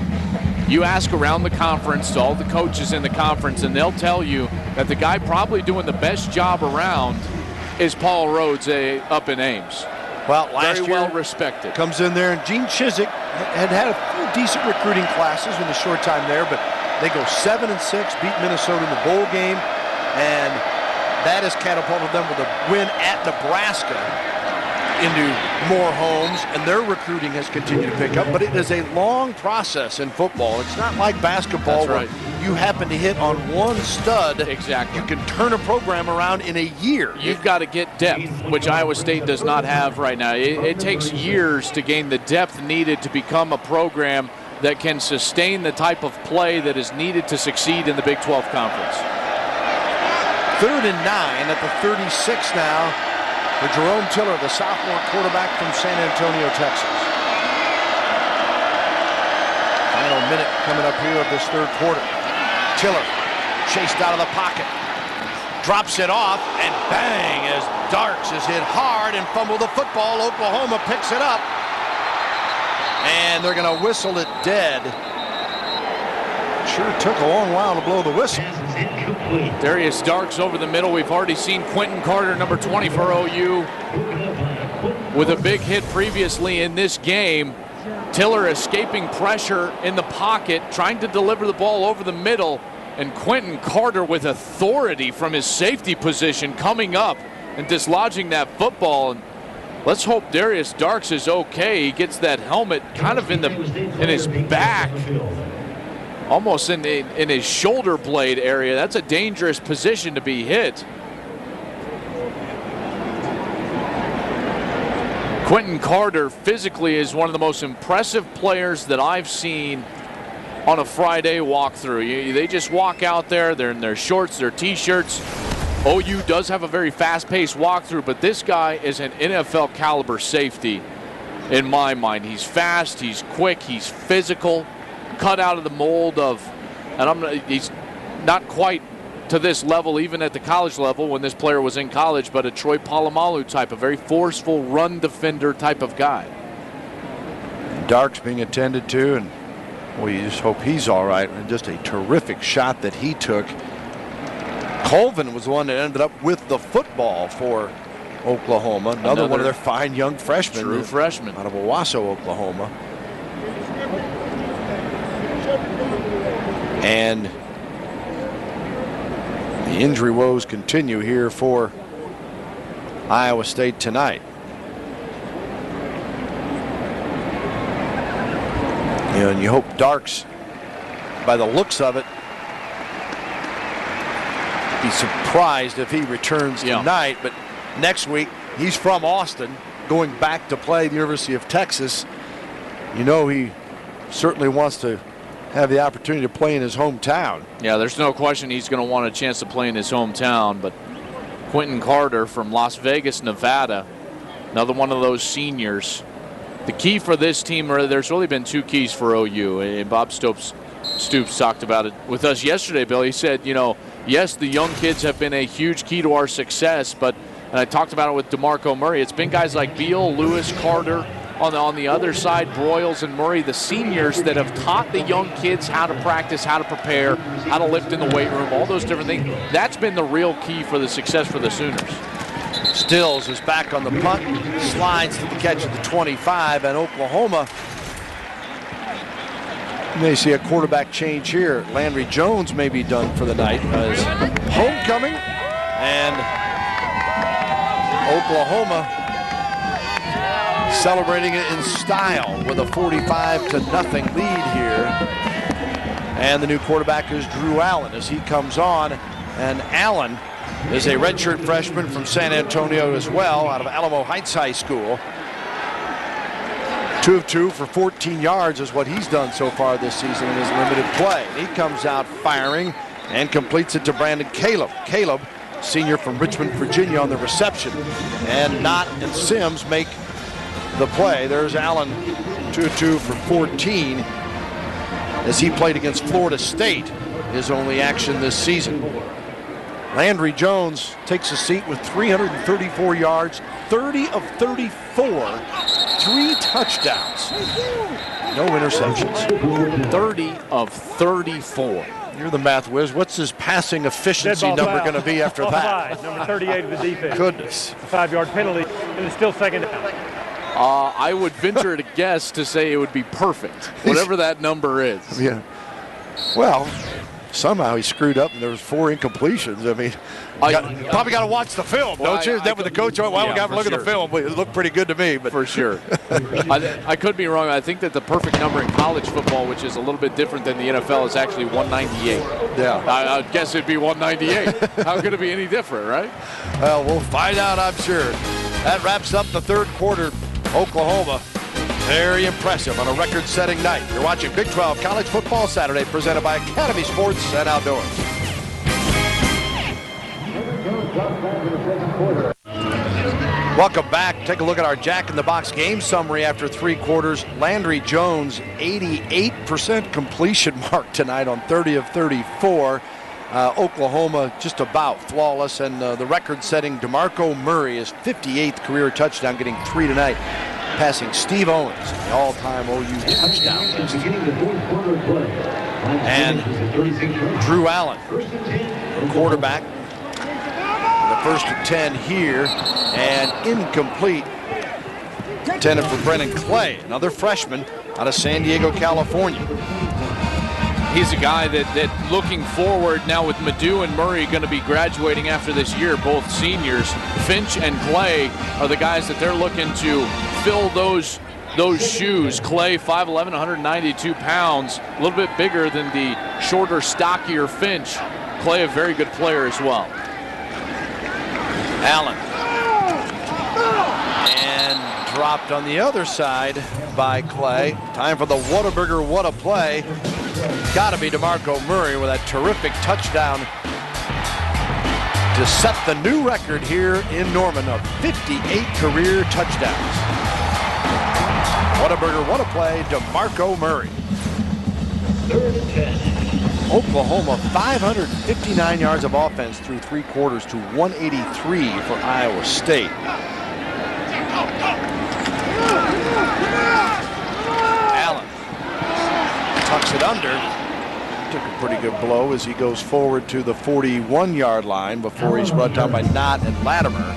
You ask around the conference to all the coaches in the conference, and they'll tell you that the guy probably doing the best job around is Paul Rhodes up in Ames. Well, last Very year, well respected. comes in there, and Gene Chizik had a few decent recruiting classes in a short time there, but they go 7-6, beat Minnesota in the bowl game, and that has catapulted them with a win at Nebraska into more homes, and their recruiting has continued to pick up. But it is a long process in football. It's not like basketball where you happen to hit on one stud. Exactly. You can turn a program around in a year. You've got to get depth, which Iowa State does not have right now. It takes years to gain the depth needed to become a program that can sustain the type of play that is needed to succeed in the Big 12 Conference. 3rd and 9 at the 36 now for Jerome Tiller, the sophomore quarterback from San Antonio, Texas. Final minute coming up here of this third quarter. Tiller chased out of the pocket, drops it off, and bang, as Darks is hit hard and fumbled the football. Oklahoma picks it up, and they're going to whistle it dead. Sure took a long while to blow the whistle. Darius Darks over the middle. We've already seen Quentin Carter, number 20 for OU, with a big hit previously in this game. Tiller escaping pressure in the pocket, trying to deliver the ball over the middle, and Quentin Carter with authority from his safety position coming up and dislodging that football. And let's hope Darius Darks is okay. He gets that helmet kind of in his back, almost in his shoulder blade area. That's a dangerous position to be hit. Quentin Carter physically is one of the most impressive players that I've seen on a Friday walkthrough. They just walk out there, they're in their shorts, their t-shirts. OU does have a very fast-paced walkthrough, but this guy is an NFL caliber safety in my mind. He's fast, he's quick, he's physical, cut out of the mold of, and he's not quite to this level even at the college level when this player was in college, but a Troy Polamalu type, a very forceful run defender type of guy. Darks being attended to, and well, you just hope he's all right. And just a terrific shot that he took. Colvin was the one that ended up with the football for Oklahoma. Another one of their fine young freshmen. True freshman. Out of Owasso, Oklahoma. And the injury woes continue here for Iowa State tonight. You know, and you hope Darks, by the looks of it, be surprised if he returns tonight. But next week, he's from Austin, going back to play the University of Texas. You know, he certainly wants to have the opportunity to play in his hometown. Yeah, there's no question he's going to want a chance to play in his hometown. But Quentin Carter from Las Vegas, Nevada, another one of those seniors. The key for this team, there's really been two keys for OU, and Bob Stoops talked about it with us yesterday, Bill. He said, you know, yes, the young kids have been a huge key to our success, but, and I talked about it with DeMarco Murray, it's been guys like Beal, Lewis, Carter, on the other side, Broyles and Murray, the seniors that have taught the young kids how to practice, how to prepare, how to lift in the weight room, all those different things. That's been the real key for the success for the Sooners. Stills is back on the punt, slides to the catch at the 25, and Oklahoma may see a quarterback change here. Landry Jones may be done for the night as homecoming, and Oklahoma celebrating it in style with a 45-0 lead here. And the new quarterback is Drew Allen as he comes on, and Allen is a redshirt freshman from San Antonio as well, out of Alamo Heights High School. 2 of 2 for 14 yards is what he's done so far this season in his limited play. He comes out firing and completes it to Brandon Caleb. Caleb, senior from Richmond, Virginia, on the reception. And Knott and Sims make the play. There's Allen, 2 of 2 for 14 as he played against Florida State, his only action this season. Landry Jones takes a seat with 334 yards, 30 of 34, 3 touchdowns, no interceptions. 30 of 34. You're the math whiz. What's his passing efficiency number going to be after that? Number 38 of the defense. Goodness. 5-yard penalty, and it's still second down. I would venture to guess to say it would be perfect, whatever that number is. Yeah. Well, somehow he screwed up and there was 4 incompletions. I mean, probably got to watch the film, don't you? Is that what the coach? Well, we got to look at the film. It looked pretty good to me, but for sure. I could be wrong. I think that the perfect number in college football, which is a little bit different than the NFL, is actually 198. Yeah. I guess it'd be 198. How could it be any different, right? Well, we'll find out, I'm sure. That wraps up the third quarter. Oklahoma, very impressive on a record-setting night. You're watching Big 12 College Football Saturday, presented by Academy Sports and Outdoors. Welcome back. Take a look at our Jack in the Box game summary after 3 quarters. Landry Jones, 88% completion mark tonight on 30 of 34. Oklahoma just about flawless, and the record-setting DeMarco Murray, his 58th career touchdown, getting 3 tonight, passing Steve Owens, the all-time OU touchdown list. And Drew Allen, quarterback, the first and 10 here, and incomplete. Intended for Brennan Clay, another freshman out of San Diego, California. He's a guy that looking forward now with Madu and Murray going to be graduating after this year, both seniors. Finch and Clay are the guys that they're looking to fill those shoes. Clay, 5'11", 192 pounds, a little bit bigger than the shorter, stockier Finch. Clay, a very good player as well. Allen. And dropped on the other side by Clay. Time for the Whataburger what a play. Got to be DeMarco Murray with that terrific touchdown to set the new record here in Norman of 58 career touchdowns. Whataburger what a play, DeMarco Murray. Oklahoma, 559 yards of offense through 3 quarters to 183 for Iowa State. Allen tucks it under. Took a pretty good blow as he goes forward to the 41-yard line before he's brought down by Knott and Latimer.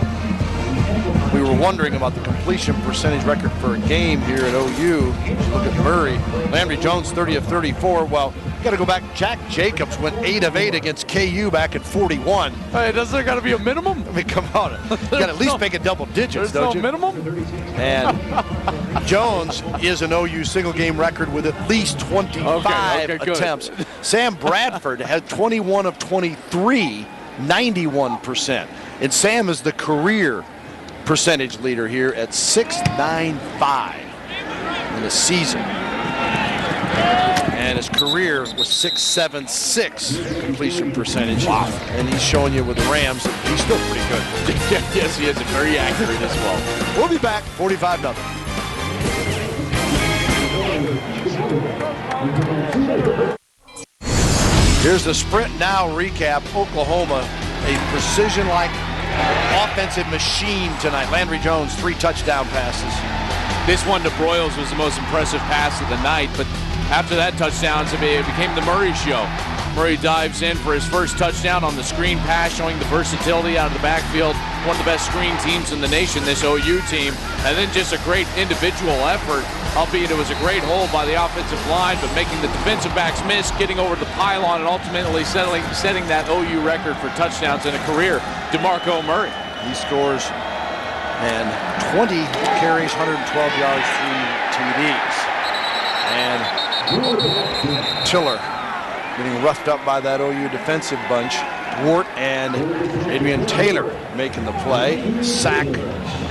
We were wondering about the completion percentage record for a game here at OU. Look at Murray. Landry Jones, 30 of 34. Well, you got to go back. Jack Jacobs went 8 of 8 against KU back at 41. Hey, doesn't there got to be a minimum? I mean, come on. You got to at least make it double digits, don't you? There's no minimum? And Jones is an OU single game record with at least 25 attempts. Sam Bradford had 21 of 23, 91%. And Sam is the career percentage leader here at 6.95 in the season. And his career was 6.76 completion percentage. Wow. And he's showing you with the Rams that he's still pretty good. Yes, he is, very accurate as well. We'll be back, 45-0. Here's the sprint now recap. Oklahoma, a precision-like offensive machine tonight. Landry Jones, 3 touchdown passes. This one to Broyles was the most impressive pass of the night, but after that touchdown, it became the Murray show. Murray dives in for his first touchdown on the screen pass, showing the versatility out of the backfield. One of the best screen teams in the nation, this OU team. And then just a great individual effort, albeit it was a great hold by the offensive line, but making the defensive backs miss, getting over the pylon, and ultimately setting that OU record for touchdowns in a career. DeMarco Murray. He scores, and 20 carries, 112 yards, 3 TDs. And Tiller getting roughed up by that OU defensive bunch. Wart and Adrian Taylor making the play. Sack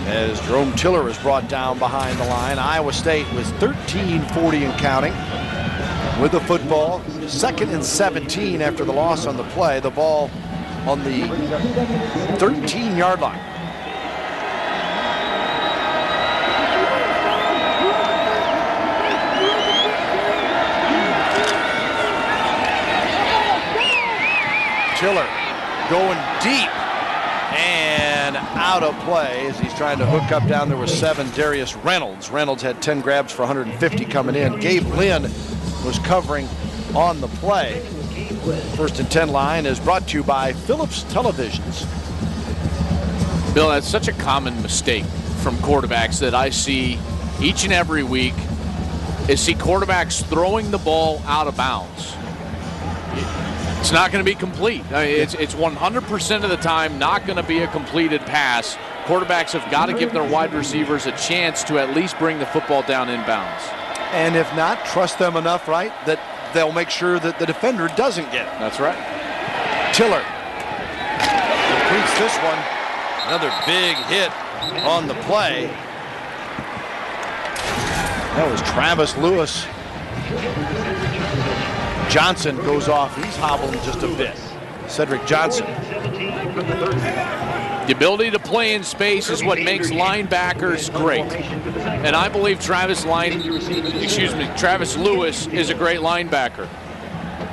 as Jerome Tiller is brought down behind the line. Iowa State was 13-40 and counting with the football. 2nd and 17 after the loss on the play. The ball on the 13-yard line. Tiller going deep and out of play as he's trying to hook up down there with 7. Darius Reynolds. Reynolds had 10 grabs for 150 coming in. Gabe Lynn was covering on the play. 1st and 10 line is brought to you by Philips Televisions. Bill, that's such a common mistake from quarterbacks that I see each and every week is see quarterbacks throwing the ball out of bounds. It's not going to be complete. It's 100% of the time not going to be a completed pass. Quarterbacks have got to give their wide receivers a chance to at least bring the football down inbounds. And if not, trust them enough, right, that they'll make sure that the defender doesn't get it. That's right. Tiller completes this one. Another big hit on the play. That was Travis Lewis. Johnson goes off. He's hobbling just a bit. Cedric Johnson. The ability to play in space is what makes linebackers great. And I believe Travis Lewis is a great linebacker.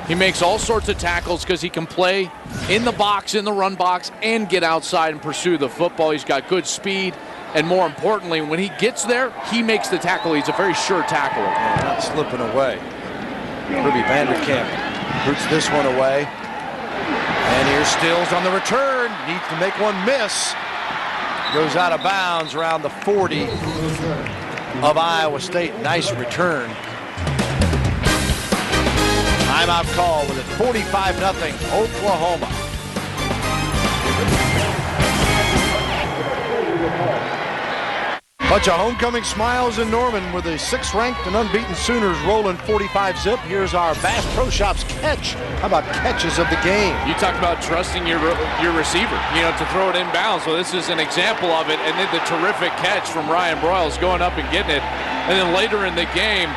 He makes all sorts of tackles because he can play in the box, in the run box, and get outside and pursue the football. He's got good speed. And more importantly, when he gets there, he makes the tackle. He's a very sure tackler. Yeah, not slipping away. Ruby Vanderkamp roots this one away. And here's Stills on the return. Needs to make one miss. Goes out of bounds around the 40 of Iowa State. Nice return. Timeout call with it 45-0 Oklahoma. Bunch of homecoming smiles in Norman with the 6th-ranked and unbeaten Sooners rolling 45-zip. Here's our Bass Pro Shops catch. How about catches of the game? You talked about trusting your receiver, to throw it inbounds. So this is an example of it. And then the terrific catch from Ryan Broyles going up and getting it. And then later in the game,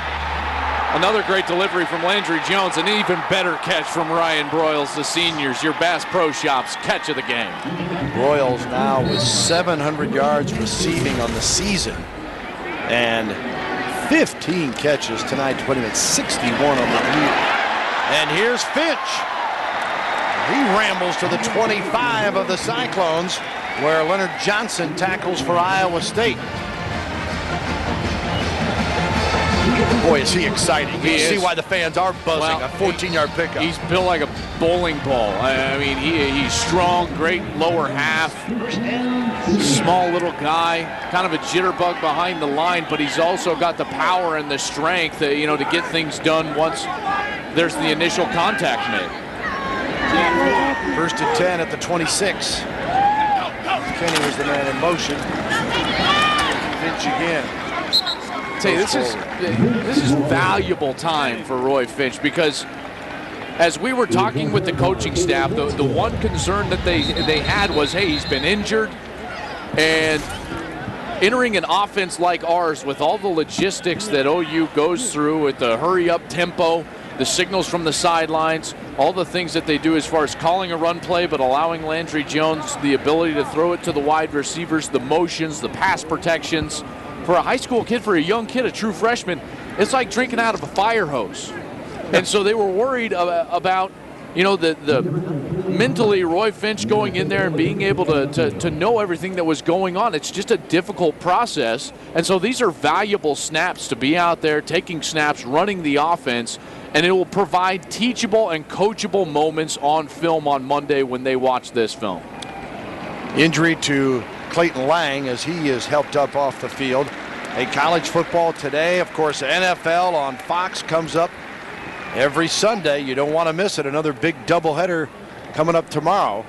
another great delivery from Landry Jones. An even better catch from Ryan Broyles, the seniors. Your Bass Pro Shops catch of the game. Broyles now with 700 yards receiving on the season and 15 catches tonight to put him at 61 on the year. And here's Finch. He rambles to the 25 of the Cyclones where Leonard Johnson tackles for Iowa State. Boy, is he exciting. You see why the fans are buzzing. A 14-yard pickup. He's built like a bowling ball. I mean, he's strong, great lower half, small little guy, kind of a jitterbug behind the line, but he's also got the power and the strength, to get things done once there's the initial contact made. 1st and 10 at the 26. Kenny was the man in motion. Finch again. This is valuable time for Roy Finch because as we were talking with the coaching staff, the one concern that they had was, hey, he's been injured, and entering an offense like ours with all the logistics that OU goes through with the hurry-up tempo, the signals from the sidelines, all the things that they do as far as calling a run play but allowing Landry Jones the ability to throw it to the wide receivers, the motions, the pass protections. For a high school kid, for a young kid, a true freshman, it's like drinking out of a fire hose. And so they were worried about, the mentally Roy Finch going in there and being able to know everything that was going on. It's just a difficult process. And so these are valuable snaps to be out there, taking snaps, running the offense, and it will provide teachable and coachable moments on film on Monday when they watch this film. Injury to Clayton Lang as he is helped up off the field. Hey, college football today, of course, NFL on Fox comes up every Sunday. You don't want to miss it. Another big doubleheader coming up tomorrow.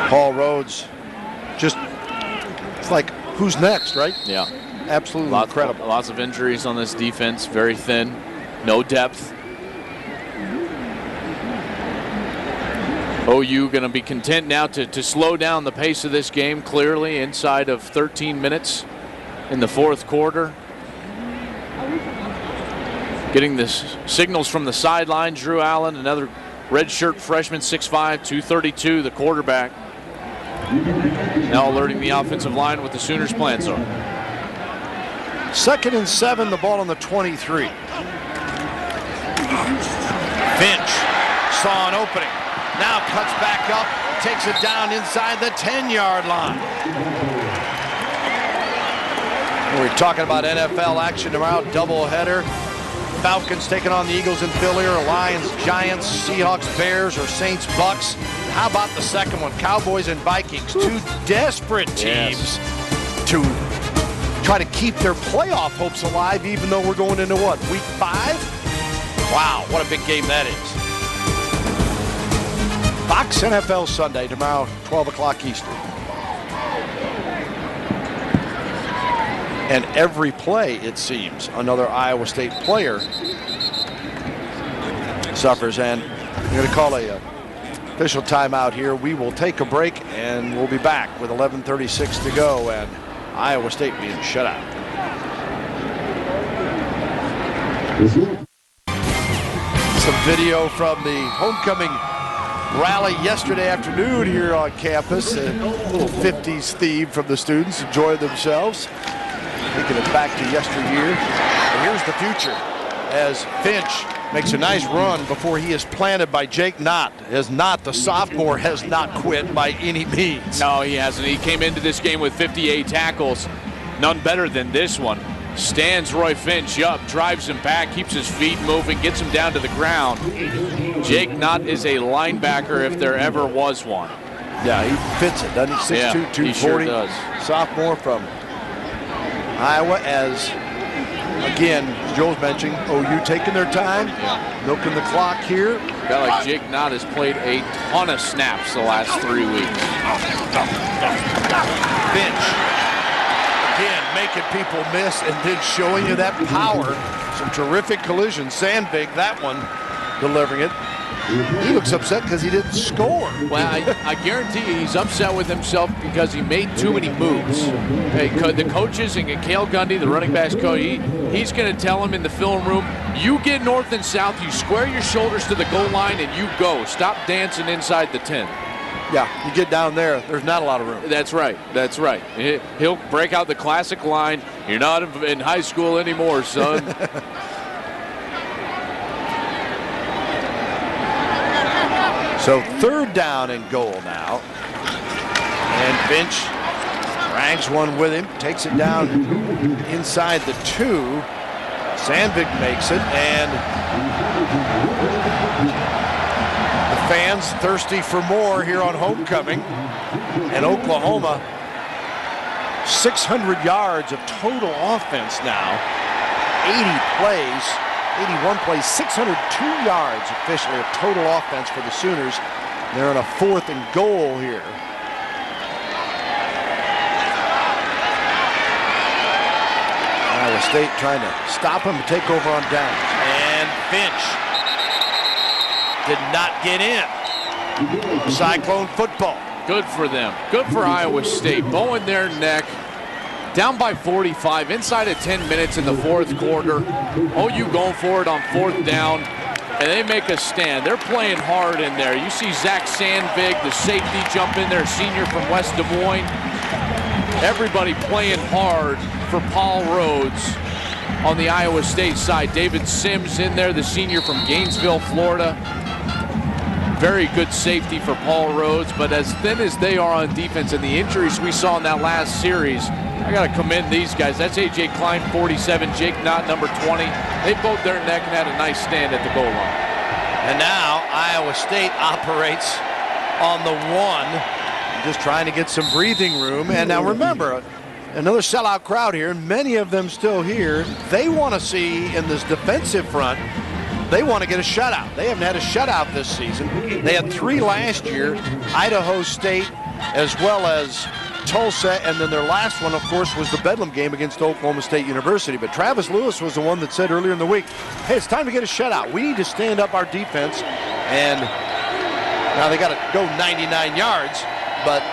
Paul Rhodes, it's like, who's next, right? Yeah. Absolutely incredible. Lots of injuries on this defense, very thin, no depth. OU going to be content now to slow down the pace of this game clearly inside of 13 minutes in the 4th quarter. Getting the signals from the sideline. Drew Allen, another redshirt freshman, 6'5", 232, the quarterback. Now alerting the offensive line what the Sooners' plans are. 2nd and 7, the ball on the 23. Finch saw an opening. Now cuts back up, takes it down inside the 10-yard line. We're talking about NFL action tomorrow, doubleheader. Falcons taking on the Eagles in Philly, or Lions, Giants, Seahawks, Bears, or Saints, Bucks. How about the second one? Cowboys and Vikings, two desperate teams to try to keep their playoff hopes alive, even though we're going into what, week 5? Wow, what a big game that is. Fox NFL Sunday tomorrow, 12 o'clock Eastern. And every play, it seems, another Iowa State player suffers. And I'm going to call a official timeout here. We will take a break, and we'll be back with 11:36 to go, and Iowa State being shut out. Some video from the homecoming rally yesterday afternoon here on campus. A little 50s theme from the students enjoying themselves. Taking it back to yesteryear. And here's the future as Finch makes a nice run before he is planted by Jake Knott. As Knott, the sophomore, has not quit by any means. No, he hasn't. He came into this game with 58 tackles. None better than this one. Stands Roy Finch up, drives him back, keeps his feet moving, gets him down to the ground. Jake Knott is a linebacker if there ever was one. Yeah, he fits it, doesn't he? 6'2", 240. He sure does. Sophomore from Iowa, as, again, Joel's mentioning, OU taking their time, milking the clock here. A guy like Jake Knott has played a ton of snaps the last 3 weeks. Finch, again, making people miss and then showing you that power. Some terrific collisions. Sandvig, that one, delivering it. He looks upset because he didn't score. Well, I guarantee you he's upset with himself because he made too many moves. Hey, the coaches and Cale Gundy, the running backs coach, he's going to tell him in the film room, you get north and south, you square your shoulders to the goal line, and you go. Stop dancing inside the 10. Yeah, you get down there, there's not a lot of room. That's right. That's right. He'll break out the classic line, you're not in high school anymore, son. So 3rd down and goal now. And Finch drags one with him, takes it down inside the 2. Sandvik makes it, and the fans thirsty for more here on homecoming. And Oklahoma, 600 yards of total offense now, 80 plays. 81 plays, 602 yards officially of total offense for the Sooners. They're on a 4th and goal here. Iowa State trying to stop him and take over on downs. And Finch did not get in. Cyclone football. Good for them. Good for Iowa State. Bowing their neck. Down by 45, inside of 10 minutes in the 4th quarter. OU going for it on 4th down, and they make a stand. They're playing hard in there. You see Zach Sandvig, the safety, jump in there, senior from West Des Moines. Everybody playing hard for Paul Rhodes on the Iowa State side. David Sims in there, the senior from Gainesville, Florida. Very good safety for Paul Rhodes, but as thin as they are on defense and the injuries we saw in that last series, I got to commend these guys. That's A.J. Klein, 47, Jake Knott, number 20. They bowed their neck and had a nice stand at the goal line. And now Iowa State operates on the 1, just trying to get some breathing room. And now remember, another sellout crowd here, and many of them still here. They want to see in this defensive front, they want to get a shutout. They haven't had a shutout this season. They had 3 last year, Idaho State as well as Tulsa, and then their last one, of course, was the Bedlam game against Oklahoma State University. But Travis Lewis was the one that said earlier in the week, hey, it's time to get a shutout. We need to stand up our defense. And now they got to go 99 yards, but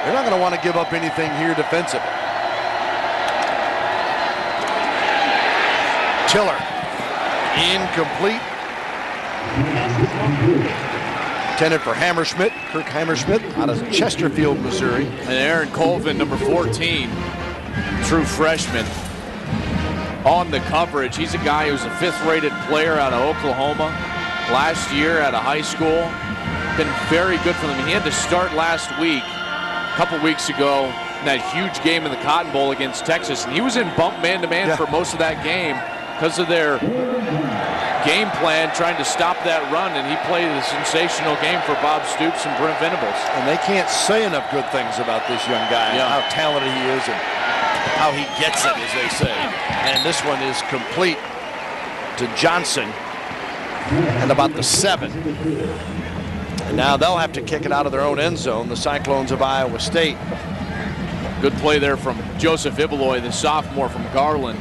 they're not going to want to give up anything here defensively. Tiller, incomplete. Intended for Hammerschmidt, Kirk Hammerschmidt, out of Chesterfield, Missouri. And Aaron Colvin, number 14, true freshman, on the coverage. He's a guy who's a 5th-rated player out of Oklahoma last year out of high school. Been very good for them. He had to start last week, a couple weeks ago, in that huge game in the Cotton Bowl against Texas. And he was in bump man-to-man for most of that game. because of their game plan trying to stop that run, and he played a sensational game for Bob Stoops and Brent Venables. And they can't say enough good things about this young guy, and how talented he is and how he gets it, as they say. And this one is complete to Johnson and about the 7. And now they'll have to kick it out of their own end zone, the Cyclones of Iowa State. Good play there from Joseph Ibeloy, the sophomore from Garland.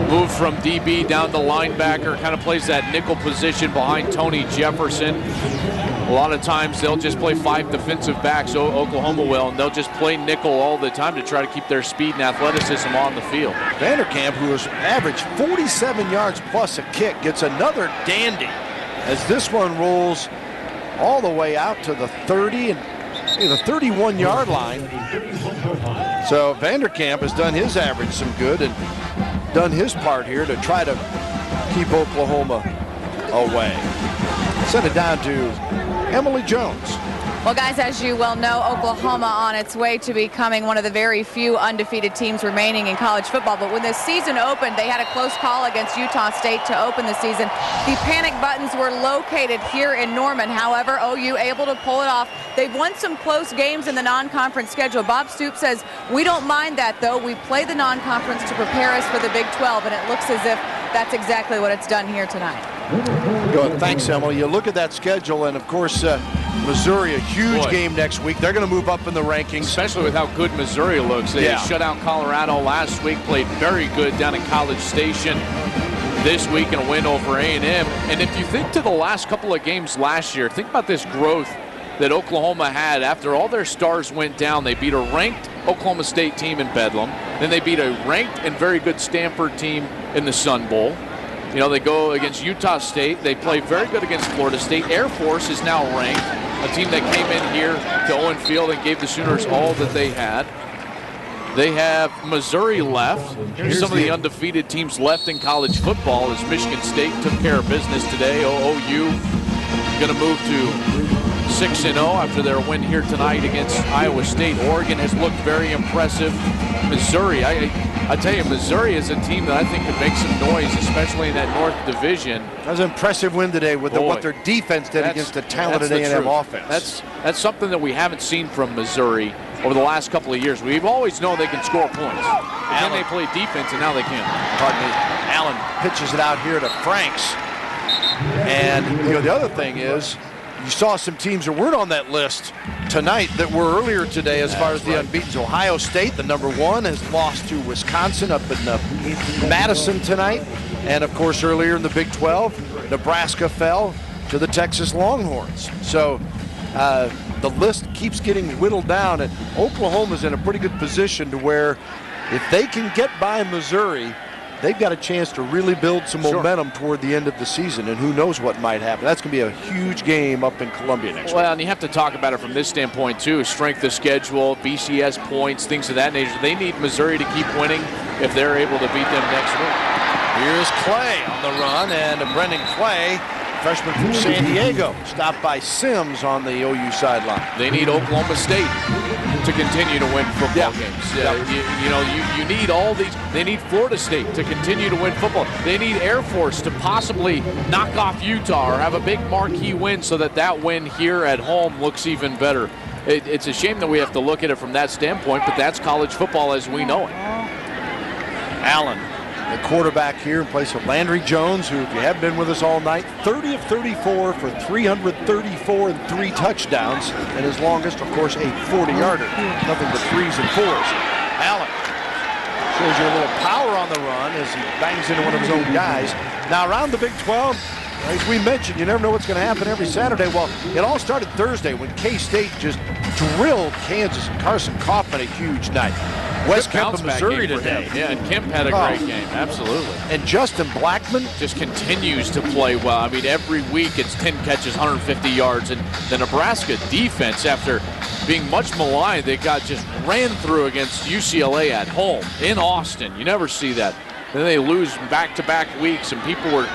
Move from DB down to linebacker, kind of plays that nickel position behind Tony Jefferson. A lot of times they'll just play 5 defensive backs, Oklahoma will, and they'll just play nickel all the time to try to keep their speed and athleticism on the field. Vanderkamp, who has averaged 47 yards plus a kick, gets another dandy as this one rolls all the way out to the 30 and the 31-yard line. So Vanderkamp has done his average some good and done his part here to try to keep Oklahoma away. Send it down to Emily Jones. Well, guys, as you well know, Oklahoma on its way to becoming one of the very few undefeated teams remaining in college football. But when the season opened, they had a close call against Utah State to open the season. The panic buttons were located here in Norman. However, OU able to pull it off. They've won some close games in the non-conference schedule. Bob Stoops says, we don't mind that, though. We play the non-conference to prepare us for the Big 12, and it looks as if that's exactly what it's done here tonight. Good. Thanks, Emily. You look at that schedule, and of course, Missouri, a huge game next week. They're going to move up in the rankings. Especially with how good Missouri looks. They shut out Colorado last week, played very good down in College Station this week in a win over A&M. And if you think to the last couple of games last year, think about this growth that Oklahoma had after all their stars went down. They beat a ranked Oklahoma State team in Bedlam. Then they beat a ranked and very good Stanford team in the Sun Bowl. You know, they go against Utah State. They play very good against Florida State. Air Force is now ranked, a team that came in here to Owen Field and gave the Sooners all that they had. They have Missouri left. Here's some of the undefeated teams left in college football as Michigan State took care of business today. OU going to move to 6-0 after their win here tonight against Iowa State. Oregon has looked very impressive. Missouri, I tell you, Missouri is a team that I think could make some noise, especially in that North Division. That was an impressive win today with what their defense did against the talented A&M offense. That's something that we haven't seen from Missouri over the last couple of years. We've always known they can score points. But then they play defense, and now they can't. Pardon me. Allen pitches it out here to Franks. And, you know, the other thing is, you saw some teams that weren't on that list tonight that were earlier today as far as the unbeaten. Ohio State, the #1, has lost to Wisconsin up in Madison tonight. And, of course, earlier in the Big 12, Nebraska fell to the Texas Longhorns. So the list keeps getting whittled down, and Oklahoma's in a pretty good position to where if they can get by Missouri, they've got a chance to really build some momentum toward the end of the season, and who knows what might happen. That's going to be a huge game up in Columbia next week. Well, and you have to talk about it from this standpoint, too. Strength of schedule, BCS points, things of that nature. They need Missouri to keep winning if they're able to beat them next week. Here's Clay on the run, and Brendan Clay, freshman from San Diego, stopped by Sims on the OU sideline. They need Oklahoma State to continue to win football games. You need all these. They need Florida State to continue to win football. They need Air Force to possibly knock off Utah or have a big marquee win so that win here at home looks even better. It's a shame that we have to look at it from that standpoint, but that's college football as we know it. Allen, the quarterback here in place of Landry Jones, who, if you have been with us all night, 30 of 34 for 334 and 3 touchdowns, and his longest, of course, a 40-yarder. Nothing but 3s and 4s. Allen shows you a little power on the run as he bangs into one of his own guys. Now, around the Big 12, as we mentioned, you never know what's going to happen every Saturday. Well, it all started Thursday when K-State just drilled Kansas, and Carson Kaufman a huge night. West Kemp of Missouri today. Yeah, and Kemp had a great game, absolutely. And Justin Blackman just continues to play well. I mean, every week it's 10 catches, 150 yards. And the Nebraska defense, after being much maligned, they just ran through against UCLA at home in Austin. You never see that. Then they lose back-to-back weeks, and people were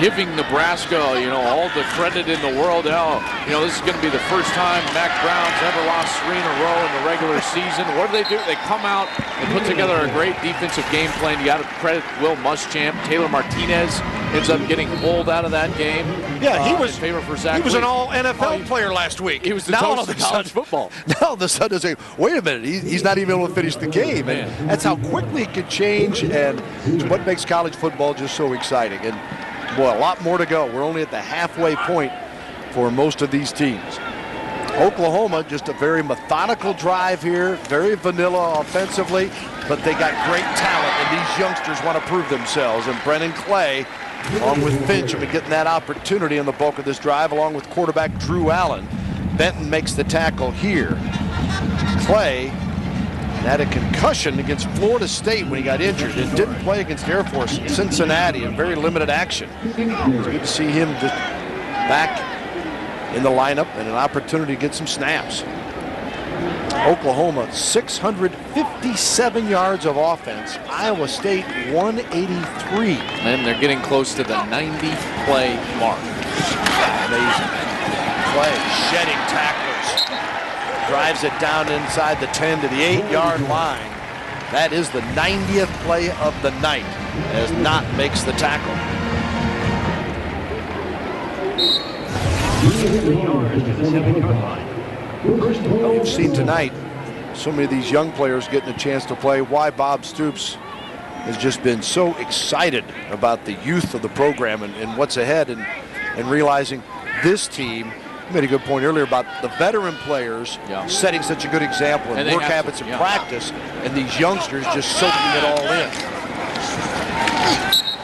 giving Nebraska, all the credit in the world. This is going to be the first time Mac Brown's ever lost 3 in a row in the regular season. What do? They come out and put together a great defensive game plan. You got to credit Will Muschamp. Taylor Martinez ends up getting pulled out of that game. Yeah, he was in favor for Zach. He was Lee. an all-NFL player last week. He was the toast of college football. Now all of a sudden they say, wait a minute, he's not even able to finish the game. And that's how quickly it could change, and it's what makes college football just so exciting. And boy, a lot more to go. We're only at the halfway point for most of these teams. Oklahoma, just a very methodical drive here, very vanilla offensively, but they got great talent, and these youngsters want to prove themselves. And Brennan Clay, along with Finch, have been getting that opportunity in the bulk of this drive, along with quarterback Drew Allen. Benton makes the tackle here. Clay had a concussion against Florida State when he got injured and didn't play against Air Force in Cincinnati in very limited action. It's good to see him just back in the lineup and an opportunity to get some snaps. Oklahoma 657 yards of offense. Iowa State 183. And they're getting close to the 90-play mark. Amazing. Clay shedding tacklers. Drives it down inside the 10 to the 8-yard line. That is the 90th play of the night as Knott makes the tackle. You've seen tonight so many of these young players getting a chance to play. Why Bob Stoops has just been so excited about the youth of the program and what's ahead, and realizing this team, you made a good point earlier about the veteran players setting such a good example and work habits and practice, and these youngsters just soaking it all in.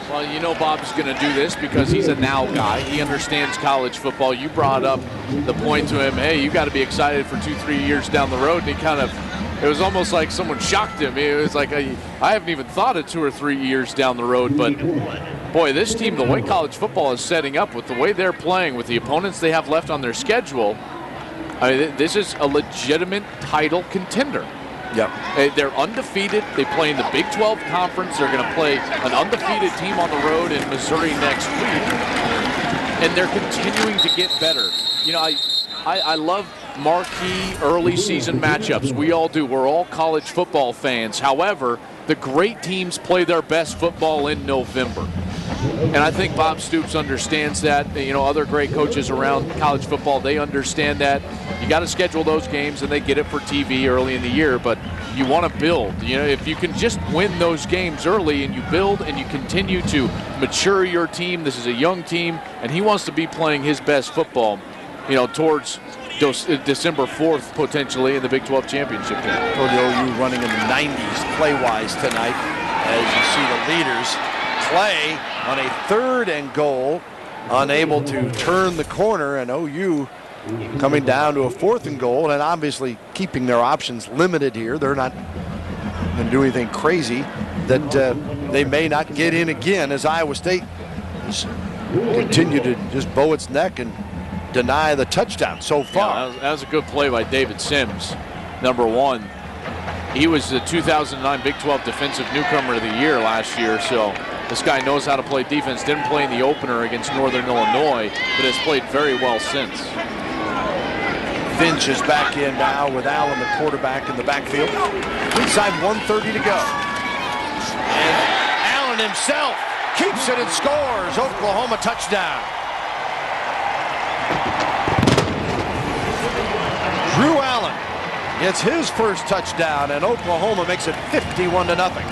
Well, Bob's going to do this because he's a now guy. He understands college football. You brought up the point to him, hey, you got to be excited for 2-3 years down the road. And it was almost like someone shocked him. It was like, I haven't even thought of 2 or 3 years down the road. But, boy, this team, the way college football is setting up, with the way they're playing, with the opponents they have left on their schedule, this is a legitimate title contender. Yep. They're undefeated. They play in the Big 12 Conference. They're going to play an undefeated team on the road in Missouri next week. And they're continuing to get better. I love marquee early season matchups. We all do. We're all college football fans. However, the great teams play their best football in November. And I think Bob Stoops understands that. Other great coaches around college football, they understand that. You got to schedule those games, and they get it for TV early in the year. But you want to build. If you can just win those games early and you build and you continue to mature your team. This is a young team, and he wants to be playing his best football, towards December 4th, potentially, in the Big 12 championship game. For the OU running in the 90s play-wise tonight, as you see the leaders. Clay on a 3rd and goal, unable to turn the corner, and OU coming down to a 4th and goal, and obviously keeping their options limited here. They're not going to do anything crazy that they may not get in again, as Iowa State continue to just bow its neck and deny the touchdown so far. That was a good play by David Sims, number 1. He was the 2009 Big 12 Defensive Newcomer of the Year last year, so this guy knows how to play defense. Didn't play in the opener against Northern Illinois, but has played very well since. Finch is back in now with Allen, the quarterback, in the backfield. Inside 1:30 to go. And Allen himself keeps it and scores. Oklahoma touchdown. Drew Allen gets his first touchdown, and Oklahoma makes it 51-0.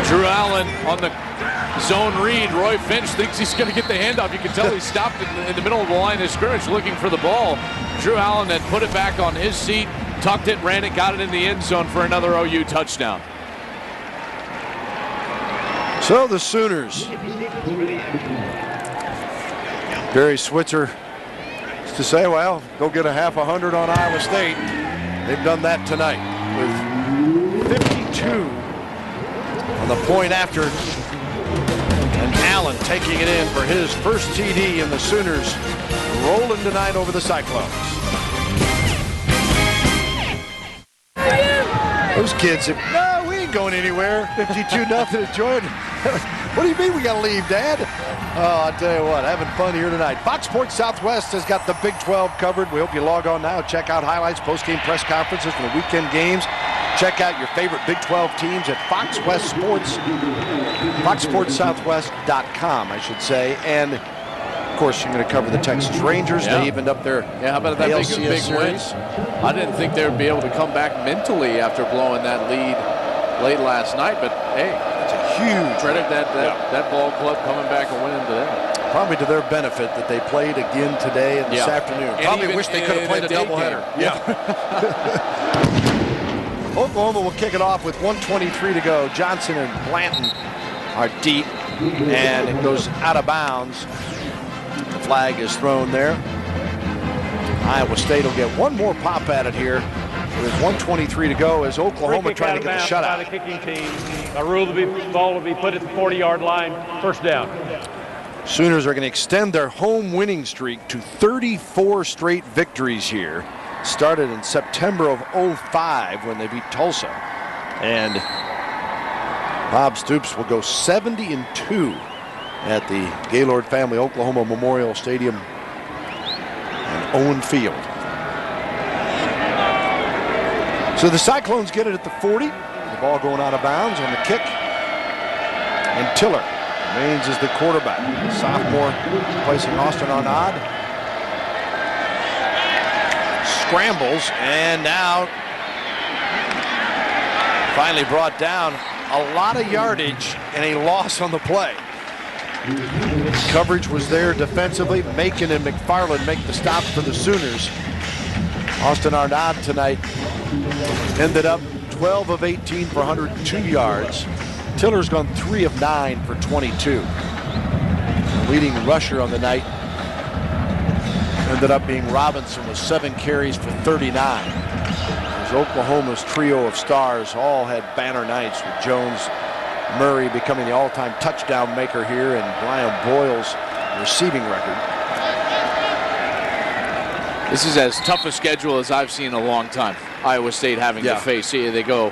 Drew Allen on the zone read. Roy Finch thinks he's going to get the handoff. You can tell he stopped in the middle of the line of scrimmage looking for the ball. Drew Allen then put it back on his seat, tucked it, ran it, got it in the end zone for another OU touchdown. So the Sooners. Barry Switzer is to say, well, go get a half 100 on Iowa State. They've done that tonight with 52 on the point after, and Allen taking it in for his first TD, and the Sooners rolling tonight over the Cyclones. Those kids have, no, we ain't going anywhere. 52-0 Jordan. What do you mean we got to leave, Dad? Oh, I'll tell you what, having fun here tonight. Fox Sports Southwest has got the Big 12 covered. We hope you log on now. Check out highlights, post-game press conferences from the weekend games. Check out your favorite Big 12 teams at Fox West Sports, FoxSportsSouthwest.com, I should say. And, of course, you're going to cover the Texas Rangers. Yeah. They evened up their how about that big win? series. I didn't think they would be able to come back mentally after blowing that lead late last night, but hey, It's a huge credit that ball club coming back and winning today. Probably to their benefit that they played again today and this afternoon. And Probably even wish they could have played a doubleheader. Yeah. Oklahoma will kick it off with 1:23 to go. Johnson and Blanton are deep, and it goes out of bounds. The flag is thrown there. Iowa State will get one more pop at it here. With 1:23 to go as Oklahoma trying to get the shutout. By the kicking team. A rule the ball will be put at the 40-yard line. First down. Sooners are going to extend their home winning streak to 34 straight victories here. Started in September of 05 when they beat Tulsa. And Bob Stoops will go 70-2 at the Gaylord Family Oklahoma Memorial Stadium and Owen Field. So the Cyclones get it at the 40. The ball going out of bounds on the kick. And Tiller remains as the quarterback. The sophomore placing Austin Arnaud. Scrambles, and now finally brought down. A lot of yardage and a loss on the play. Coverage was there defensively. Macon and McFarland make the stop for the Sooners. Austin Arnaud tonight ended up 12 of 18 for 102 yards. Tiller's gone 3 of 9 for 22. The leading rusher on the night ended up being Robinson with 7 carries for 39. As Oklahoma's trio of stars all had banner nights, with Jones, Murray becoming the all-time touchdown maker here, and Brian Boyle's receiving record. This is as tough a schedule as I've seen in a long time. Iowa State having to face. See, they go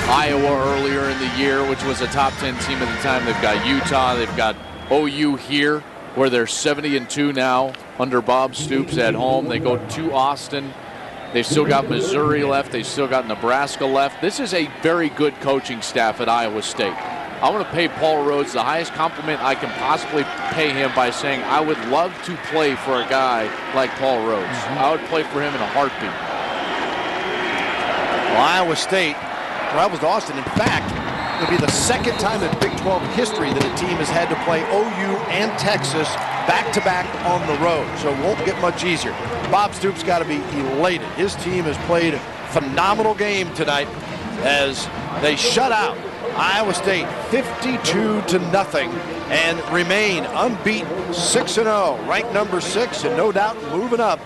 Iowa earlier in the year, which was a top 10 team at the time. They've got Utah. They've got OU here, where they're 70-2 now under Bob Stoops at home. They go to Austin. They've still got Missouri left. They've still got Nebraska left. This is a very good coaching staff at Iowa State. I want to pay Paul Rhodes the highest compliment I can possibly pay him by saying I would love to play for a guy like Paul Rhodes. I would play for him in a heartbeat. Well, Iowa State travels to Austin. In fact, it'll be the second time in Big 12 history that a team has had to play OU and Texas back-to-back on the road, so it won't get much easier. Bob Stoops got to be elated. His team has played a phenomenal game tonight as they shut out Iowa State 52-0 and remain unbeaten, 6-0, ranked number 6, and no doubt moving up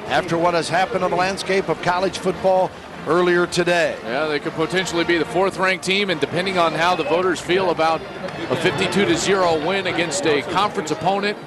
after what has happened on the landscape of college football earlier today. Yeah, they could potentially be the 4th-ranked team, and depending on how the voters feel about a 52-0 win against a conference opponent,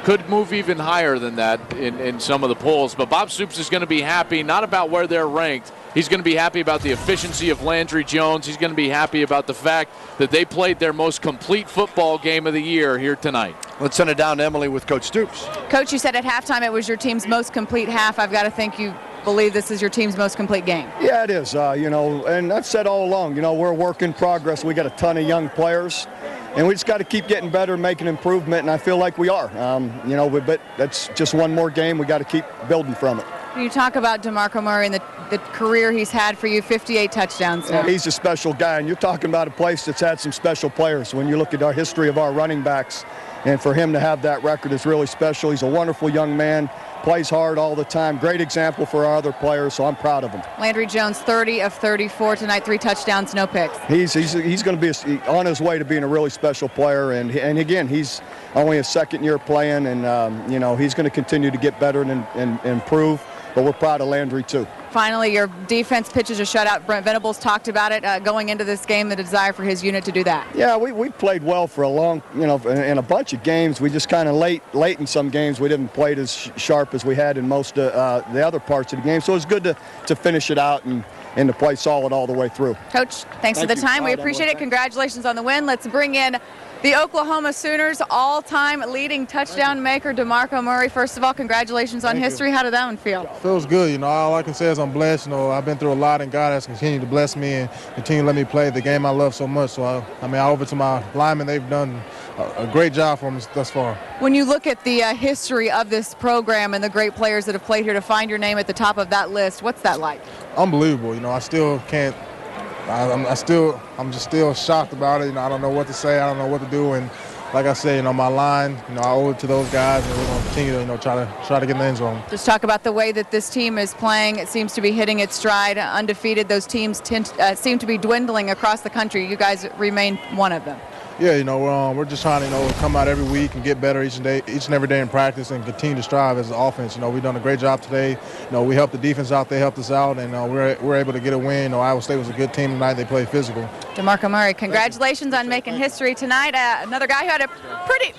could move even higher than that in some of the polls. But Bob Stoops is going to be happy, not about where they're ranked. He's going to be happy about the efficiency of Landry Jones. He's going to be happy about the fact that they played their most complete football game of the year here tonight. Let's send it down to Emily with Coach Stoops. Coach, you said at halftime it was your team's most complete half. I've got to think you believe this is your team's most complete game. Yeah, it is. And I've said all along, we're a work in progress. We got a ton of young players, and we just got to keep getting better, making improvement, and I feel like we are. But that's just one more game. We got to keep building from it. Can you talk about DeMarco Murray and the career he's had for you, 58 touchdowns now? He's a special guy, and you're talking about a place that's had some special players. When you look at our history of our running backs, and for him to have that record is really special. He's a wonderful young man, plays hard all the time, great example for our other players, so I'm proud of him. Landry Jones, 30 of 34 tonight, 3 touchdowns, no picks. He's going to be on his way to being a really special player, and again, he's only a second year playing, and he's going to continue to get better and improve, but we're proud of Landry too. Finally, your defense pitches a shutout. Brent Venables talked about it going into this game, the desire for his unit to do that. Yeah, we played well for a long, in a bunch of games. We just kind of late in some games we didn't play as sharp as we had in most of the other parts of the game. So it was good to finish it out and to play solid all the way through. Coach, thanks for the time. We appreciate it. Congratulations on the win. Let's bring in the Oklahoma Sooners all-time leading touchdown maker, DeMarco Murray. First of all, congratulations on history. How did that one feel? Feels good. All I can say is I'm blessed. I've been through a lot, and God has continued to bless me and continue to let me play the game I love so much. So, I over to my linemen, they've done a great job for me thus far. When you look at the history of this program and the great players that have played here, to find your name at the top of that list, what's that like? Unbelievable. I still can't. I'm just still shocked about it. I don't know what to say. I don't know what to do. And like I said, my line, I owe it to those guys, and we're going to continue to, try to get in the end zone. Just talk about the way that this team is playing. It seems to be hitting its stride. Undefeated, those teams seem to be dwindling across the country. You guys remain one of them. Yeah, we're just trying to, come out every week and get better each and every day in practice and continue to strive as an offense. We've done a great job today. We helped the defense out. They helped us out, and we're able to get a win. Iowa State was a good team tonight. They played physical. DeMarco Murray, congratulations on making history tonight. Another guy who had a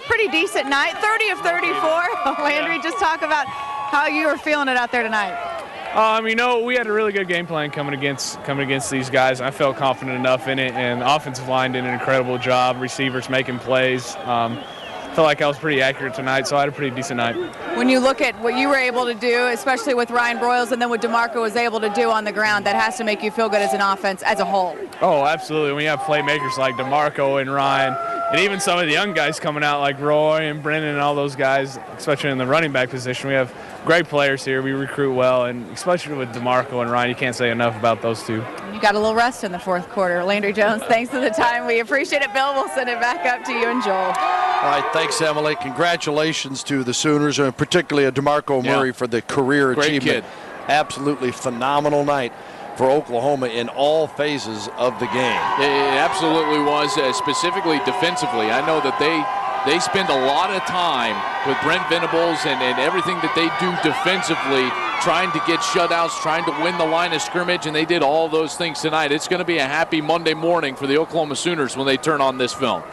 pretty decent night, 30 of 34. Landry, just talk about how you were feeling it out there tonight. We had a really good game plan coming against these guys. I felt confident enough in it, and the offensive line did an incredible job. Receivers making plays. Felt like I was pretty accurate tonight, so I had a pretty decent night. When you look at what you were able to do, especially with Ryan Broyles and then what DeMarco was able to do on the ground, that has to make you feel good as an offense as a whole. Oh, absolutely. When you have playmakers like DeMarco and Ryan, and even some of the young guys coming out like Roy and Brennan and all those guys, especially in the running back position, we have great players here. We recruit well, and especially with DeMarco and Ryan, you can't say enough about those two. You got a little rest in the fourth quarter. Landry Jones, thanks for the time. We appreciate it. Bill, we'll send it back up to you and Joel. All right, thanks, Emily. Congratulations to the Sooners, and particularly DeMarco Murray for the career Great achievement. Kid. Absolutely phenomenal night for Oklahoma in all phases of the game. It absolutely was, specifically defensively. I know that they spend a lot of time with Brent Venables and everything that they do defensively, trying to get shutouts, trying to win the line of scrimmage, and they did all those things tonight. It's going to be a happy Monday morning for the Oklahoma Sooners when they turn on this film.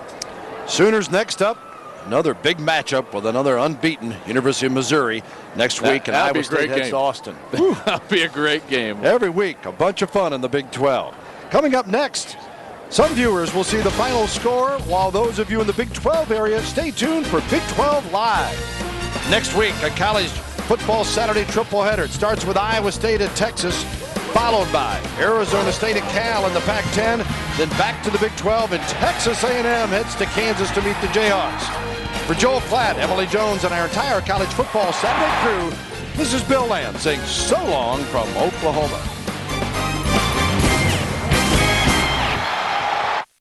Sooners next up, another big matchup with another unbeaten University of Missouri next week, and Iowa State heads to Austin. That'll be a great game. Every week, a bunch of fun in the Big 12. Coming up next, some viewers will see the final score, while those of you in the Big 12 area, stay tuned for Big 12 Live. Next week, a college football Saturday tripleheader. It starts with Iowa State at Texas, followed by Arizona State at Cal in the Pac-10, then back to the Big 12, and Texas A&M heads to Kansas to meet the Jayhawks. For Joel Klatt, Emily Jones, and our entire college football Saturday crew, this is Bill Lamb saying so long from Oklahoma.